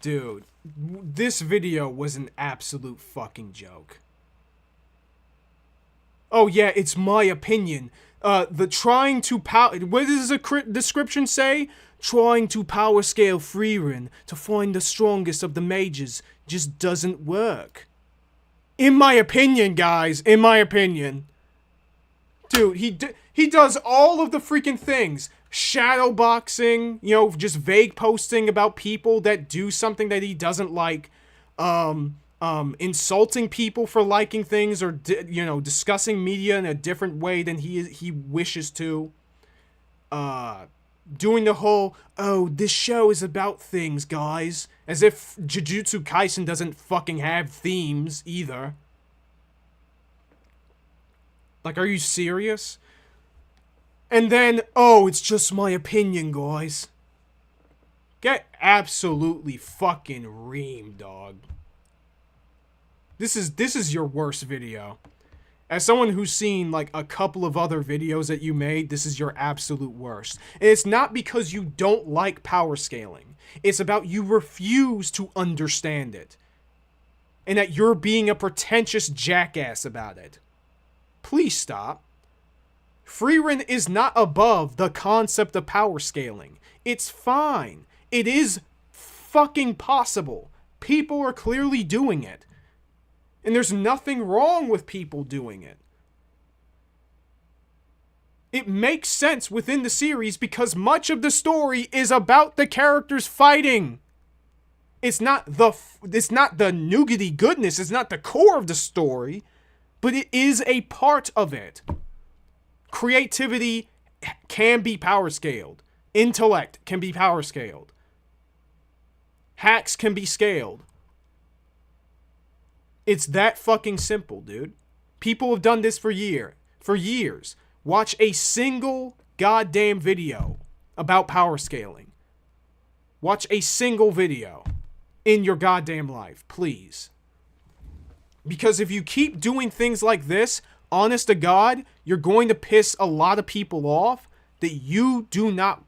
Dude, this video was an absolute fucking joke. Oh yeah, it's my opinion. The trying to power... What does the description say? Trying to power scale Frieren to find the strongest of the mages just doesn't work. In my opinion, guys. In my opinion. Dude, he does all of the freaking things. Shadow boxing, you know, just vague posting about people that do something that he doesn't like. Insulting people for liking things, or you know, discussing media in a different way than he wishes to. Doing the whole, oh, this show is about things, guys, as if Jujutsu Kaisen doesn't fucking have themes either. Like, are you serious? And then, oh, it's just my opinion, guys. Get absolutely fucking reamed, dog. This is your worst video. As someone who's seen like a couple of other videos that you made, this is your absolute worst. And it's not because you don't like power scaling. It's about you refuse to understand it. And that you're being a pretentious jackass about it. Please stop. Frieren is not above the concept of power scaling. It's fine. It is fucking possible. People are clearly doing it. And there's nothing wrong with people doing it. It makes sense within the series because much of the story is about the characters fighting. It's not the nougaty goodness. It's not the core of the story, but it is a part of it. Creativity can be power scaled. Intellect can be power scaled. Hacks can be scaled. It's that fucking simple, dude. People have done this for years. Watch a single goddamn video about power scaling. Watch a single video in your goddamn life, please. Because if you keep doing things like this, honest to God, you're going to piss a lot of people off that you do not,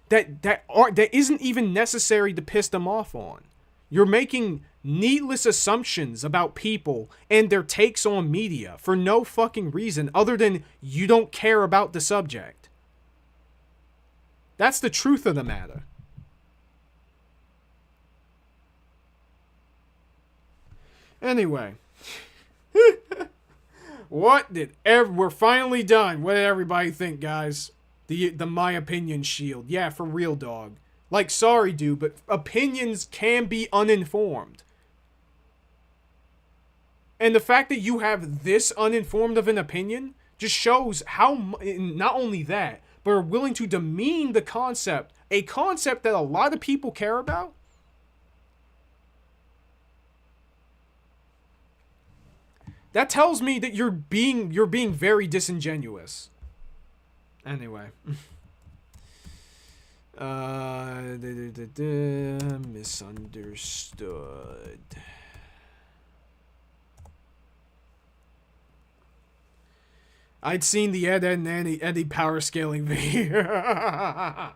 that isn't even necessary to piss them off on. You're making needless assumptions about people and their takes on media for no fucking reason other than you don't care about the subject. That's the truth of the matter. Anyway. We're finally done. What did everybody think, guys? The my opinion shield. Yeah, for real, dog. Like, sorry, dude, but opinions can be uninformed. And the fact that you have this uninformed of an opinion just shows how, not only that, but are willing to demean the concept, a concept that a lot of people care about. That tells me that you're being very disingenuous. Anyway. Misunderstood. I'd seen the Ed and Eddie power scaling video.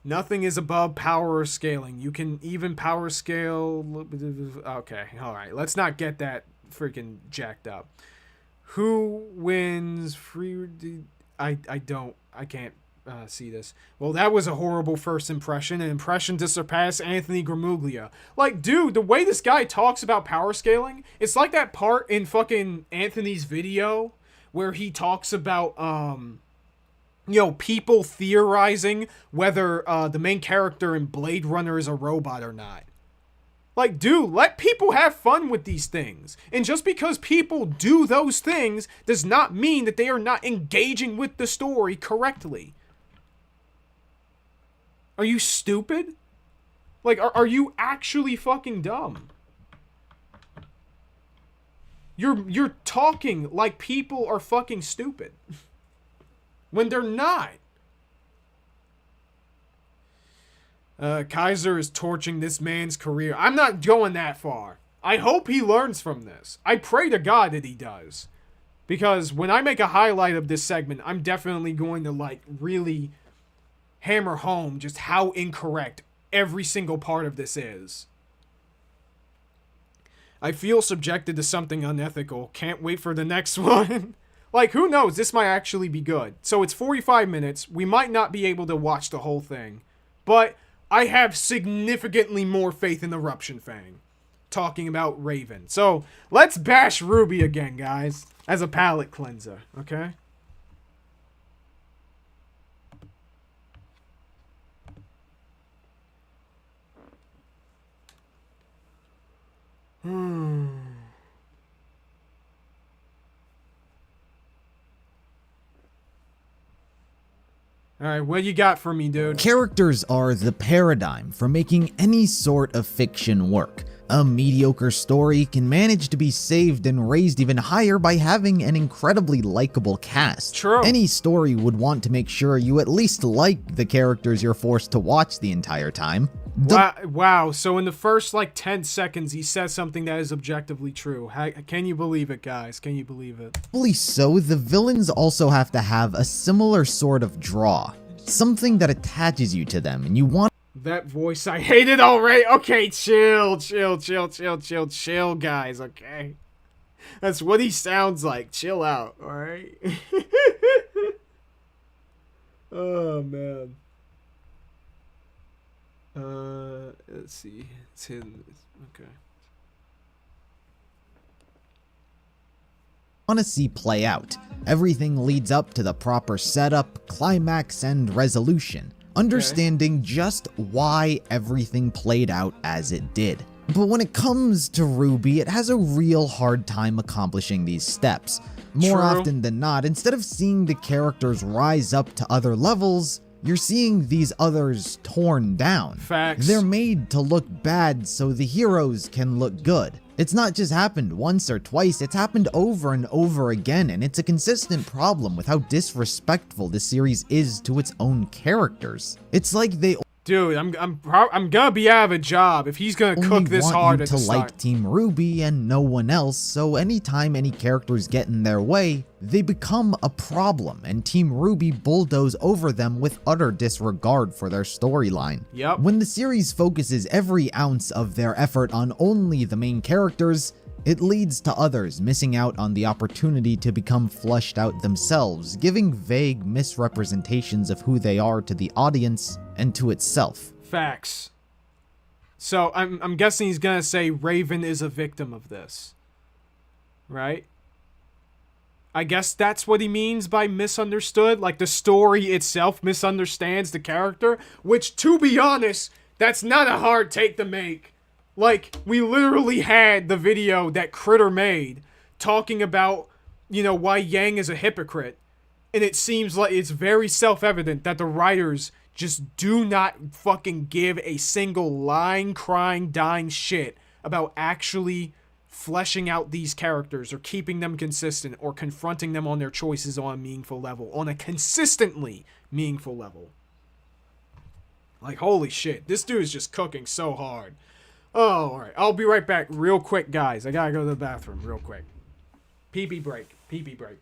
Nothing is above power scaling. You can even power scale. Okay, alright. Let's not get that freaking jacked up. Who wins free... I can't. see this. Well, that was a horrible first impression, an impression to surpass Anthony Gramuglia. Like, dude, the way this guy talks about power scaling, it's like that part in fucking Anthony's video where he talks about, people theorizing whether the main character in Blade Runner is a robot or not. Like, dude, let people have fun with these things. And just because people do those things does not mean that they are not engaging with the story correctly. Are you stupid? Like, are you actually fucking dumb? You're talking like people are fucking stupid. When they're not. Kaiser is torching this man's career. I'm not going that far. I hope he learns from this. I pray to God that he does. Because when I make a highlight of this segment, I'm definitely going to, like, really hammer home just how incorrect every single part of this is. I feel subjected to something unethical. Can't wait for the next one. Like, who knows? This might actually be good. So it's 45 minutes. We might not be able to watch the whole thing. But I have significantly more faith in Eruption Fang. Talking about Raven. So let's bash RWBY again, guys. As a palate cleanser. Okay? Alright, what you got for me, dude? Characters are the paradigm for making any sort of fiction work. A mediocre story can manage to be saved and raised even higher by having an incredibly likable cast. True. Any story would want to make sure you at least like the characters you're forced to watch the entire time. Wow, so in the first, 10 seconds, he says something that is objectively true. Can you believe it, guys? Can you believe it? Doubly so, the villains also have to have a similar sort of draw. Something that attaches you to them, and you want that voice, I hate it already. Okay, chill, guys, okay? That's what he sounds like. Chill out, alright? Oh, man. Let's see. It's hidden. Okay. to see play out. Everything leads up to the proper setup, climax, and resolution, understanding just why everything played out as it did. But when it comes to RWBY, it has a real hard time accomplishing these steps. More often than not, instead of seeing the characters rise up to other levels, you're seeing these others torn down. Facts. They're made to look bad so the heroes can look good. It's not just happened once or twice, it's happened over and over again, and it's a consistent problem with how disrespectful this series is to its own characters. It's like they Dude, I'm gonna be out of a job if he's gonna cook this hard at the start. Like Team RWBY and no one else, so anytime any characters get in their way, they become a problem, and Team RWBY bulldoze over them with utter disregard for their storyline. Yep. When the series focuses every ounce of their effort on only the main characters, it leads to others missing out on the opportunity to become fleshed out themselves, giving vague misrepresentations of who they are to the audience and to itself. Facts. So I'm guessing he's gonna say Raven is a victim of this, right? I guess that's what he means by misunderstood. Like the story itself misunderstands the character, which, to be honest, that's not a hard take to make. Like, we literally had the video that Critter made talking about, you know, why Yang is a hypocrite. And it seems like it's very self-evident that the writers just do not fucking give a single lying, crying, dying shit about actually fleshing out these characters or keeping them consistent or confronting them on their choices on a meaningful level, on a consistently meaningful level. Like, holy shit, this dude is just cooking so hard. Oh, alright. I'll be right back real quick, guys. I gotta go to the bathroom real quick. Pee-pee break. Pee-pee break.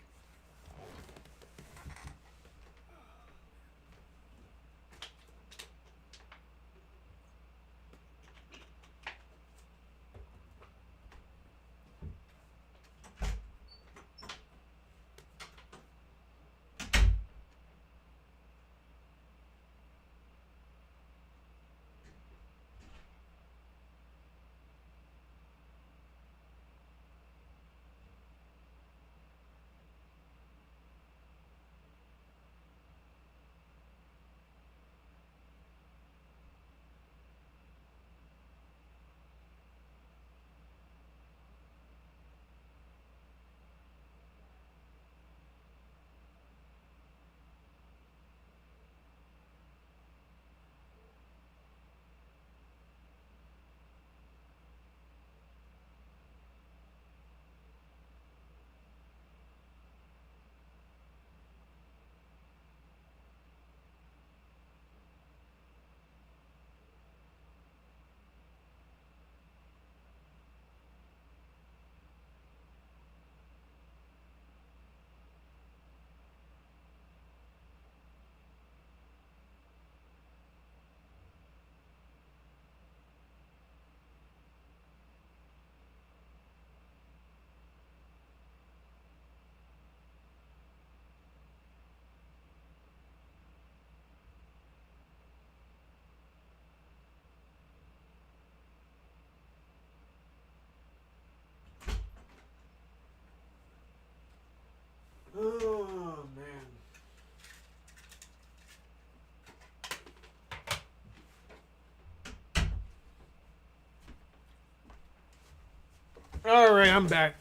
Alright, I'm back.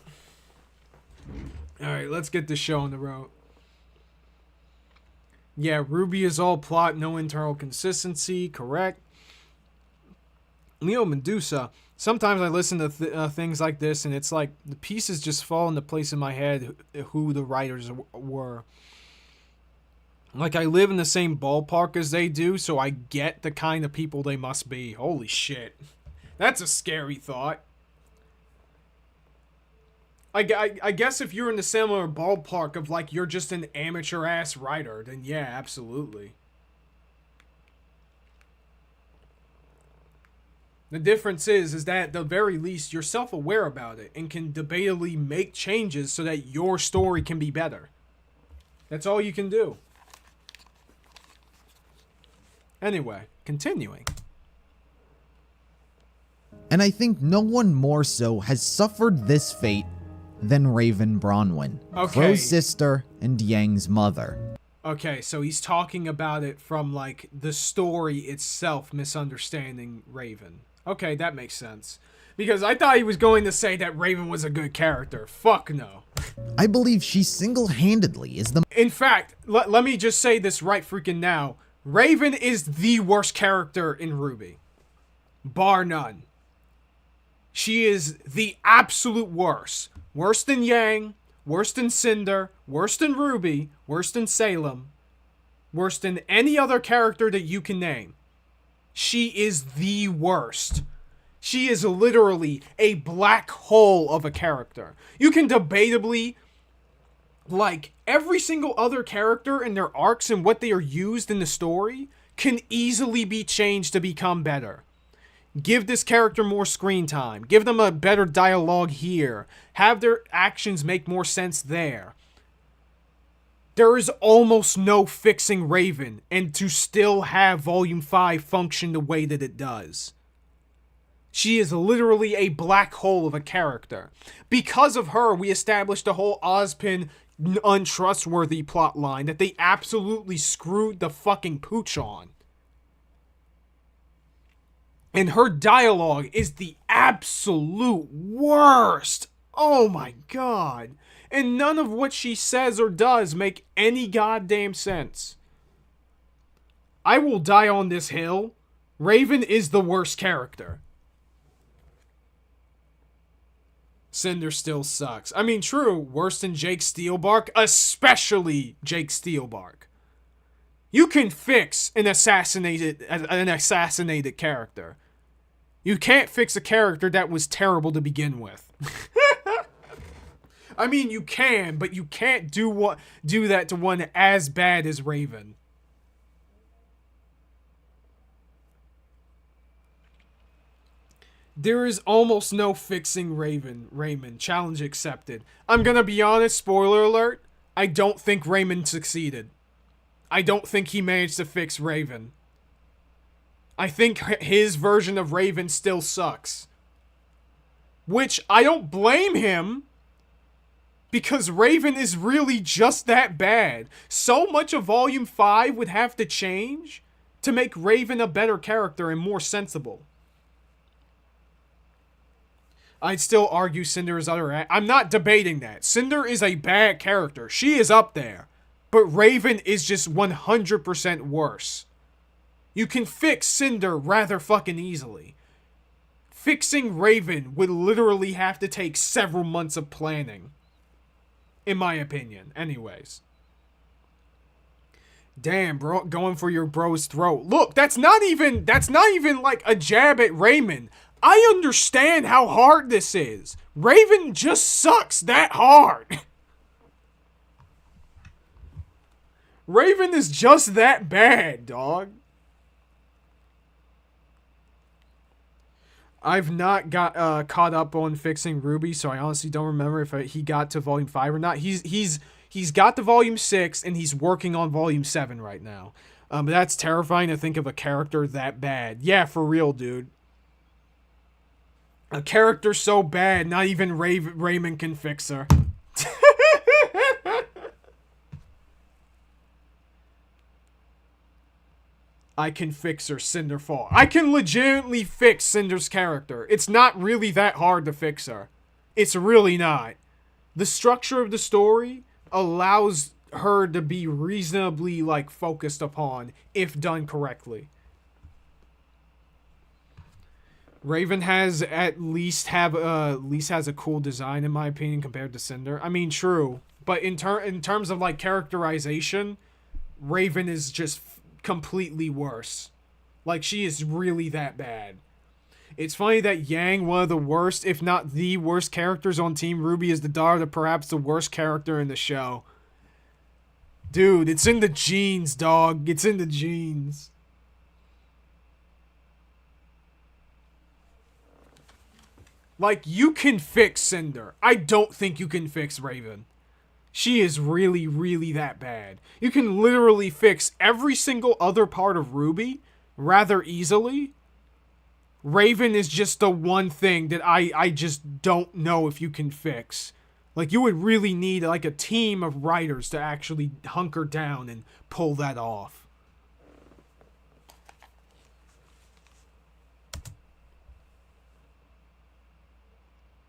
Alright, let's get this show on the road. Yeah, RWBY is all plot, no internal consistency, correct. Leo Medusa, sometimes I listen to things like this and it's like the pieces just fall into place in my head who the writers were. Like, I live in the same ballpark as they do, so I get the kind of people they must be. Holy shit. That's a scary thought. I guess if you're in the similar ballpark of, like, you're just an amateur-ass writer, then yeah, absolutely. The difference is that at the very least, you're self-aware about it and can debatably make changes so that your story can be better. That's all you can do. Anyway, continuing. And I think no one more so has suffered this fate than Raven Branwen, Okay. Crow's sister and Yang's mother. Okay, so he's talking about it from, like, the story itself misunderstanding Raven. Okay, that makes sense. Because I thought he was going to say that Raven was a good character. Fuck no. I believe she single-handedly is the In fact, let me just say this right freaking now. Raven is the worst character in RWBY. Bar none. She is the absolute worst. Worse than Yang, worse than Cinder, worse than RWBY, worse than Salem, worse than any other character that you can name. She is the worst. She is literally a black hole of a character. You can debatably, like, every single other character and their arcs and what they are used in the story can easily be changed to become better. Give this character more screen time. Give them a better dialogue here. Have their actions make more sense there. There is almost no fixing Raven and to still have Volume 5 function the way that it does. She is literally a black hole of a character. Because of her, we established the whole Ozpin untrustworthy plot line that they absolutely screwed the fucking pooch on. And her dialogue is the absolute worst. Oh my god. And none of what she says or does make any goddamn sense. I will die on this hill. Raven is the worst character. Cinder still sucks. I mean, true, worse than Jake Steelbark, especially Jake Steelbark. You can fix an assassinated character. You can't fix a character that was terrible to begin with. I mean, you can, but you can't do that to one as bad as Raven. There is almost no fixing Raymond. Challenge accepted. I'm gonna be honest, spoiler alert, I don't think Raymond succeeded. I don't think he managed to fix Raven. I think his version of Raven still sucks. Which, I don't blame him, because Raven is really just that bad. So much of Volume 5 would have to change to make Raven a better character and more sensible. I'd still argue Cinder is I'm not debating that. Cinder is a bad character. She is up there. But Raven is just 100% worse. You can fix Cinder rather fucking easily. Fixing Raven would literally have to take several months of planning. In my opinion, anyways. Damn, bro, going for your bro's throat. Look, that's not even like a jab at Raymond. I understand how hard this is. Raven just sucks that hard. Raven is just that bad, dog. I've not got caught up on fixing RWBY, so I honestly don't remember if he got to Volume 5 or not. He's got to Volume 6, and he's working on Volume 7 right now. But that's terrifying to think of a character that bad. Yeah, for real, dude. A character so bad, not even Raymond can fix her. I can fix her, Cinderfall. I can legitimately fix Cinder's character. It's not really that hard to fix her. It's really not. The structure of the story allows her to be reasonably, like, focused upon if done correctly. Raven has at least has a cool design, in my opinion, compared to Cinder. I mean, true, but in terms of, like, characterization, Raven is just completely worse. Like, she is really that bad. It's funny that Yang, one of the worst, if not the worst characters on Team RWBY, is the daughter of perhaps the worst character in the show. Dude, it's in the genes, dog. It's in the genes. Like, you can fix Cinder. I don't think you can fix Raven. She is really, really that bad. You can literally fix every single other part of RWBY rather easily. Raven is just the one thing that I just don't know if you can fix. Like, you would really need, like, a team of writers to actually hunker down and pull that off.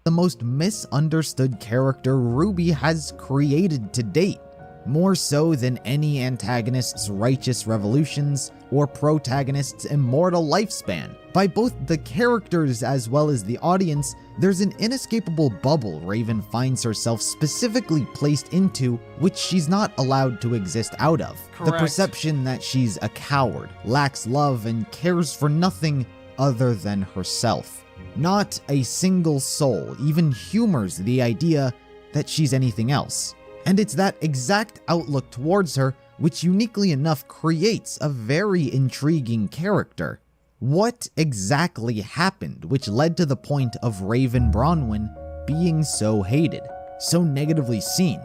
The most misunderstood character RWBY has created to date, more so than any antagonist's righteous revolutions or protagonist's immortal lifespan. By both the characters as well as the audience, there's an inescapable bubble Raven finds herself specifically placed into, which she's not allowed to exist out of. Correct. The perception that she's a coward, lacks love, and cares for nothing other than herself. Not a single soul even humors the idea that she's anything else. And it's that exact outlook towards her which uniquely enough creates a very intriguing character. What exactly happened which led to the point of Raven Branwen being so hated, so negatively seen,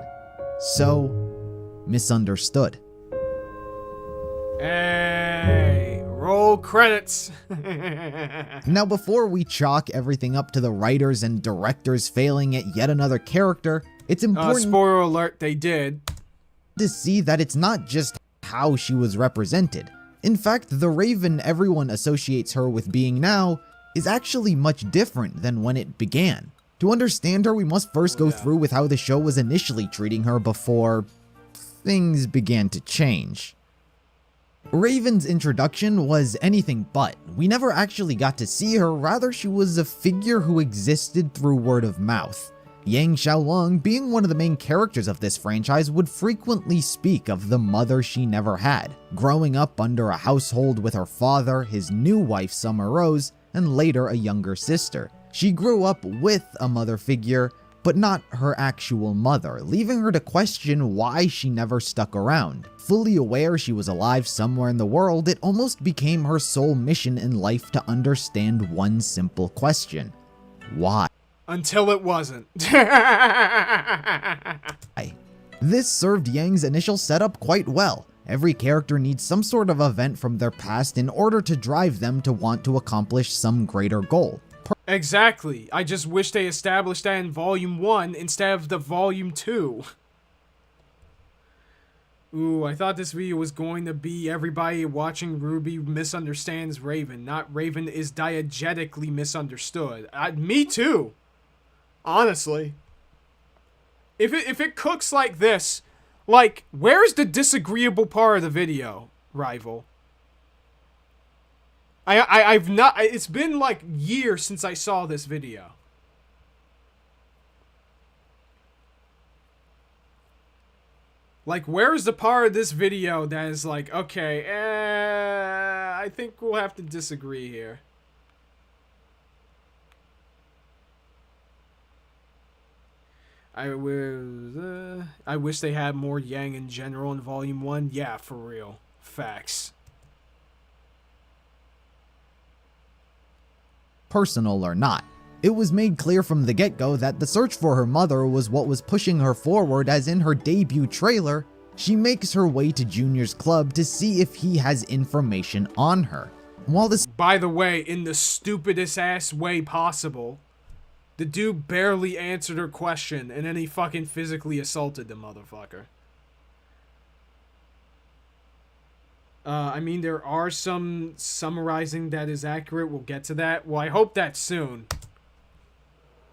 so misunderstood? Hey, roll credits. Now, before we chalk everything up to the writers and directors failing at yet another character, it's important spoiler alert, they did. to see that it's not just how she was represented. In fact, the Raven everyone associates her with being now is actually much different than when it began. To understand her, we must first go through with how the show was initially treating her before things began to change. Raven's introduction was anything but. We never actually got to see her, rather she was a figure who existed through word of mouth. Yang Xiaolong, being one of the main characters of this franchise, would frequently speak of the mother she never had, growing up under a household with her father, his new wife Summer Rose, and later a younger sister. She grew up with a mother figure, but not her actual mother, leaving her to question why she never stuck around. Fully aware she was alive somewhere in the world, it almost became her sole mission in life to understand one simple question: why? Until it wasn't. This served Yang's initial setup quite well. Every character needs some sort of event from their past in order to drive them to want to accomplish some greater goal. Exactly. I just wish they established that in Volume 1 instead of the Volume 2. Ooh, I thought this video was going to be everybody watching RWBY misunderstands Raven, not Raven is diegetically misunderstood. Me too. Honestly. If it cooks like this, like, where's the disagreeable part of the video, Rival? I've not, it's been like years since I saw this video. Like, where's the part of this video that is like, okay, I think we'll have to disagree here. I wish they had more Yang in general in Volume 1. Yeah, for real. Facts. Personal or not, it was made clear from the get-go that the search for her mother was what was pushing her forward, as in her debut trailer, she makes her way to Junior's club to see if he has information on her. While this, by the way, in the stupidest ass way possible, the dude barely answered her question and then he fucking physically assaulted the motherfucker. I mean, there are some summarizing that is accurate. We'll get to that. Well, I hope that's soon.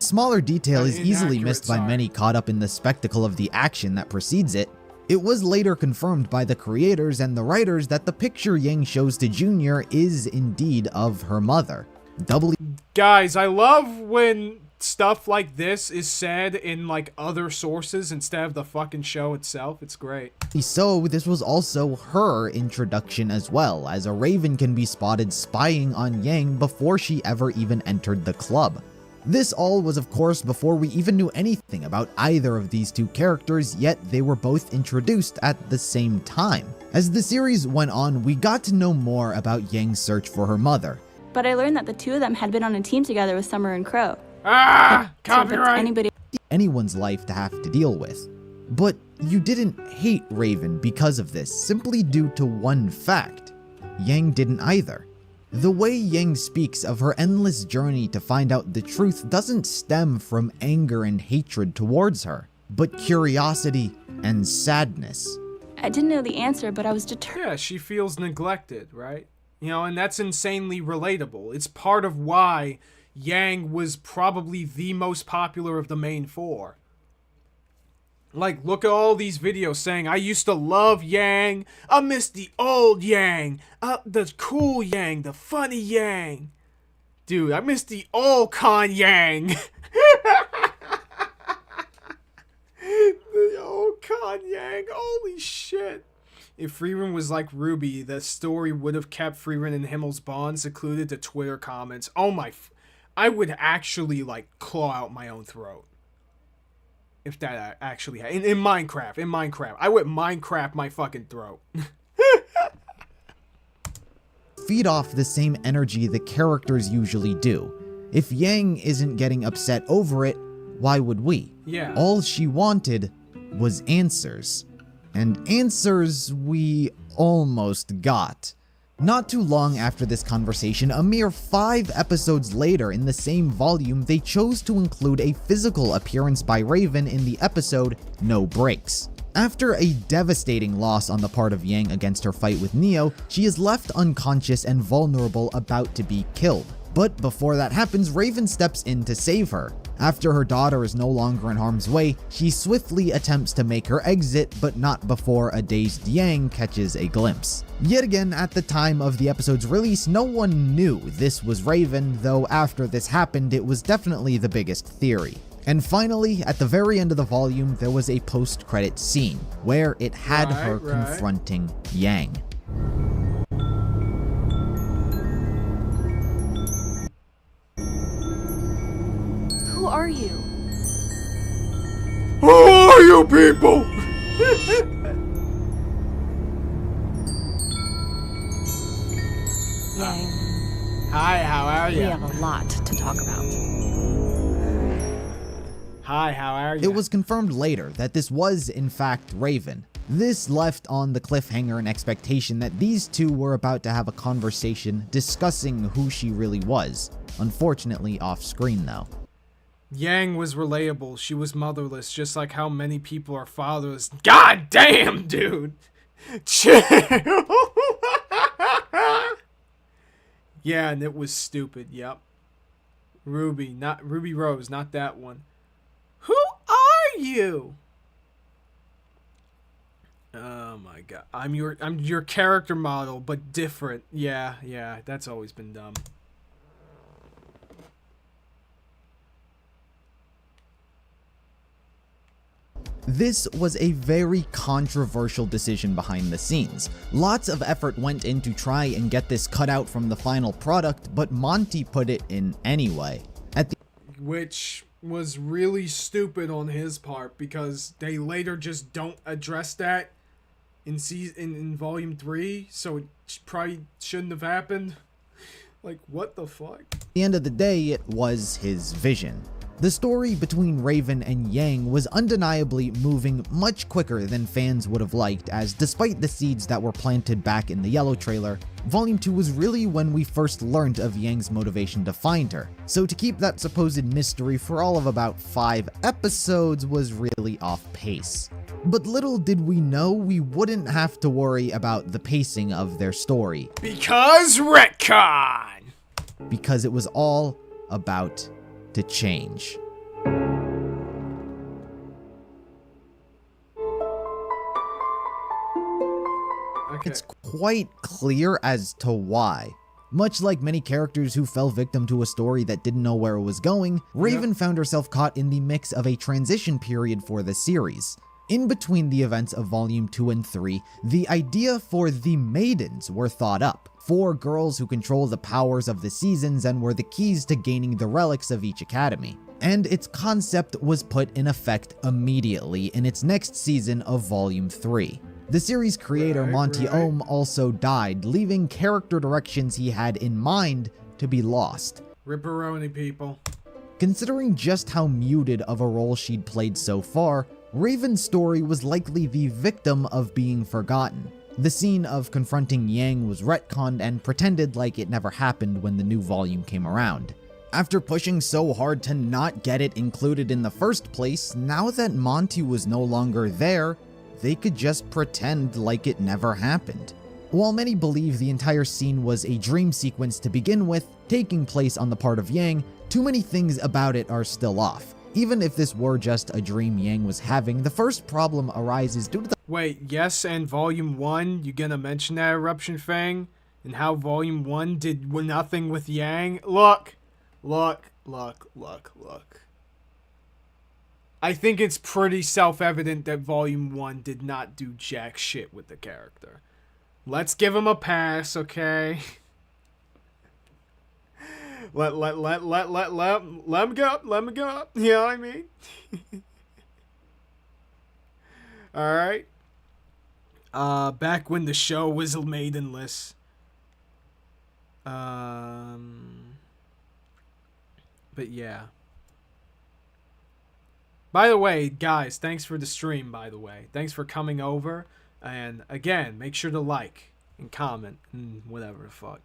Smaller detail is easily Inaccurate, missed by sorry. many caught up in the spectacle of the action that precedes it. It was later confirmed by the creators and the writers that the picture Yang shows to Junior is indeed of her mother. Doubly Guys, I love when stuff like this is said in like other sources instead of the fucking show itself. It's great. so, this was also her introduction as well, as a Raven can be spotted spying on Yang before she ever even entered the club. This all was of course before we even knew anything about either of these two characters, yet they were both introduced at the same time. As the series went on, we got to know more about Yang's search for her mother. But I learned that the two of them had been on a team together with Summer and Crow. Ah! So if it's Copyright! anybody Anyone's life to have to deal with. But you didn't hate Raven because of this, simply due to one fact. Yang didn't either. The way Yang speaks of her endless journey to find out the truth doesn't stem from anger and hatred towards her, but curiosity and sadness. I didn't know the answer, but I was determined. Yeah, she feels neglected, right? You know, and that's insanely relatable. It's part of why Yang was probably the most popular of the main four. Like, look at all these videos saying, I used to love Yang, I miss the old Yang, the cool Yang, the funny Yang. Dude, I miss the old con Yang. The old con Yang, holy shit. If Frieren was like RWBY, the story would have kept Frieren and Himmel's bond secluded to Twitter comments. Oh my, I would actually like claw out my own throat. If that actually happened. In Minecraft, I would Minecraft my fucking throat. Feed off the same energy the characters usually do. If Yang isn't getting upset over it, why would we? Yeah. All she wanted was answers. And answers we almost got. Not too long after this conversation, a mere 5 episodes later in the same volume, they chose to include a physical appearance by Raven in the episode No Breaks. After a devastating loss on the part of Yang against her fight with Neo, she is left unconscious and vulnerable, about to be killed. But before that happens, Raven steps in to save her. After her daughter is no longer in harm's way, she swiftly attempts to make her exit, but not before a dazed Yang catches a glimpse. Yet again, at the time of the episode's release, no one knew this was Raven, though after this happened, it was definitely the biggest theory. And finally, at the very end of the volume, there was a post-credit scene, where it had her confronting Yang. Who are you? Who are you people? Yang. Hi, how are We you? have a lot to talk about. Hi, how are you? It was confirmed later that this was in fact Raven. This left on the cliffhanger an expectation that these two were about to have a conversation discussing who she really was. Unfortunately off screen though. Yang was relatable. She was motherless, just like how many people are fatherless. God damn, dude! Chill! Yeah, and it was stupid, yep. RWBY, not Ruby Rose, not that one. Who are you? Oh my god. I'm your character model, but different. Yeah, that's always been dumb. This was a very controversial decision behind the scenes. Lots of effort went in to try and get this cut out from the final product, but Monty put it in anyway. Which was really stupid on his part, because they later just don't address that in volume 3, so it probably shouldn't have happened. Like, what the fuck? At the end of the day, it was his vision. The story between Raven and Yang was undeniably moving much quicker than fans would have liked, as despite the seeds that were planted back in the Yellow trailer, Volume 2 was really when we first learned of Yang's motivation to find her. So to keep that supposed mystery for all of about 5 episodes was really off pace. But little did we know we wouldn't have to worry about the pacing of their story, Because retcon! because it was all about to change. Okay. it's quite clear as to why. Much like many characters who fell victim to a story that didn't know where it was going, Raven found herself caught in the mix of a transition period for the series. In between the events of Volume 2 and 3, the idea for the Maidens were thought up. 4 girls who control the powers of the seasons and were the keys to gaining the relics of each academy. And its concept was put in effect immediately in its next season of Volume 3. The series creator Monty Ohm also died, leaving character directions he had in mind to be lost. Ripperoni, people. Considering just how muted of a role she'd played so far, Raven's story was likely the victim of being forgotten. The scene of confronting Yang was retconned and pretended like it never happened when the new volume came around. After pushing so hard to not get it included in the first place, now that Monty was no longer there, they could just pretend like it never happened. While many believe the entire scene was a dream sequence to begin with, taking place on the part of Yang, too many things about it are still off. Even if this were just a dream Yang was having, the first problem arises due to the— Wait, yes, and Volume 1, you gonna mention that Eruption Fang? And how Volume 1 did nothing with Yang? Look. I think it's pretty self-evident that Volume 1 did not do jack shit with the character. Let's give him a pass, okay? Let him go. You know what I mean? Alright. Back when the show was maidenless. But yeah. By the way, guys, thanks for the stream, by the way. Thanks for coming over. And again, make sure to like and comment and whatever the fuck.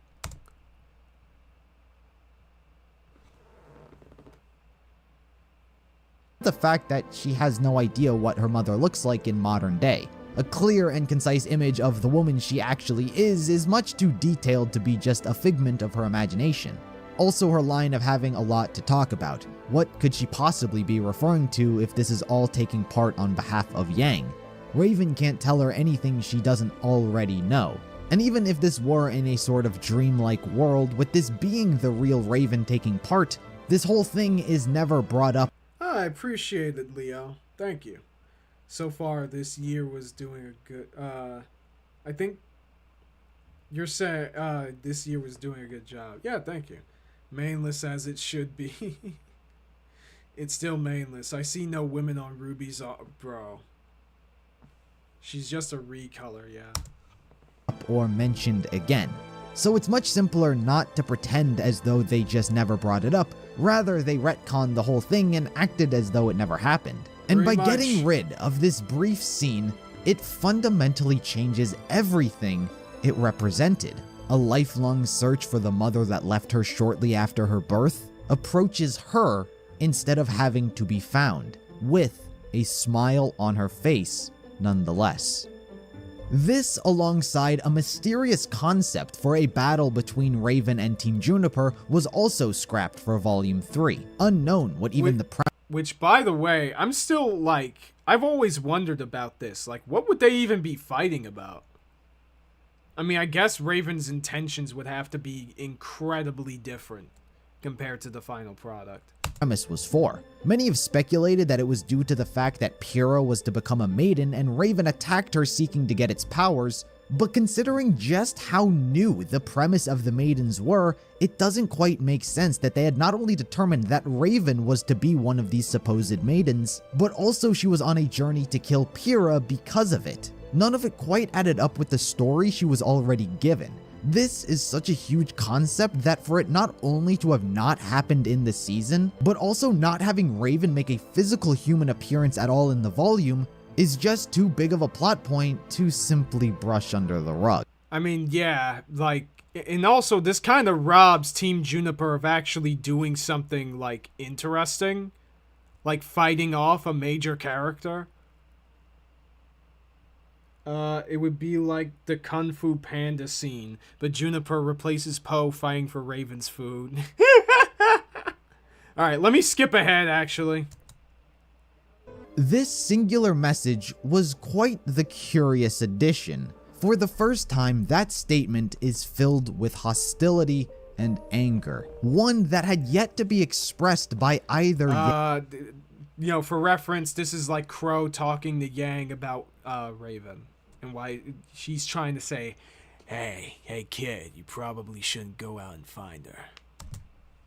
The fact that she has no idea what her mother looks like in modern day. A clear and concise image of the woman she actually is much too detailed to be just a figment of her imagination. Also, her line of having a lot to talk about. What could she possibly be referring to if this is all taking part on behalf of Yang? Raven can't tell her anything she doesn't already know. And even if this were in a sort of dreamlike world, with this being the real Raven taking part, this whole thing is never brought up. I appreciate it, Leo. Thank you. So far, this year was doing a good... I think you're saying this year was doing a good job. Yeah, thank you. Mainless as it should be. It's still mainless. I see no women on RWBY's... bro. She's just a recolor, yeah. Or mentioned again. So it's much simpler not to pretend as though they just never brought it up. Rather, they retconned the whole thing and acted as though it never happened. And by getting rid of this brief scene, it fundamentally changes everything it represented. A lifelong search for the mother that left her shortly after her birth approaches her instead of having to be found, with a smile on her face nonetheless. This, alongside a mysterious concept for a battle between Raven and Team Juniper, was also scrapped for Volume 3. Unknown what even Which, by the way, I'm still, like... I've always wondered about this. Like, what would they even be fighting about? I mean, I guess Raven's intentions would have to be incredibly different compared to the final product. Premise was for. Many have speculated that it was due to the fact that Pyrrha was to become a maiden and Raven attacked her seeking to get its powers, but considering just how new the premise of the maidens were, it doesn't quite make sense that they had not only determined that Raven was to be one of these supposed maidens, but also she was on a journey to kill Pyrrha because of it. None of it quite added up with the story she was already given. This is such a huge concept that for it not only to have not happened in the season, but also not having Raven make a physical human appearance at all in the volume is just too big of a plot point to simply brush under the rug. I mean, yeah, like, and also this kind of robs Team Juniper of actually doing something, like, interesting. Like fighting off a major character. It would be like the Kung Fu Panda scene, but Juniper replaces Poe fighting for Raven's food. Alright, let me skip ahead, actually. This singular message was quite the curious addition. For the first time, that statement is filled with hostility and anger, one that had yet to be expressed by either you know, for reference, this is like Crow talking to Yang about Raven, and why she's trying to say, hey kid, you probably shouldn't go out and find her.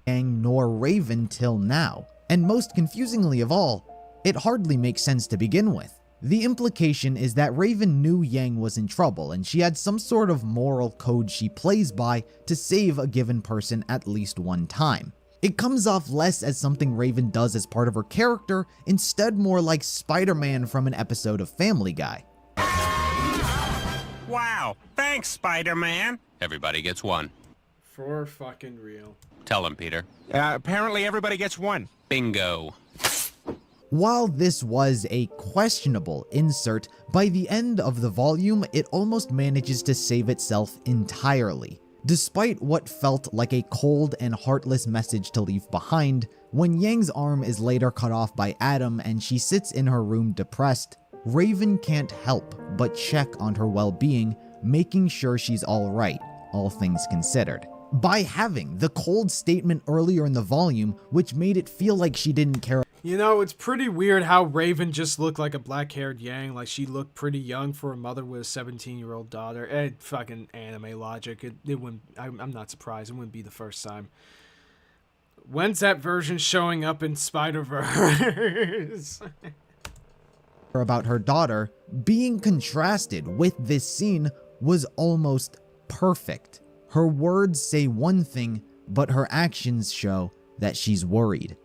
Yang nor Raven till now. And most confusingly of all, it hardly makes sense to begin with. The implication is that Raven knew Yang was in trouble and she had some sort of moral code she plays by to save a given person at least one time. It comes off less as something Raven does as part of her character, instead more like Spider-Man from an episode of Family Guy. Wow, thanks, Spider-Man. Everybody gets one. For fucking real. Tell him, Peter. Apparently everybody gets one. Bingo. While this was a questionable insert, by the end of the volume, it almost manages to save itself entirely. Despite what felt like a cold and heartless message to leave behind, when Yang's arm is later cut off by Adam and she sits in her room depressed, Raven can't help but check on her well-being, making sure she's alright, all things considered. By having the cold statement earlier in the volume, which made it feel like she didn't care. You know, it's pretty weird how Raven just looked like a black-haired Yang, like she looked pretty young for a mother with a 17-year-old daughter. Fucking anime logic. It wouldn't, I'm not surprised. It wouldn't be the first time. When's that version showing up in Spider-Verse? About her daughter, being contrasted with this scene was almost perfect. Her words say one thing, but her actions show that she's worried.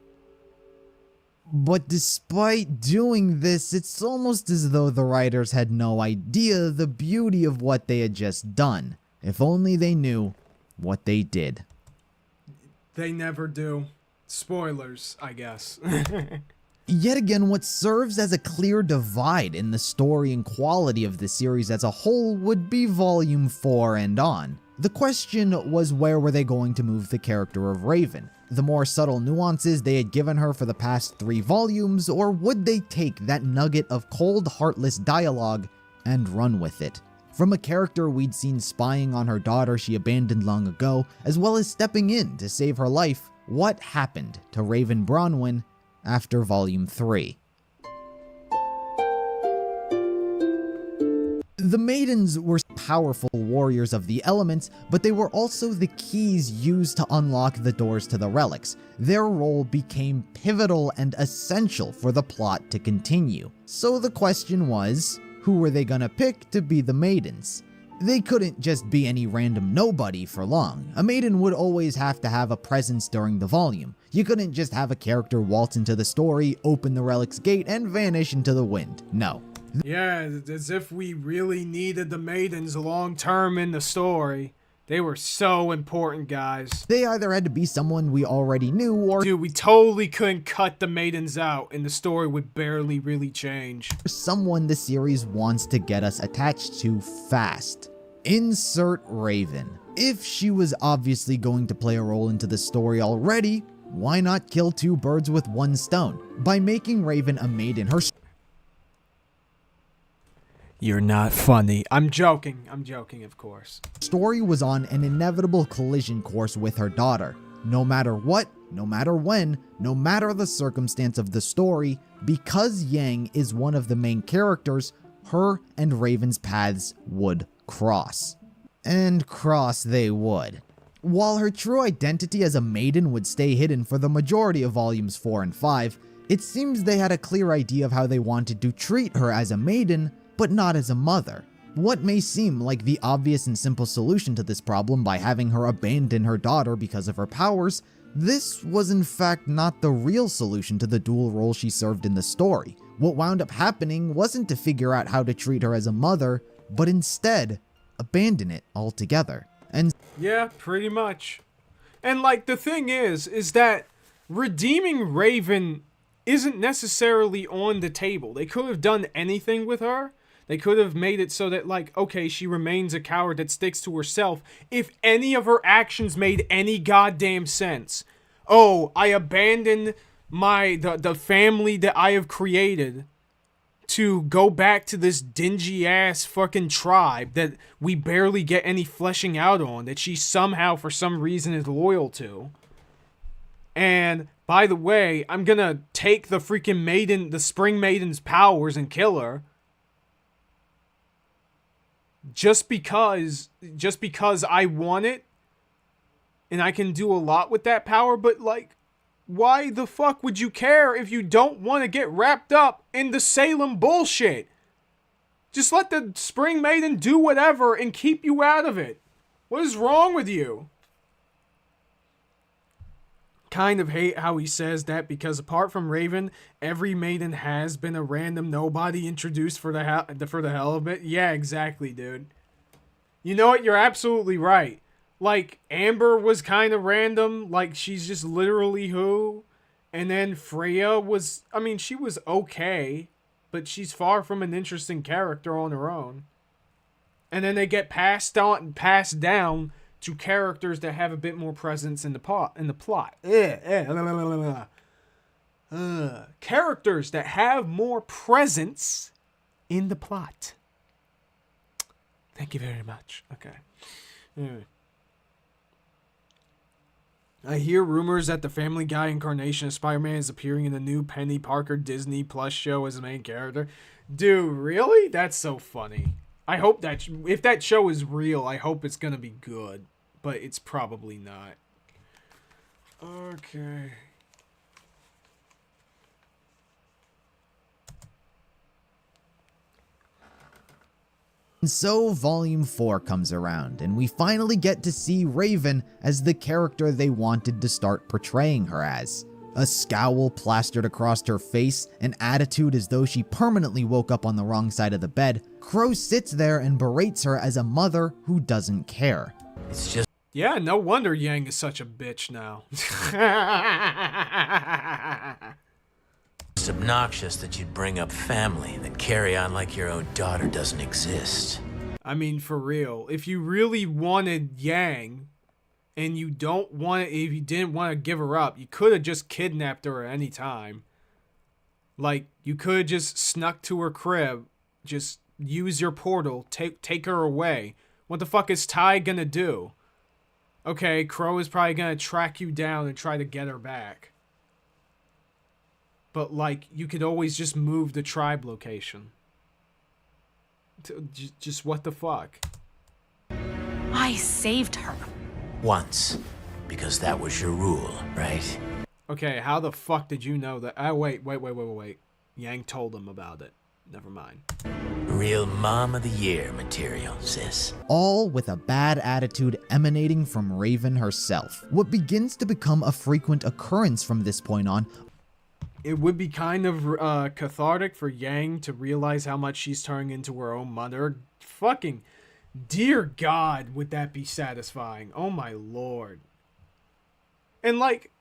But despite doing this, it's almost as though the writers had no idea the beauty of what they had just done. If only they knew what they did. They never do. Spoilers, I guess. Yet again, what serves as a clear divide in the story and quality of the series as a whole would be Volume 4 and on. The question was, where were they going to move the character of Raven? The more subtle nuances they had given her for the past 3 volumes, or would they take that nugget of cold, heartless dialogue and run with it? From a character we'd seen spying on her daughter she abandoned long ago, as well as stepping in to save her life, what happened to Raven Branwen after Volume 3? The maidens were powerful warriors of the elements, but they were also the keys used to unlock the doors to the relics. Their role became pivotal and essential for the plot to continue. So the question was, who were they gonna pick to be the maidens? They couldn't just be any random nobody for long. A maiden would always have to have a presence during the volume. You couldn't just have a character waltz into the story, open the relic's gate, and vanish into the wind. No. Yeah, as if we really needed the maidens long term in the story. They were so important, guys. They either had to be someone we already knew, or dude, we totally couldn't cut the maidens out and the story would barely really change. Someone the series wants to get us attached to fast. Insert Raven. If she was obviously going to play a role into the story already, why not kill 2 birds with 1 stone? By making Raven a maiden, her You're not funny. I'm joking, of course. story was on an inevitable collision course with her daughter. No matter what, no matter when, no matter the circumstance of the story, because Yang is one of the main characters, her and Raven's paths would cross. And cross they would. While her true identity as a maiden would stay hidden for the majority of volumes 4 and 5, it seems they had a clear idea of how they wanted to treat her as a maiden, but not as a mother. What may seem like the obvious and simple solution to this problem by having her abandon her daughter because of her powers, this was in fact not the real solution to the dual role she served in the story. What wound up happening wasn't to figure out how to treat her as a mother, but instead, abandon it altogether. And yeah, pretty much. And like the thing is that redeeming Raven isn't necessarily on the table. They could have done anything with her. They could have made it so that, like, okay, she remains a coward that sticks to herself if any of her actions made any goddamn sense. Oh, I abandoned the family that I have created to go back to this dingy ass fucking tribe that we barely get any fleshing out on, that she somehow for some reason is loyal to. And by the way, I'm gonna take the freaking maiden, the Spring Maiden's powers and kill her. Just because I want it. And I can do a lot with that power, but like, why the fuck would you care if you don't want to get wrapped up in the Salem bullshit? Just let the Spring Maiden do whatever and keep you out of it. What is wrong with you? Kind of hate how he says that, because apart from Raven, every maiden has been a random nobody introduced for the hell of it. Yeah, exactly, dude. You know what? You're absolutely right. Like, Amber was kind of random. Like, she's just literally who. And then Freya was, I mean, she was okay. But she's far from an interesting character on her own. And then they get passed down to characters that have a bit more presence in the plot. Characters that have more presence in the plot. Thank you very much. Okay. Anyway. I hear rumors that the Family Guy incarnation of Spider-Man is appearing in the new Penny Parker Disney Plus show as the main character. Dude, really? That's so funny. I hope that, if that show is real, I hope it's gonna be good. But it's probably not. Okay. And so Volume 4 comes around, and we finally get to see Raven as the character they wanted to start portraying her as. A scowl plastered across her face, an attitude as though she permanently woke up on the wrong side of the bed, Crow sits there and berates her as a mother who doesn't care. It's just... Yeah, no wonder Yang is such a bitch now. It's obnoxious that you'd bring up family, then carry on like your own daughter doesn't exist. I mean, for real. If you really wanted Yang, and you don't want it, if you didn't want to give her up, you could have just kidnapped her at any time. Like, you could have just snuck to her crib, just use your portal, take her away. What the fuck is Ty gonna do? Okay, Crow is probably gonna track you down and try to get her back. But, like, you could always just move the tribe location. Just what the fuck? I saved her. Once. Because that was your rule, right? Okay, how the fuck did you know that? Oh, wait. Yang told him about it. Never mind. Real Mom of the Year material, sis. All with a bad attitude emanating from Raven herself. What begins to become a frequent occurrence from this point on. It would be kind of cathartic for Yang to realize how much she's turning into her own mother. Fucking, dear God, would that be satisfying? Oh my lord. And like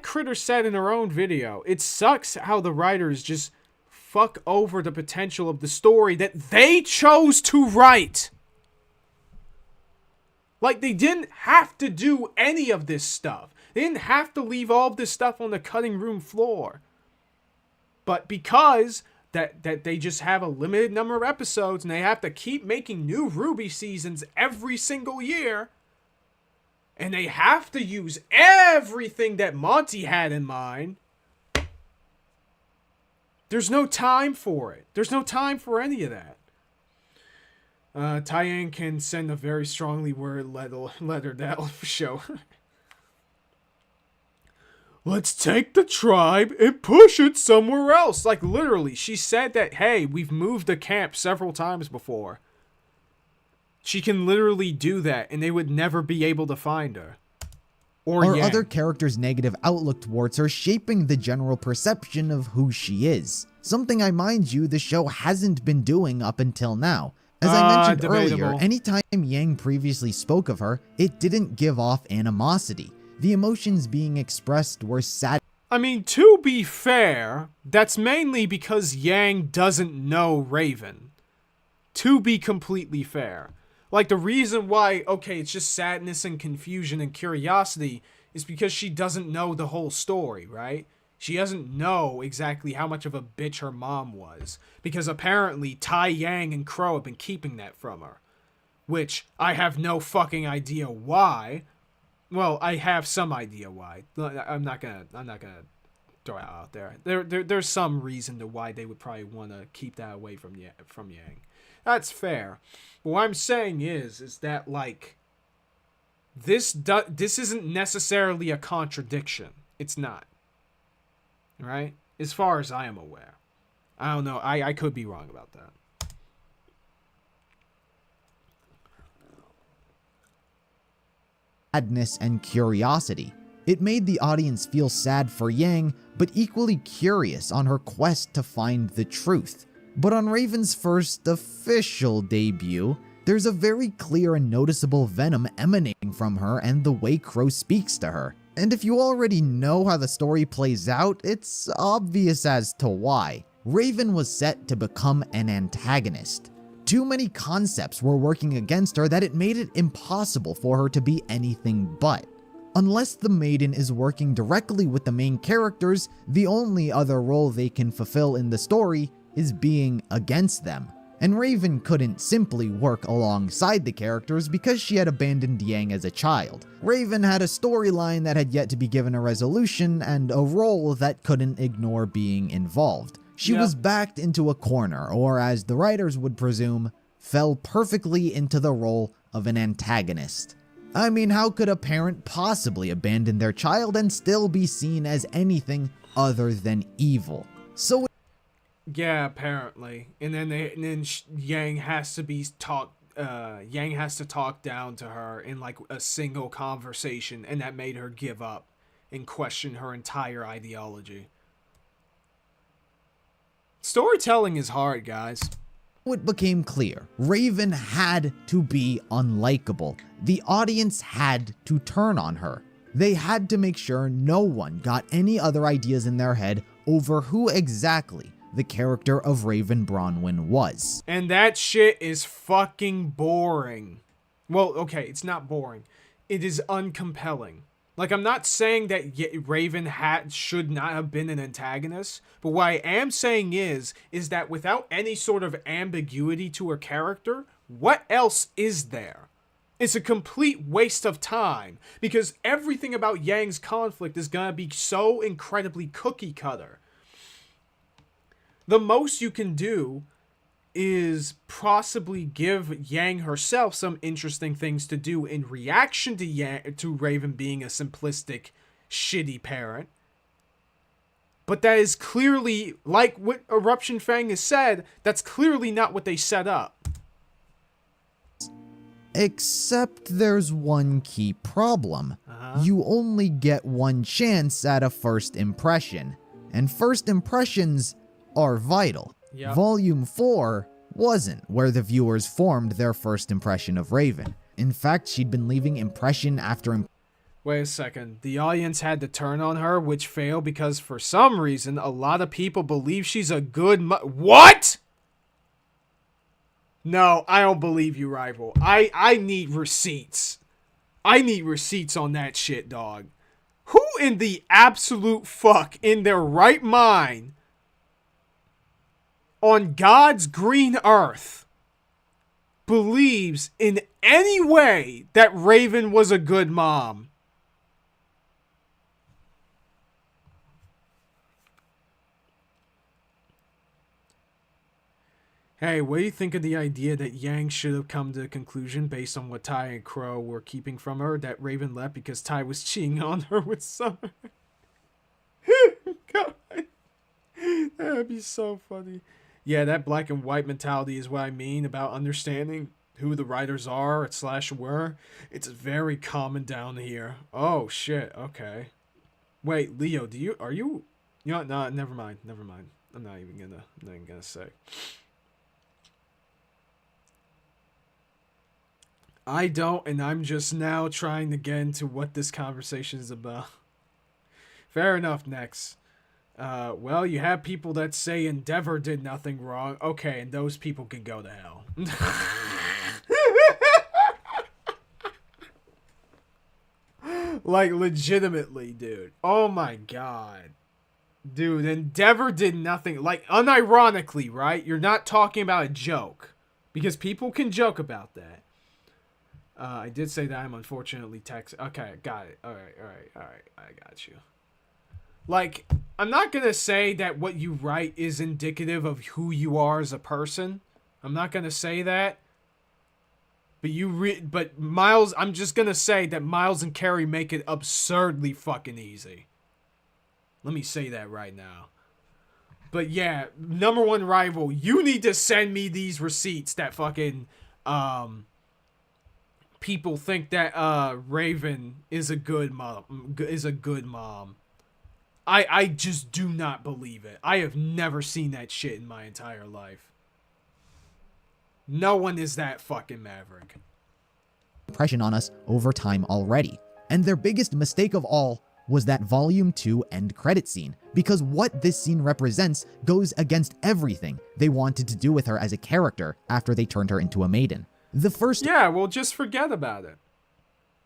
Critter said in her own video, it sucks how the writers just fuck over the potential of the story that they chose to write. Like, they didn't have to do any of this stuff. They didn't have to leave all of this stuff on the cutting room floor. But because that they just have a limited number of episodes and they have to keep making new RWBY seasons every single year, and they have to use everything that Monty had in mind, there's no time for it. There's no time for any of that. Tyann can send a very strongly worded letter that'll show. Let's take the tribe and push it somewhere else. Like, literally, she said that, hey, we've moved the camp several times before. She can literally do that, and they would never be able to find her. Or other characters' negative outlook towards her shaping the general perception of who she is. Something I mind you, the show hasn't been doing up until now. As I mentioned earlier, anytime Yang previously spoke of her, it didn't give off animosity. The emotions being expressed were sad. I mean, to be fair, that's mainly because Yang doesn't know Raven. To be completely fair. Like, the reason why, okay, it's just sadness and confusion and curiosity is because she doesn't know the whole story, right? She doesn't know exactly how much of a bitch her mom was, because apparently Tai Yang and Crow have been keeping that from her, which I have no fucking idea why. Well, I have some idea why. I'm not gonna throw it out there. There's some reason to why they would probably want to keep that away from Yang. That's fair. But what I'm saying is that like this isn't necessarily a contradiction. It's not. Right? As far as I am aware. I don't know. I could be wrong about that. Sadness and curiosity. It made the audience feel sad for Yang, but equally curious on her quest to find the truth. But on Raven's first official debut, there's a very clear and noticeable venom emanating from her and the way Crow speaks to her. And if you already know how the story plays out, it's obvious as to why. Raven was set to become an antagonist. Too many concepts were working against her that it made it impossible for her to be anything but. Unless the maiden is working directly with the main characters, the only other role they can fulfill in the story is being against them. And Raven couldn't simply work alongside the characters because she had abandoned Yang as a child. Raven had a storyline that had yet to be given a resolution and a role that couldn't ignore being involved. She was backed into a corner, or as the writers would presume, fell perfectly into the role of an antagonist. I mean, how could a parent possibly abandon their child and still be seen as anything other than evil? So yeah, apparently. And then Yang has to talk down to her in like a single conversation, and that made her give up and question her entire ideology. Storytelling is hard, guys. It became clear Raven had to be unlikable. The audience had to turn on her. They had to make sure no one got any other ideas in their head over who exactly the character of Raven Branwen was. And that shit is fucking boring. Well, okay, it's not boring. It is uncompelling. Like, I'm not saying that Raven should not have been an antagonist, but what I am saying is that without any sort of ambiguity to her character, what else is there? It's a complete waste of time, because everything about Yang's conflict is gonna be so incredibly cookie cutter. The most you can do is possibly give Yang herself some interesting things to do in reaction to Raven being a simplistic, shitty parent. But that is clearly, like what Eruption Fang has said, that's clearly not what they set up. Except there's one key problem. You only get one chance at a first impression, and first impressions are vital. Yep. Volume 4 wasn't where the viewers formed their first impression of Raven. In fact, she'd been leaving impression after impression. Wait a second. The audience had to turn on her, which failed because for some reason, a lot of people believe she's a good What? No, I don't believe you, Rival. I need receipts. I need receipts on that shit, dog. Who in the absolute fuck in their right mind on God's green earth believes in any way that Raven was a good mom? Hey, what do you think of the idea that Yang should have come to the conclusion based on what Tai and Crow were keeping from her, that Raven left because Tai was cheating on her with Summer? God, that'd be so funny. Yeah, that black and white mentality is what I mean about understanding who the writers are / were. It's very common down here. Oh shit. Okay. Wait, Leo, are you? You know, no, never mind. I'm not even gonna say. I don't, and I'm just now trying to get into what this conversation is about. Fair enough. Next. Well, you have people that say Endeavor did nothing wrong. Okay, and those people can go to hell. Like, legitimately, dude. Oh my god. Dude, Endeavor did nothing. Like, unironically, right? You're not talking about a joke. Because people can joke about that. I did say that I'm unfortunately texting. Okay, got it. Alright. I got you. Like, I'm not gonna say that what you write is indicative of who you are as a person. I'm not gonna say that. But Miles, I'm just gonna say that Miles and Carrie make it absurdly fucking easy. Let me say that right now. But yeah, number one rival, you need to send me these receipts that fucking people think that Raven is a good mom. I just do not believe it. I have never seen that shit in my entire life. No one is that fucking maverick. Impression on us over time already. And their biggest mistake of all was that Volume 2 end credit scene, because what this scene represents goes against everything they wanted to do with her as a character after they turned her into a maiden. The first just forget about it.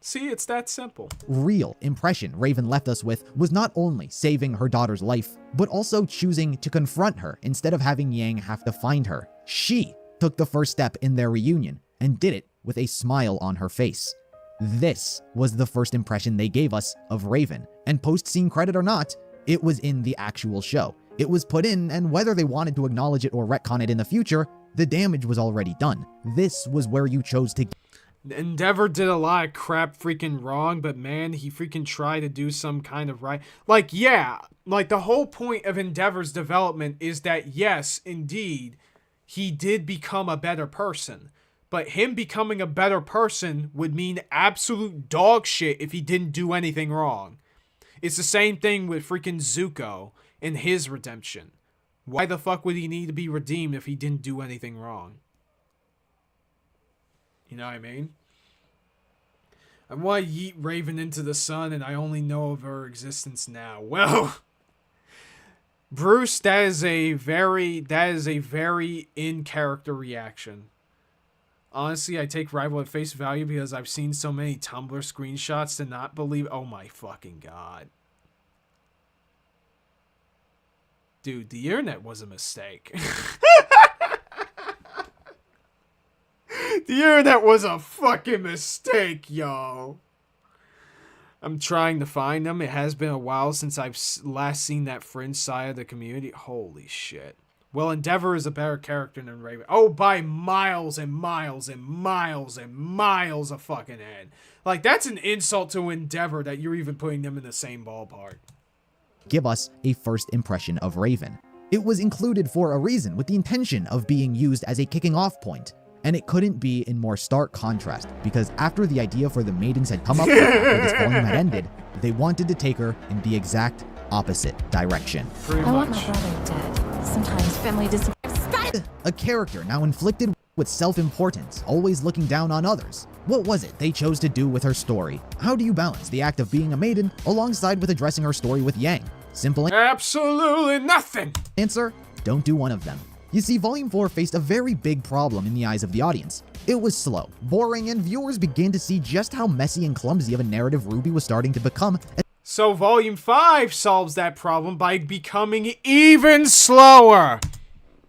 See, it's that simple. Real impression Raven left us with was not only saving her daughter's life, but also choosing to confront her instead of having Yang have to find her. She took the first step in their reunion and did it with a smile on her face. This was the first impression they gave us of Raven, and post-scene credit or not, it was in the actual show. It was put in, and whether they wanted to acknowledge it or retcon it in the future, the damage was already done. This was where you chose to... Endeavor did a lot of crap freaking wrong, but man, he freaking tried to do some kind of right. Like, yeah, like the whole point of Endeavor's development is that, yes, indeed, he did become a better person. But him becoming a better person would mean absolute dog shit if he didn't do anything wrong. It's the same thing with freaking Zuko and his redemption. Why the fuck would he need to be redeemed if he didn't do anything wrong? You know what I mean? I want to yeet Raven into the sun and I only know of her existence now. Well, Bruce, that is a very in-character reaction. Honestly, I take Rival at face value because I've seen so many Tumblr screenshots to not believe... Oh my fucking god. Dude, the internet was a mistake. The internet was a fucking mistake, y'all. I'm trying to find them. It has been a while since I've last seen that fringe side of the community. Holy shit. Well, Endeavor is a better character than Raven. Oh, by miles and miles and miles and miles of fucking head. Like, that's an insult to Endeavor that you're even putting them in the same ballpark. Give us a first impression of Raven. It was included for a reason, with the intention of being used as a kicking off point. And it couldn't be in more stark contrast, because after the idea for the maidens had come up with after this volume had ended, they wanted to take her in the exact opposite direction. Pretty I want much. my brother dead. Sometimes family doesn't... A character now inflicted with self-importance, always looking down on others. What was it they chose to do with her story? How do you balance the act of being a maiden alongside with addressing her story with Yang? Simple Absolutely nothing. answer, don't do one of them. You see, Volume 4 faced a very big problem in the eyes of the audience. It was slow, boring, and viewers began to see just how messy and clumsy of a narrative RWBY was starting to become. So Volume 5 solves that problem by becoming even slower.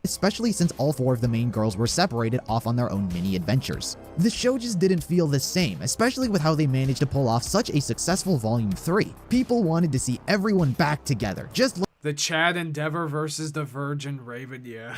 Especially since all 4 of the main girls were separated off on their own mini adventures. The show just didn't feel the same, especially with how they managed to pull off such a successful Volume 3. People wanted to see everyone back together, just The Chad Endeavor versus the Virgin Raven, yeah.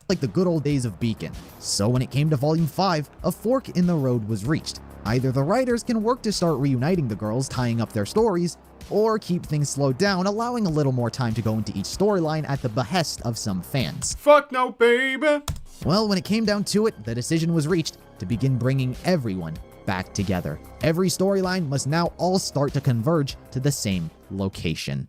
like the good old days of Beacon. So when it came to Volume 5, a fork in the road was reached. Either the writers can work to start reuniting the girls, tying up their stories, or keep things slowed down, allowing a little more time to go into each storyline at the behest of some fans. Fuck no, baby. Well, when it came down to it, the decision was reached to begin bringing everyone back together. Every storyline must now all start to converge to the same location.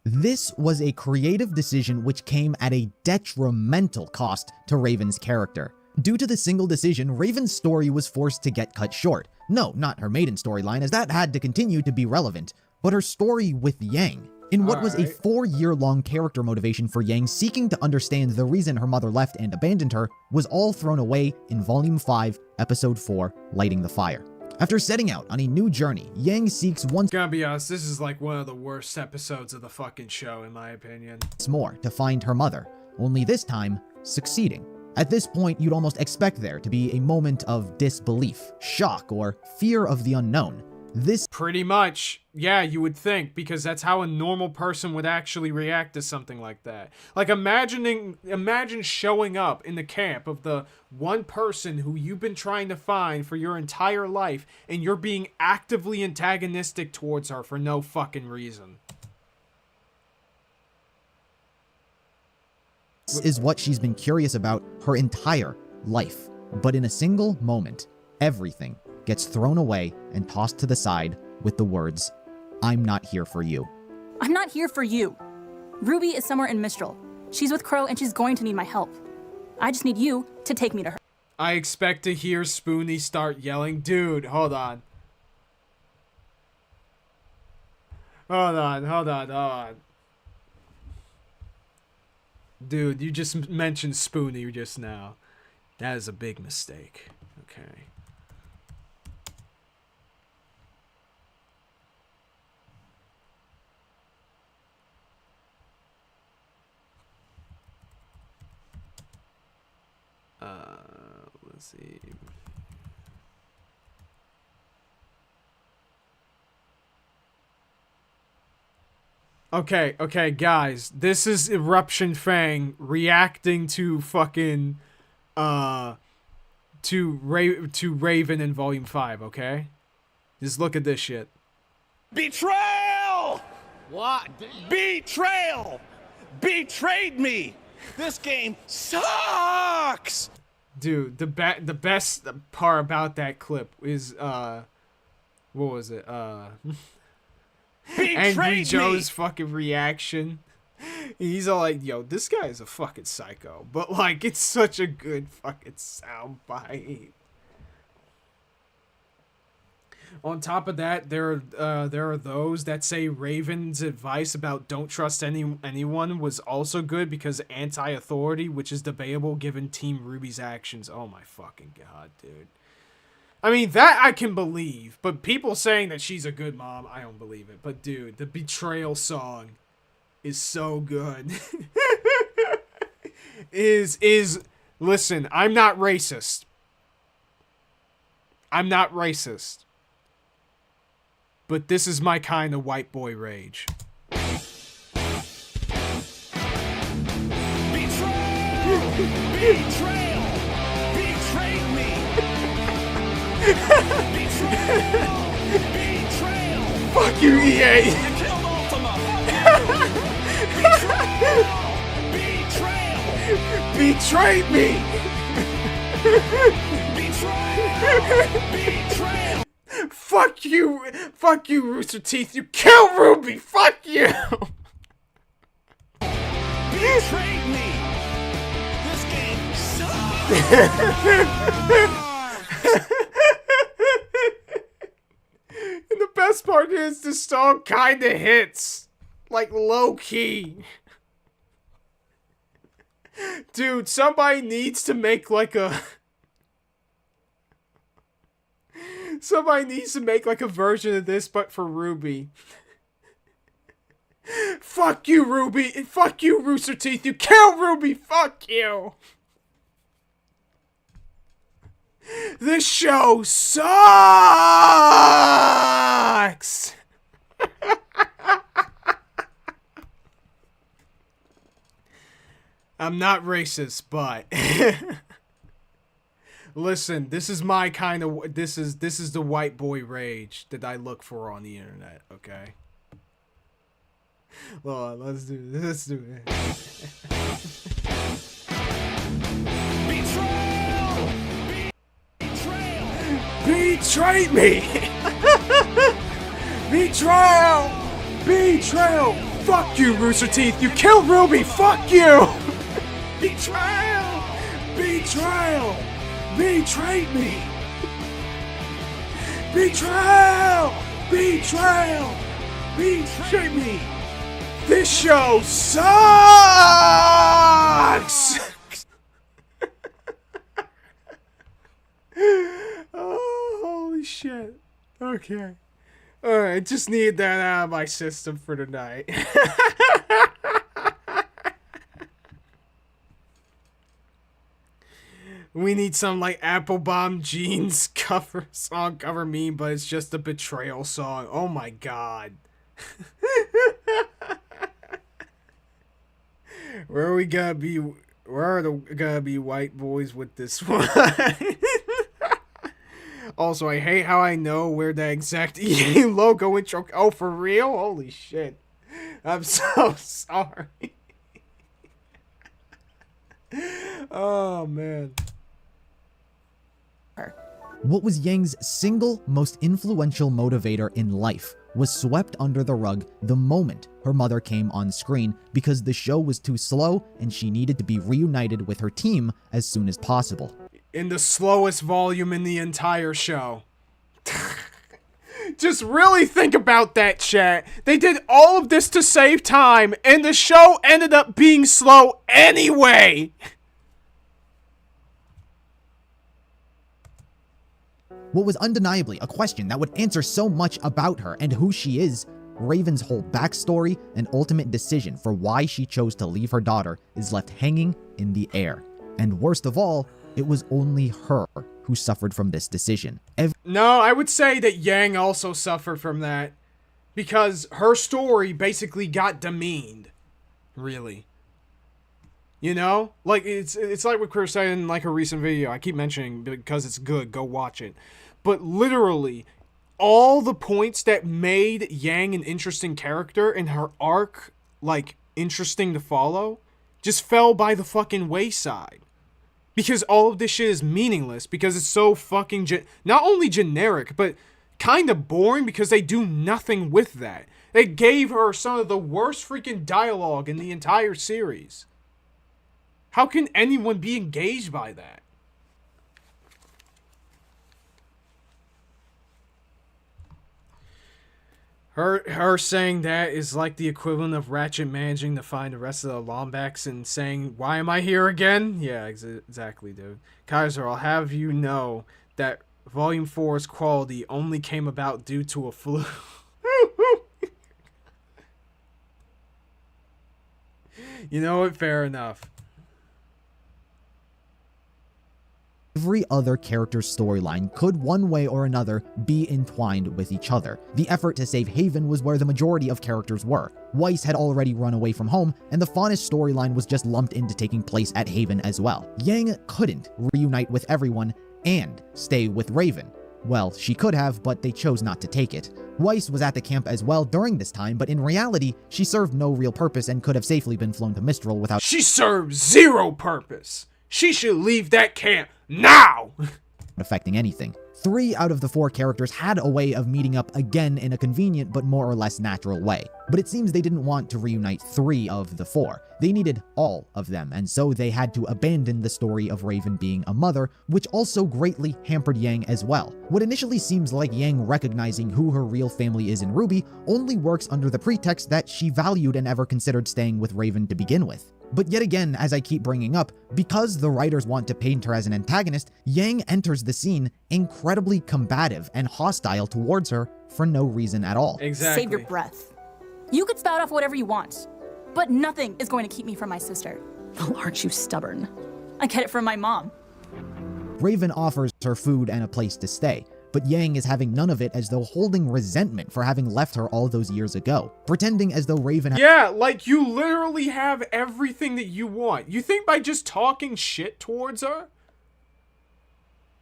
This was a creative decision which came at a detrimental cost to Raven's character. Due to the single decision, Raven's story was forced to get cut short. No, not her maiden storyline, as that had to continue to be relevant, but her story with Yang. In what was a 4-year-long character motivation for Yang seeking to understand the reason her mother left and abandoned her was all thrown away in Volume 5, Episode 4, Lighting the Fire. After setting out on a new journey, Yang seeks once Gotta be honest, this is like one of the worst episodes of the fucking show, in my opinion. more to find her mother, only this time succeeding. At this point, you'd almost expect there to be a moment of disbelief, shock, or fear of the unknown. This Pretty much. Yeah, you would think, because that's how a normal person would actually react to something like that. Like, imagine showing up in the camp of the one person who you've been trying to find for your entire life, and you're being actively antagonistic towards her for no fucking reason. is what she's been curious about her entire life. But in a single moment, everything gets thrown away and tossed to the side with the words, "I'm not here for you." I'm not here for you. Ruby is somewhere in Mistral. She's with Crow and she's going to need my help. I just need you to take me to her. I expect to hear Spoonie start yelling. Dude, hold on. Hold on. Dude, you just mentioned Spoonie just now. That is a big mistake. Okay. Let's see. Okay, guys. This is Eruption Fang reacting to fucking to Raven in Volume 5, okay? Just look at this shit. Betrayal! What? Betrayal! Betrayed me! This game sucks! Dude, the best part about that clip is what was it? Angry Joe's fucking reaction. He's all like, "Yo, this guy is a fucking psycho," but like, it's such a good fucking soundbite. On top of that, there are those that say Raven's advice about don't trust anyone was also good because anti-authority, which is debatable given Team RWBY's actions. Oh my fucking god, dude. I mean, that I can believe, but people saying that she's a good mom, I don't believe it. But dude, the betrayal song is so good. Listen, I'm not racist. But this is my kind of white boy rage. Betrayal! Betrayed me! Betrayal! Fuck you, EA! You killed Ultima! Betrayal! Betrayed me! Betrayal! Fuck you, Rooster Teeth, you killed RWBY, fuck you! Betrayed me! This game sucks! And the best part is this song kinda hits. Like, low-key. Dude, somebody needs to make like a... Somebody needs to make like a version of this, but for RWBY. Fuck you, RWBY. Fuck you, Rooster Teeth. You killed RWBY. Fuck you. This show sucks. I'm not racist, but listen, this is my kind of this is the white boy rage that I look for on the internet, okay? Well, let's do it. Betrayal! Betrayed me! Betrayal! Fuck you, Rooster Teeth! You killed RWBY! Fuck you! Betrayal! Betrayed me! Betrayed me! This show sucks! Oh, holy shit. Okay. Alright, just need that out of my system for tonight. We need some, like, Applebaum Jeans song cover meme, but it's just a betrayal song. Oh my god. Where are gonna be white boys with this one? Also, I hate how I know where the exact EA logo intro. Oh, for real? Holy shit. I'm so sorry. Oh, man. What was Yang's single most influential motivator in life was swept under the rug the moment her mother came on screen because the show was too slow and she needed to be reunited with her team as soon as possible. In the slowest volume in the entire show. Just really think about that, chat. They did all of this to save time, and the show ended up being slow anyway. What was undeniably a question that would answer so much about her and who she is, Raven's whole backstory and ultimate decision for why she chose to leave her daughter is left hanging in the air. And worst of all, it was only her who suffered from this decision. No, I would say that Yang also suffered from that. Because her story basically got demeaned. Really. You know? Like, it's like what Chris said in, like, a recent video. I keep mentioning because it's good. Go watch it. But literally, all the points that made Yang an interesting character and her arc, like, interesting to follow, just fell by the fucking wayside. Because all of this shit is meaningless. Because it's so fucking not only generic, but kind of boring because they do nothing with that. They gave her some of the worst freaking dialogue in the entire series. How can anyone be engaged by that? Her saying that is like the equivalent of Ratchet managing to find the rest of the Lombax and saying, "Why am I here again?" Yeah, exactly, dude. Kaiser, I'll have you know that Volume 4's quality only came about due to a fluke. You know what? Fair enough. Every other character's storyline could one way or another be entwined with each other. The effort to save Haven was where the majority of characters were. Weiss had already run away from home, and the Faunus storyline was just lumped into taking place at Haven as well. Yang couldn't reunite with everyone and stay with Raven. Well, she could have, but they chose not to take it. Weiss was at the camp as well during this time, but in reality, she served no real purpose and could have safely been flown to Mistral without— She served zero purpose! She should leave that camp now! affecting anything. 3 out of the 4 characters had a way of meeting up again in a convenient but more or less natural way. But it seems they didn't want to reunite 3 of the 4. They needed all of them, and so they had to abandon the story of Raven being a mother, which also greatly hampered Yang as well. What initially seems like Yang recognizing who her real family is in RWBY only works under the pretext that she valued and ever considered staying with Raven to begin with. But yet again, as I keep bringing up, because the writers want to paint her as an antagonist, Yang enters the scene incredibly combative and hostile towards her for no reason at all. Exactly. Save your breath. You could spout off whatever you want, but nothing is going to keep me from my sister. Well, aren't you stubborn? I get it from my mom. Raven offers her food and a place to stay, but Yang is having none of it as though holding resentment for having left her all those years ago, pretending as though Raven— Yeah, like you literally have everything that you want. You think by just talking shit towards her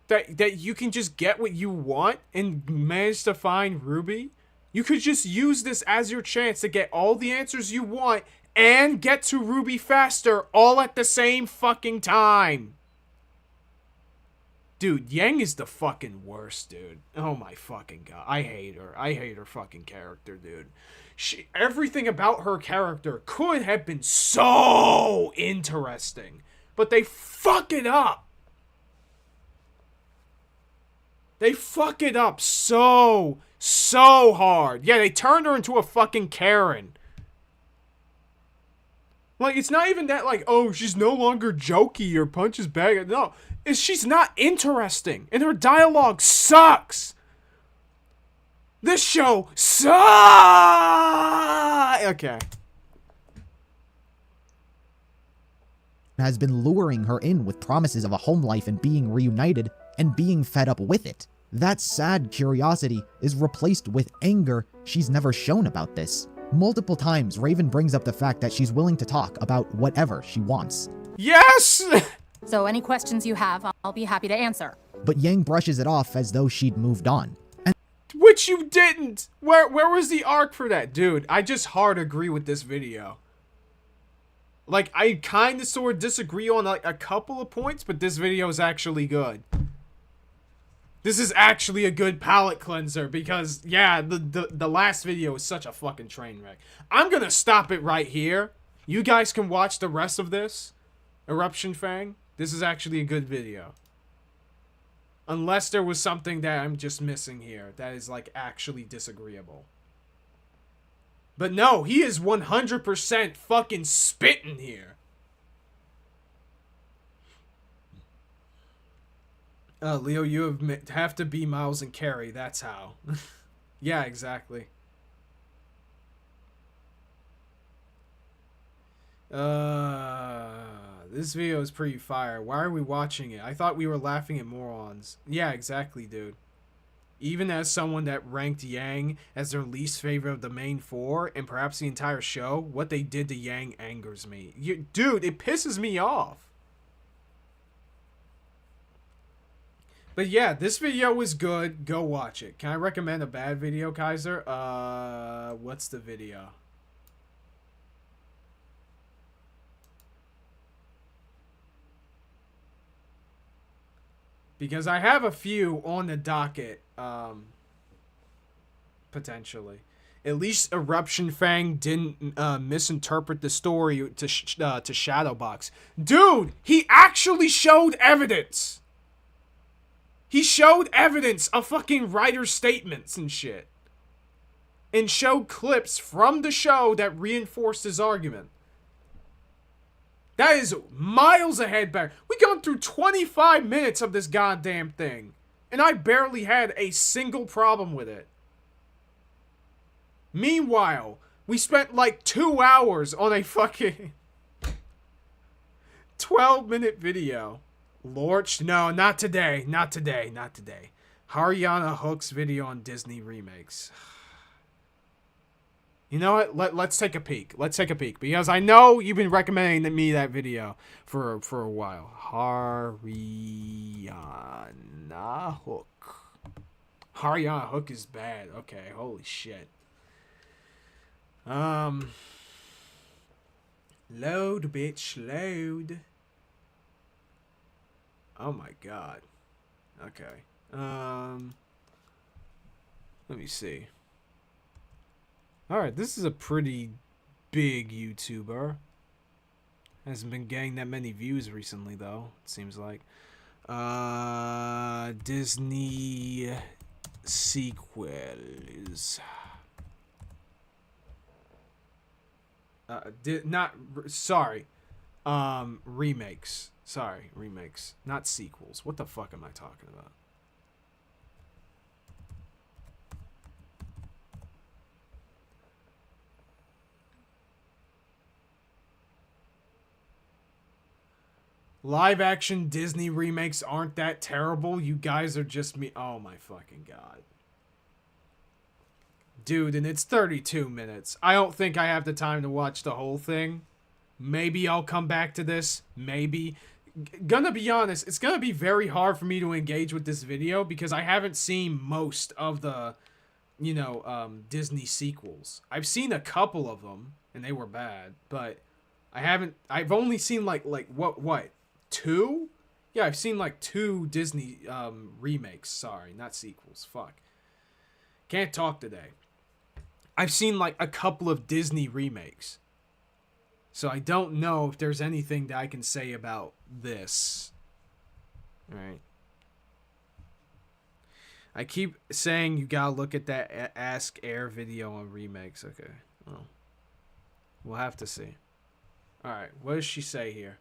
that you can just get what you want and manage to find RWBY? You could just use this as your chance to get all the answers you want and get to RWBY faster all at the same fucking time. Dude, Yang is the fucking worst, dude. Oh my fucking god. I hate her. I hate her fucking character, dude. Everything about her character could have been so interesting, but they fuck it up. They fuck it up so hard. Yeah, they turned her into a fucking Karen. Like, it's not even that, like, oh, she's no longer jokey or punches bag. No, she's not interesting. And her dialogue sucks. This show sucks! Okay. Has been luring her in with promises of a home life and being reunited and being fed up with it. That sad curiosity is replaced with anger she's never shown about this. Multiple times, Raven brings up the fact that she's willing to talk about whatever she wants. Yes! So any questions you have, I'll be happy to answer. But Yang brushes it off as though she'd moved on. Which you didn't! Where was the arc for that? Dude, I just hard agree with this video. Like, I kind of sort of disagree on like a couple of points, but this video is actually good. This is actually a good palate cleanser because, yeah, the last video is such a fucking train wreck. I'm gonna stop it right here. You guys can watch the rest of this. Eruption Fang. This is actually a good video. Unless there was something that I'm just missing here that is, like, actually disagreeable. But no, he is 100% fucking spitting here. Leo, you have to be Miles and Carrie. That's how. Yeah, exactly. This video is pretty fire. Why are we watching it? I thought we were laughing at morons. Yeah, exactly, dude. Even as someone that ranked Yang as their least favorite of the main four, and perhaps the entire show, what they did to Yang angers me. Dude, it pisses me off. But yeah, this video was good. Go watch it. Can I recommend a bad video, Kaiser? What's the video? Because I have a few on the docket, potentially. At least Eruption Fang didn't misinterpret the story to Shadowbox. Dude, he actually showed evidence. He showed evidence of fucking writer's statements and shit. And showed clips from the show that reinforced his argument. That is miles ahead back. We gone through 25 minutes of this goddamn thing. And I barely had a single problem with it. Meanwhile, we spent like 2 hours on a fucking 12-minute video. Lorch, no, not today. Not today. Not today. Haryana Hook's video on Disney remakes. You know what? Let's take a peek. Let's take a peek. Because I know you've been recommending me that video for a while. Haryana Hook. Haryana Hook is bad. Okay, holy shit. Load, bitch, load. Oh my god. Okay. Let me see. Alright, this is a pretty big YouTuber. Hasn't been getting that many views recently, though, it seems like. Disney sequels. Remakes. Sorry, remakes. Not sequels. What the fuck am I talking about? Live action Disney remakes aren't that terrible. You guys are just me. Oh my fucking god. Dude, and it's 32 minutes. I don't think I have the time to watch the whole thing. Maybe I'll come back to this. Maybe. Gonna be honest, it's gonna be very hard for me to engage with this video because I haven't seen most of the, Disney sequels. I've seen a couple of them, and they were bad, but I've only seen like what? 2? Yeah, I've seen like 2 Disney remakes. Sorry, not sequels. Fuck. Can't talk today. I've seen like a couple of Disney remakes. So I don't know if there's anything that I can say about this. Alright. I keep saying you gotta look at that Ask Air video on remakes. Okay. Well, we'll have to see. Alright, what does she say here?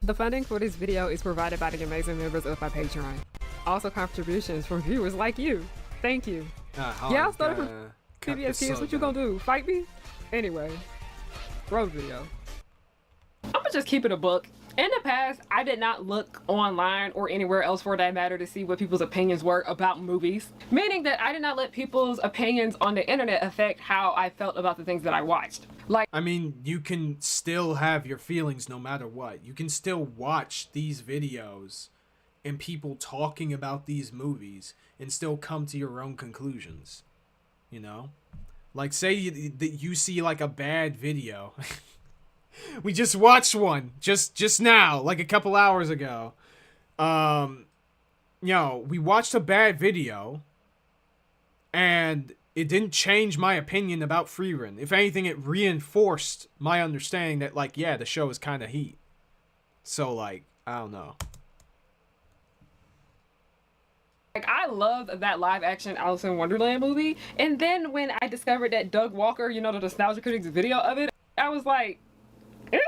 The funding for this video is provided by the amazing members of my Patreon. Also contributions from viewers like you. Thank you. Yeah, I started from PBS Kids. What you gonna do? Fight me? Anyway, road video. I'm gonna just keep it a book. In the past, I did not look online or anywhere else for that matter to see what people's opinions were about movies. Meaning that I did not let people's opinions on the internet affect how I felt about the things that I watched. Like, I mean, you can still have your feelings no matter what. You can still watch these videos and people talking about these movies and still come to your own conclusions. You know? Like, say that you see like a bad video. We just watched one just now, like a couple hours ago. You know, we watched a bad video and it didn't change my opinion about Frieren. If anything, it reinforced my understanding that, like, yeah, the show is kind of heat. So, like, I don't know. Like, I loved that live action Alice in Wonderland movie. And then when I discovered that Doug Walker, you know, the Nostalgia Critics video of it, I was like, eh?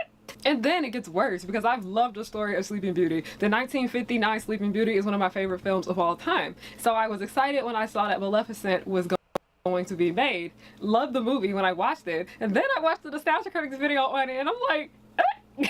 And then it gets worse because I've loved the story of Sleeping Beauty. The 1959 Sleeping Beauty is one of my favorite films of all time. So I was excited when I saw that Maleficent was going to be made. Loved the movie when I watched it. And then I watched the Nostalgia Critics video on it and I'm like, eh?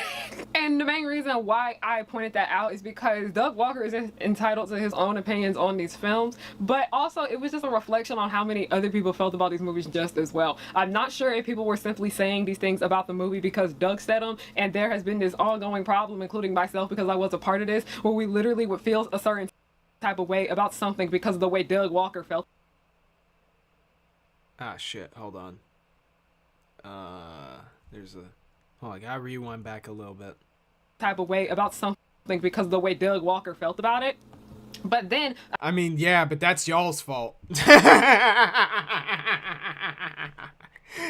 And the main reason why I pointed that out is because Doug Walker is entitled to his own opinions on these films, but also it was just a reflection on how many other people felt about these movies just as well. I'm not sure if people were simply saying these things about the movie because Doug said them, and there has been this ongoing problem, including myself because I was a part of this, where we literally would feel a certain type of way about something because of the way Doug Walker felt. Ah, shit. Hold on. There's a... Oh, I gotta rewind back a little bit. Type of way about something because of the way Doug Walker felt about it. But then... I mean, yeah, but that's y'all's fault.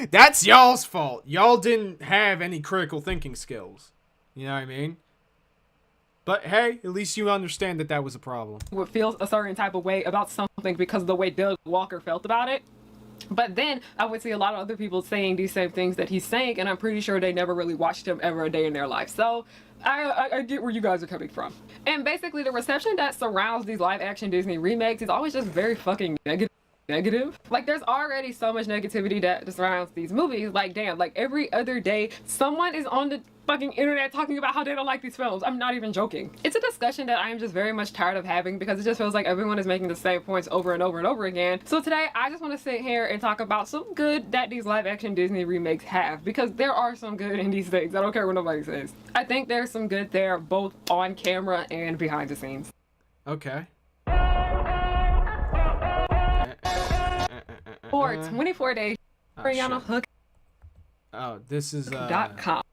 That's y'all's fault. Y'all didn't have any critical thinking skills. You know what I mean? But hey, at least you understand that that was a problem. Would feel a certain type of way about something because of the way Doug Walker felt about it. But then I would see a lot of other people saying these same things that he's saying, and I'm pretty sure they never really watched him ever a day in their life. So I get where you guys are coming from. And basically the reception that surrounds these live action Disney remakes is always just very fucking negative. Like, there's already so much negativity that surrounds these movies. Like, damn, like every other day someone is on the fucking internet talking about how they don't like these films. I'm not even joking. It's a discussion that I am just very much tired of having because it just feels like everyone is making the same points over and over and over again. So today I just want to sit here and talk about some good that these live action Disney remakes have, because there are some good in these things. I don't care what nobody says. I think there's some good there both on camera and behind the scenes. Okay. For 24 days, bring on a hook. Oh, this is .com.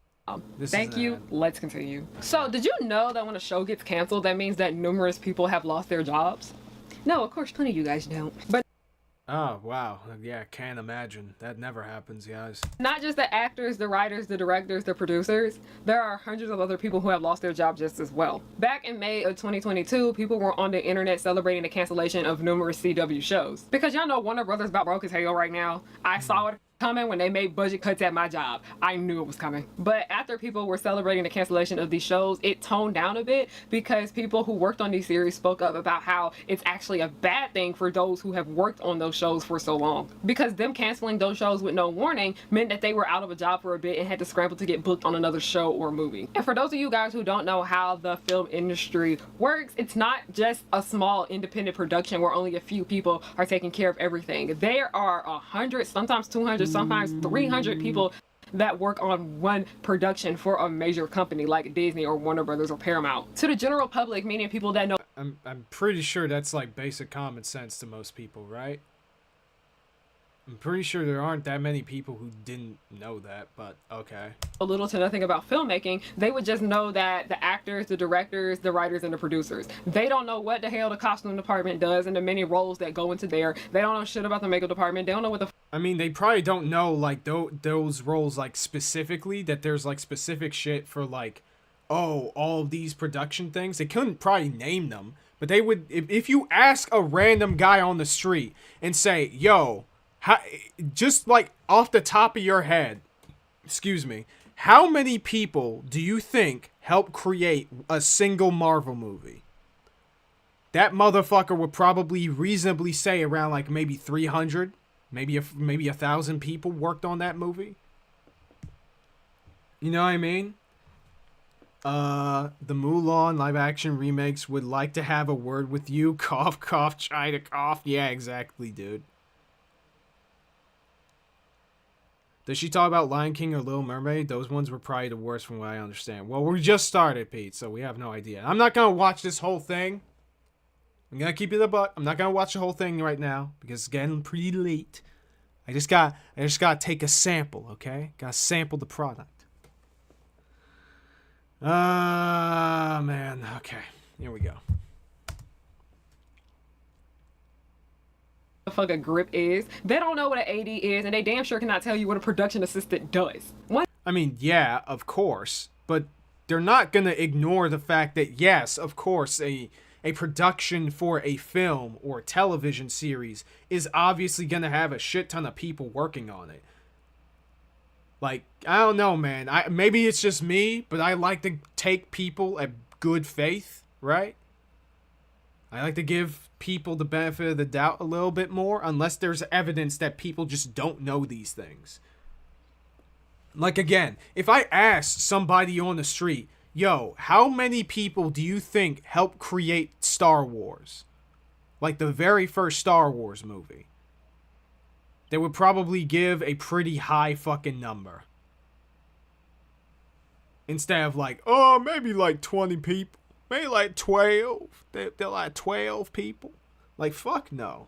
Thank you. Let's continue. So, did you know that when a show gets canceled, that means that numerous people have lost their jobs? No, of course, plenty of you guys don't. But oh, wow. Yeah, can't imagine. That never happens, guys. not just the actors, the writers, the directors, the producers. There are hundreds of other people who have lost their job just as well. Back in May of 2022, people were on the internet celebrating the cancellation of numerous CW shows. Because y'all know Warner Brothers about broke as hell right now. I saw it coming when they made budget cuts at my job. I knew it was coming. But after people were celebrating the cancellation of these shows, it toned down a bit because people who worked on these series spoke up about how it's actually a bad thing for those who have worked on those shows for so long. Because them canceling those shows with no warning meant that they were out of a job for a bit and had to scramble to get booked on another show or movie. And for those of you guys who don't know how the film industry works, it's not just a small independent production where only a few people are taking care of everything. There are 100, sometimes 200, sometimes 300 people that work on one production for a major company like Disney or Warner Brothers or Paramount. To the general public, meaning people that know... I'm pretty sure that's like basic common sense to most people, right? I'm pretty sure there aren't that many people who didn't know that, but okay. A little to nothing about filmmaking, they would just know that the actors, the directors, the writers, and the producers. They don't know what the hell the costume department does and the many roles that go into there. They don't know shit about the makeup department. They don't know what the... I mean, they probably don't know, like, those roles, like, specifically, that there's, like, specific shit for, like, oh, all of these production things. They couldn't probably name them, but they would... If you ask a random guy on the street and say, yo... just like off the top of your head, excuse me, How many people do you think helped create a single Marvel movie? That motherfucker would probably reasonably say around like maybe 300, maybe 1,000 people worked on that movie. You know what I mean? The Mulan live action remakes would like to have a word with you. Cough, cough, try to cough. Yeah, exactly, dude. Does she talk about Lion King or Little Mermaid? Those ones were probably the worst from what I understand. Well, we just started, Pete, so we have no idea. I'm not going to watch this whole thing. I'm going to keep it a buck. I'm not going to watch the whole thing right now because it's getting pretty late. I just got to take a sample, okay? Got to sample the product. Man. Okay. Here we go. The fuck a grip is. They don't know what an AD is, and they damn sure cannot tell you what a production assistant does. I mean, yeah, of course, but they're not gonna ignore the fact that yes, of course, a production for a film or television series is obviously gonna have a shit ton of people working on it. Like, I don't know, man. Maybe it's just me, but I like to take people at good faith, right? I like to give people the benefit of the doubt a little bit more, unless there's evidence that people just don't know these things. Like, again, if I asked somebody on the street, yo, how many people do you think helped create Star Wars? Like the very first Star Wars movie. They would probably give a pretty high fucking number. Instead of like, oh, maybe like 20 people. Maybe like 12. They're like 12 people. Like, fuck no.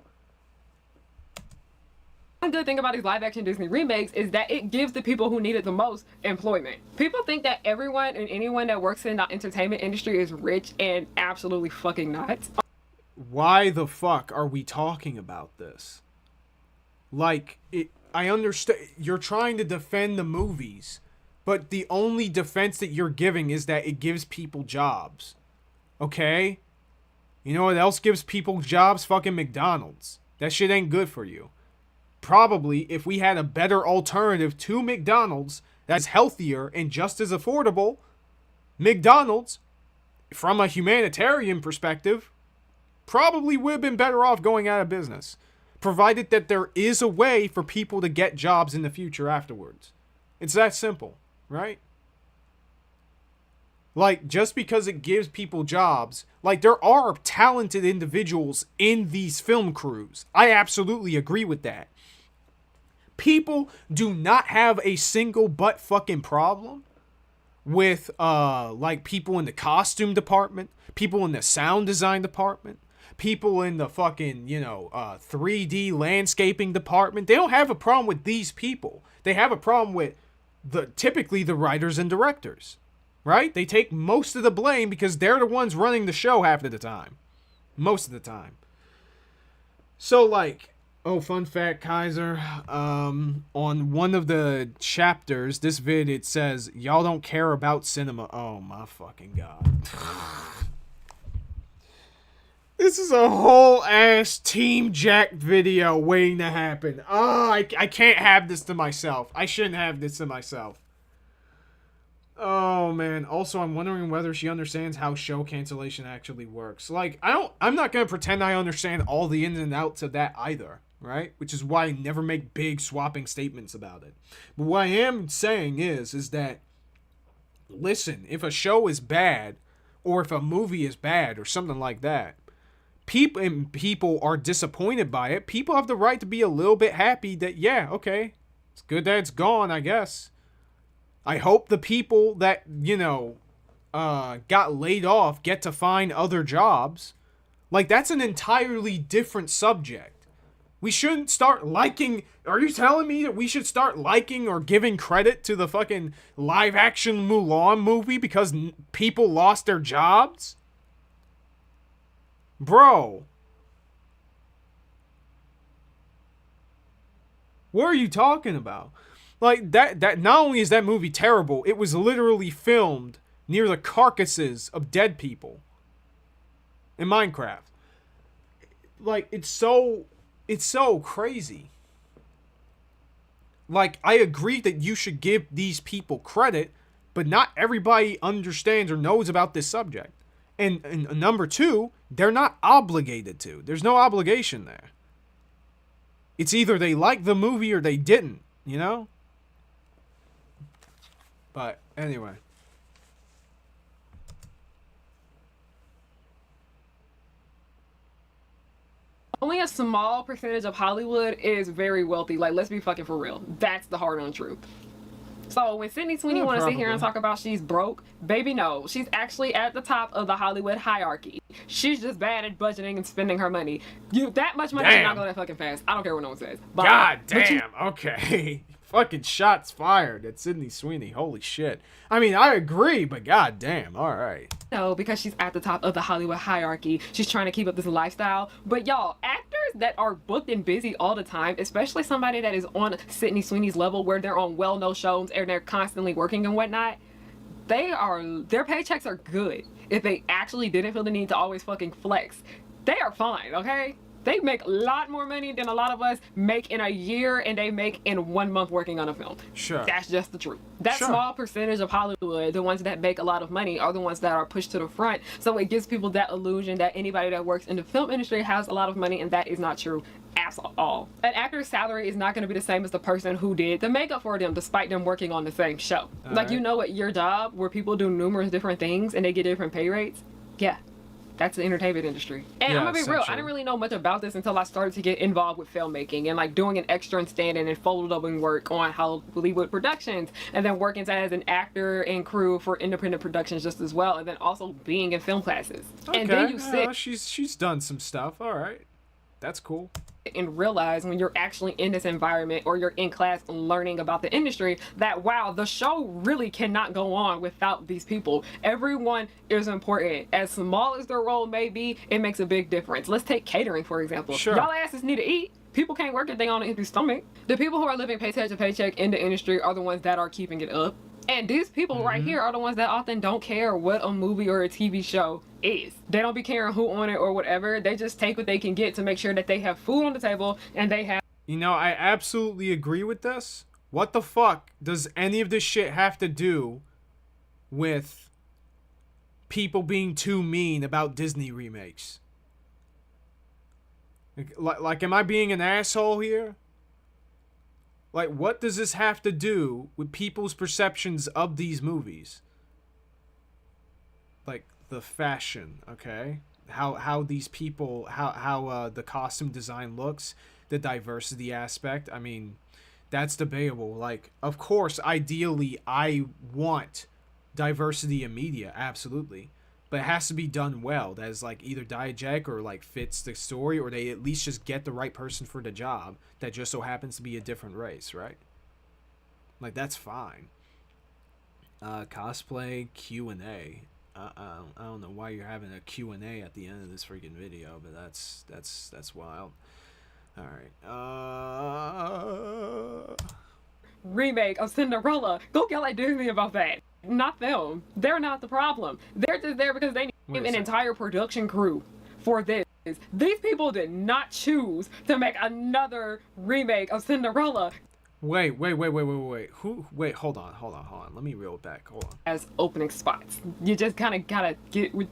One good thing about these live action Disney remakes is that it gives the people who need it the most employment. People think that everyone and anyone that works in the entertainment industry is rich, and absolutely fucking not. Why the fuck are we talking about this? Like, I understand you're trying to defend the movies, but the only defense that you're giving is that it gives people jobs. Okay? You know what else gives people jobs? Fucking McDonald's. That shit ain't good for you. Probably, if we had a better alternative to McDonald's that's healthier and just as affordable, McDonald's, from a humanitarian perspective, probably would have been better off going out of business. Provided that there is a way for people to get jobs in the future afterwards. It's that simple, right? Like, just because it gives people jobs, like, there are talented individuals in these film crews. I absolutely agree with that. People do not have a single butt fucking problem with, like, people in the costume department, people in the sound design department, people in the fucking, 3D landscaping department. They don't have a problem with these people. They have a problem with typically the writers and directors. Right? They take most of the blame because they're the ones running the show half of the time. Most of the time. So, like, oh, fun fact, Kaiser. On one of the chapters, this vid, it says, y'all don't care about cinema. Oh, my fucking God. This is a whole ass Team Jack video waiting to happen. Oh, I can't have this to myself. I shouldn't have this to myself. Oh man. Also, I'm wondering whether she understands how show cancellation actually works. Like, I'm not gonna pretend I understand all the ins and outs of that either, right? Which is why I never make big swapping statements about it. But what I am saying is that, listen, if a show is bad, or if a movie is bad, or something like that, people are disappointed by it. People have the right to be a little bit happy that, yeah, okay, it's good that it's gone, I guess. I hope the people that, got laid off get to find other jobs. Like, that's an entirely different subject. We shouldn't start liking... Are you telling me that we should start liking or giving credit to the fucking live-action Mulan movie because people lost their jobs? Bro. What are you talking about? Like, that not only is that movie terrible, it was literally filmed near the carcasses of dead people in Minecraft. Like, it's so crazy. Like, I agree that you should give these people credit, but not everybody understands or knows about this subject. And number two, they're not obligated to. There's no obligation there. It's either they liked the movie or they didn't, you know? But anyway. Only a small percentage of Hollywood is very wealthy. Like, let's be fucking for real. That's the hard-on truth. So when Sydney Sweeney want to sit here and talk about she's broke, baby, no. She's actually at the top of the Hollywood hierarchy. She's just bad at budgeting and spending her money. That much money should not go that fucking fast. I don't care what no one says. But, God damn. Okay. Fucking shots fired at Sydney Sweeney. Holy shit. I mean, I agree, but god damn. All right. No, because she's at the top of the Hollywood hierarchy. She's trying to keep up this lifestyle. But y'all, actors that are booked and busy all the time, especially somebody that is on Sydney Sweeney's level where they're on well-known shows and they're constantly working and whatnot, their paychecks are good. If they actually didn't feel the need to always fucking flex, they are fine, okay? They make a lot more money than a lot of us make in a year, and they make in 1 month working on a film. Sure. That's just the truth. That small percentage of Hollywood, the ones that make a lot of money, are the ones that are pushed to the front. So it gives people that illusion that anybody that works in the film industry has a lot of money, and that is not true at all. An actor's salary is not going to be the same as the person who did the makeup for them, despite them working on the same show. You know, at your job, where people do numerous different things and they get different pay rates, yeah. That's the entertainment industry. And I'm gonna be real, I didn't really know much about this until I started to get involved with filmmaking and like doing an extra and stand-in and photo-dubbing work on Hollywood productions, and then working as an actor and crew for independent productions just as well, and then also being in film classes. Okay. And then you sit she's done some stuff. All right. That's cool. And realize when you're actually in this environment or you're in class learning about the industry that, wow, the show really cannot go on without these people. Everyone is important. As small as their role may be, it makes a big difference. Let's take catering, for example. Sure. Y'all asses need to eat. People can't work if they on an empty stomach. The people who are living paycheck to paycheck in the industry are the ones that are keeping it up. And these people right here are the ones that often don't care what a movie or a TV show is. They don't be caring who on it or whatever. They just take what they can get to make sure that they have food on the table and they have... You know, I absolutely agree with this. What the fuck does any of this shit have to do with people being too mean about Disney remakes? Like, am I being an asshole here? Like, what does this have to do with people's perceptions of these movies? Like, the fashion, okay? How these people, how the costume design looks, the diversity aspect. I mean, that's debatable. Like, of course, ideally, I want diversity in media, absolutely. But it has to be done well. That is, like, either diegetic or, like, fits the story, or they at least just get the right person for the job that just so happens to be a different race, right? Like, that's fine. Cosplay Q&A. I don't know why you're having a Q&A at the end of this freaking video, but that's wild. All right. Remake of Cinderella. Go get like Disney about that. Not them. They're not the problem. They're just there because they need an entire production crew for this. These people did not choose to make another remake of Cinderella. Wait. Who? Wait, hold on. Let me reel it back. Hold on. As opening spots. You just kind of gotta get... what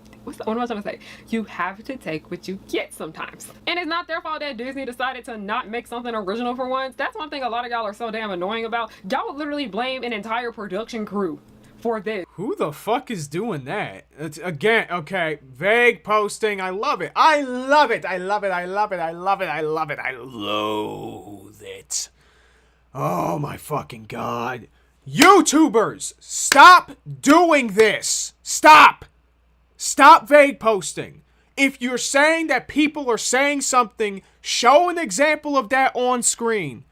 am I trying to say? You have to take what you get sometimes. And it's not their fault that Disney decided to not make something original for once. That's one thing a lot of y'all are so damn annoying about. Y'all would literally blame an entire production crew for this. Who the fuck is doing that? It's, again, okay, vague posting. I love it. I loathe it. Oh my fucking god. YouTubers, stop doing this. Stop vague posting. If you're saying that people are saying something, show an example of that on screen.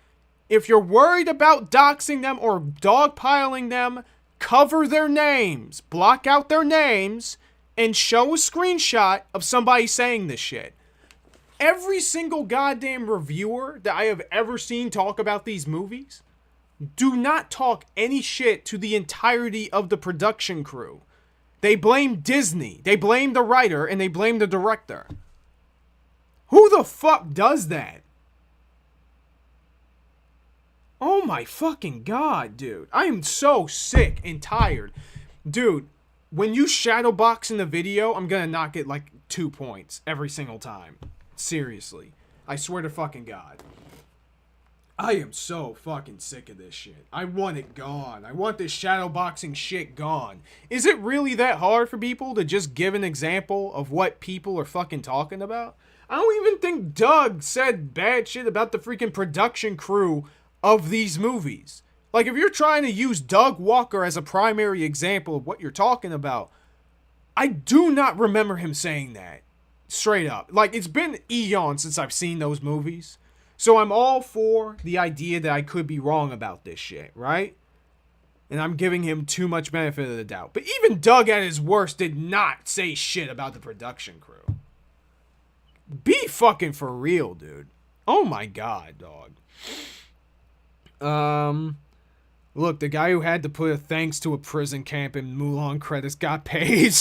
If you're worried about doxing them or dogpiling them, cover their names, block out their names, and show a screenshot of somebody saying this shit. Every single goddamn reviewer that I have ever seen talk about these movies do not talk any shit to the entirety of the production crew. They blame Disney, they blame the writer, and they blame the director. Who the fuck does that? Oh my fucking god, dude. I am so sick and tired. Dude, when you shadowbox in the video, I'm gonna knock it like 2 points every single time. Seriously. I swear to fucking god. I am so fucking sick of this shit. I want it gone. I want this shadowboxing shit gone. Is it really that hard for people to just give an example of what people are fucking talking about? I don't even think Doug said bad shit about the freaking production crew of these movies. Like, if you're trying to use Doug Walker as a primary example of what you're talking about, I do not remember him saying that. Straight up. Like, it's been eons since I've seen those movies. So I'm all for the idea that I could be wrong about this shit, right? And I'm giving him too much benefit of the doubt. But even Doug at his worst did not say shit about the production crew. Be fucking for real, dude. Oh my god, dog. Look, the guy who had to put a thanks to a prison camp in Mulan credits got paid.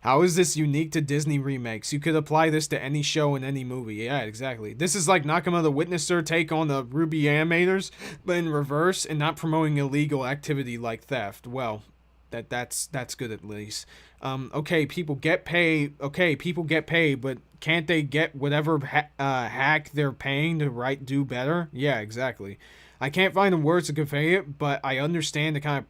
How is this unique to Disney remakes? You could apply this to any show and any movie. Yeah, exactly. This is like Nakama the Witnesser take on the RWBY animators, but in reverse and not promoting illegal activity like theft. Well, that's good at least. Okay, people get paid. Okay, people get paid, but can't they get whatever hack they're paying to do better? Yeah, exactly. I can't find the words to convey it, but I understand the kind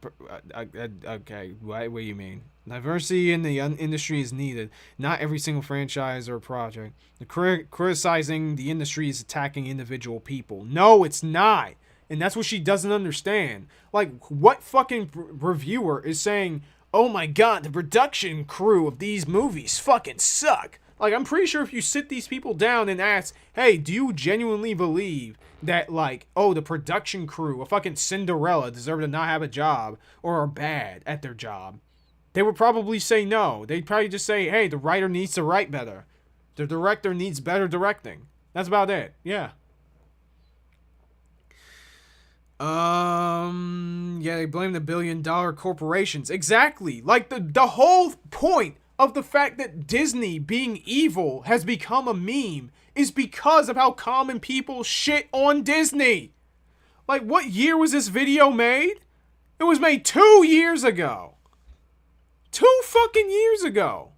of... okay, what do you mean? Diversity in the industry is needed. Not every single franchise or project. Criticizing the industry is attacking individual people. No, it's not. And that's what she doesn't understand. Like, what fucking reviewer is saying, oh my god, the production crew of these movies fucking suck? Like, I'm pretty sure if you sit these people down and ask, hey, do you genuinely believe that, like, oh, the production crew, a fucking Cinderella, deserve to not have a job or are bad at their job? They would probably say no. They'd probably just say, hey, the writer needs to write better. The director needs better directing. That's about it. Yeah. Yeah, they blame the billion-dollar corporations. Exactly. Like, the whole point of the fact that Disney being evil has become a meme is because of how common people shit on Disney. Like, what year was this video made? It was made 2 years ago. 2 fucking years ago.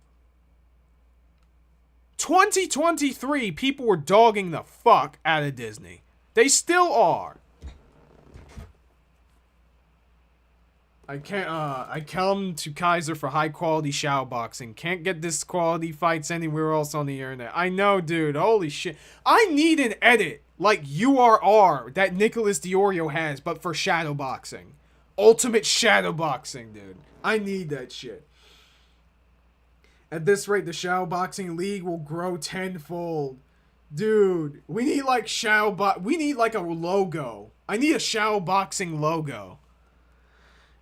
2023, people were dogging the fuck out of Disney. They still are. I come to Kaiser for high quality shadow boxing. Can't get this quality fights anywhere else on the internet. I know, dude. Holy shit. I need an edit like URR that Nicholas Diorio has, but for shadow boxing. Ultimate shadow boxing, dude. I need that shit. At this rate, the shadow boxing league will grow tenfold. Dude, we need like we need like a logo. I need a shadow boxing logo.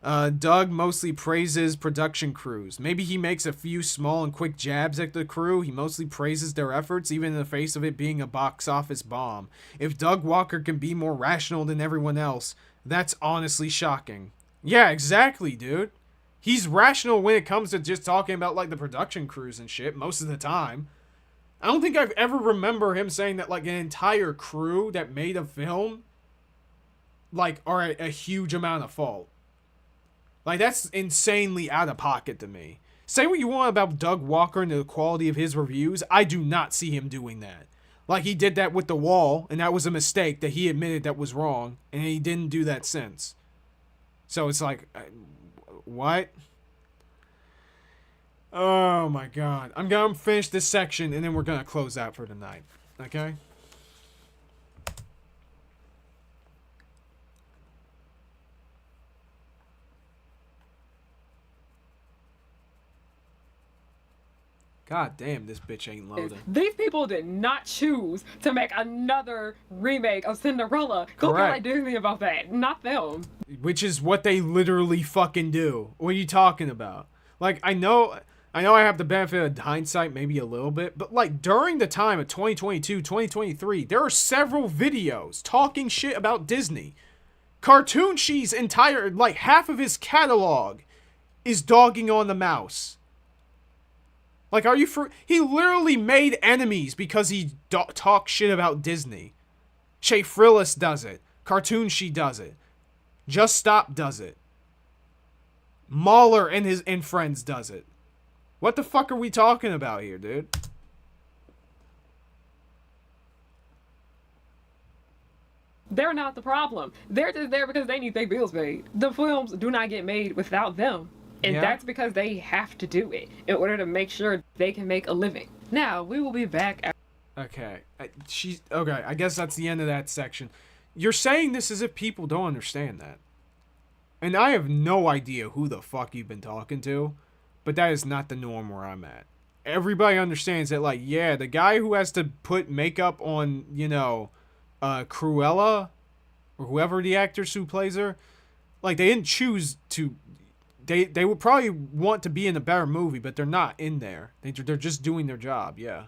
Doug mostly praises production crews. Maybe he makes a few small and quick jabs at the crew. He mostly praises their efforts, even in the face of it being a box office bomb. If Doug Walker can be more rational than everyone else, that's honestly shocking. Yeah, exactly, dude. He's rational when it comes to just talking about, like, the production crews and shit most of the time. I don't think I've ever remember him saying that, like, an entire crew that made a film, like, are a huge amount of fault. Like, that's insanely out of pocket to me. Say what you want about Doug Walker and the quality of his reviews, I do not see him doing that. Like, he did that with The Wall, and that was a mistake that he admitted that was wrong, and he didn't do that since. So it's like, what? Oh my god. I'm gonna finish this section, and then we're gonna close out for tonight. Okay? God damn, this bitch ain't loading. These people did not choose to make another remake of Cinderella. Go get like Disney about that, not them. Which is what they literally fucking do. What are you talking about? Like, I know I have the benefit of hindsight maybe a little bit, but like during the time of 2022, 2023, there are several videos talking shit about Disney. Cartoon She's entire, like half of his catalog is dogging on the mouse. Like, are you he literally made enemies because he talked shit about Disney. Che Frillis does it. Cartoon She does it. Just Stop does it. Mahler and friends does it. What the fuck are we talking about here, dude? They're not the problem. They're just there because they need their bills paid. The films do not get made without them. And that's because they have to do it in order to make sure they can make a living. Now, we will be back. Okay. Okay, I guess that's the end of that section. You're saying this as if people don't understand that. And I have no idea who the fuck you've been talking to, but that is not the norm where I'm at. Everybody understands that, like, yeah, the guy who has to put makeup on, you know, Cruella, or whoever the actress who plays her, like, they didn't choose to... They would probably want to be in a better movie, but they're not in there. They're just doing their job, yeah.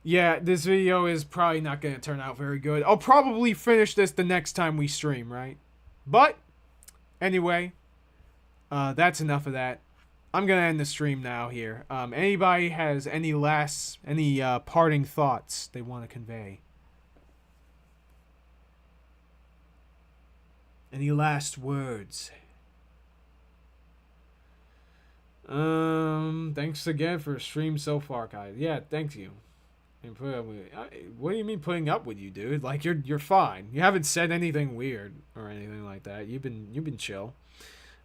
Yeah, this video is probably not going to turn out very good. I'll probably finish this the next time we stream, right? But, anyway, that's enough of that. I'm going to end the stream now here. Anybody has any parting thoughts they want to convey? Any last words? Thanks again for the stream so far, guys. Yeah, thank you. And what do you mean putting up with you, dude? Like, you're fine. You haven't said anything weird or anything like that. You've been chill.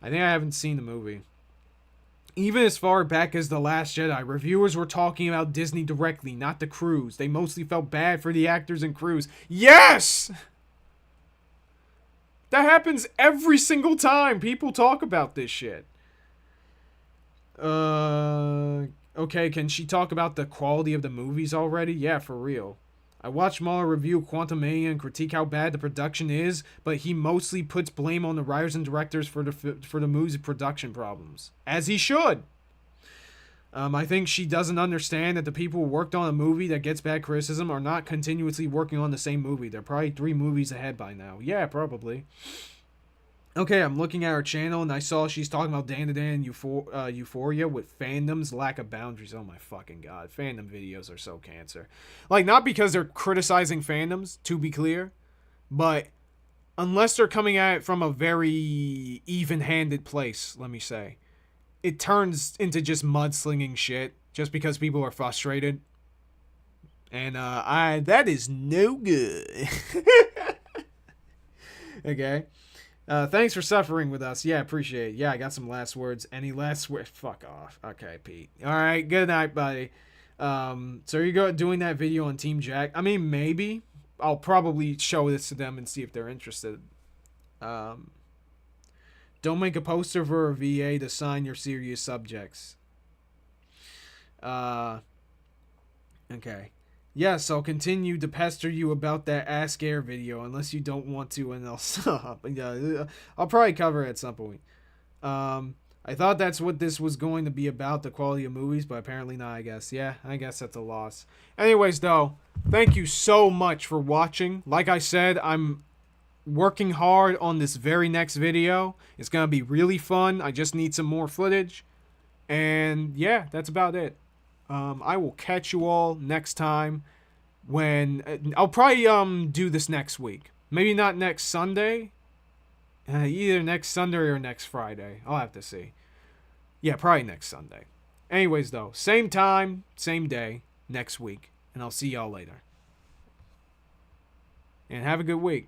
I think I haven't seen the movie. Even as far back as The Last Jedi, reviewers were talking about Disney directly, not the crews. They mostly felt bad for the actors and crews. Yes! That happens every single time people talk about this shit. Okay, can she talk about the quality of the movies already? Yeah, for real. I watched Mahler review Quantumania and critique how bad the production is, but he mostly puts blame on the writers and directors for the movie's production problems. As he should! I think she doesn't understand that the people who worked on a movie that gets bad criticism are not continuously working on the same movie. They're probably 3 movies ahead by now. Yeah, probably. Okay, I'm looking at her channel and I saw she's talking about Dan and Euphoria with fandom's lack of boundaries. Oh my fucking god. Fandom videos are so cancer. Like, not because they're criticizing fandoms, to be clear, but unless they're coming at it from a very even-handed place, let me say, it turns into just mudslinging shit just because people are frustrated. And that is no good. Okay. Thanks for suffering with us. Yeah, appreciate it. Yeah, I got some last words. Any last words? Fuck off. Okay, Pete. All right, good night, buddy. So you're doing that video on Team Jack? I mean, maybe. I'll probably show this to them and see if they're interested. Don't make a poster for a VA to sign your serious subjects. Okay. Yes, I'll continue to pester you about that Ask Air video unless you don't want to, and I'll stop. Yeah, I'll probably cover it at some point. I thought that's what this was going to be about, the quality of movies, but apparently not, I guess. Yeah, I guess that's a loss. Anyways, though, thank you so much for watching. Like I said, I'm working hard on this very next video. It's going to be really fun. I just need some more footage. And yeah, that's about it. I will catch you all next time when I'll probably do this next week. Maybe not next Sunday. Either next Sunday or next Friday. I'll have to see. Yeah, probably next Sunday. Anyways, though, same time, same day, next week. And I'll see y'all later. And have a good week.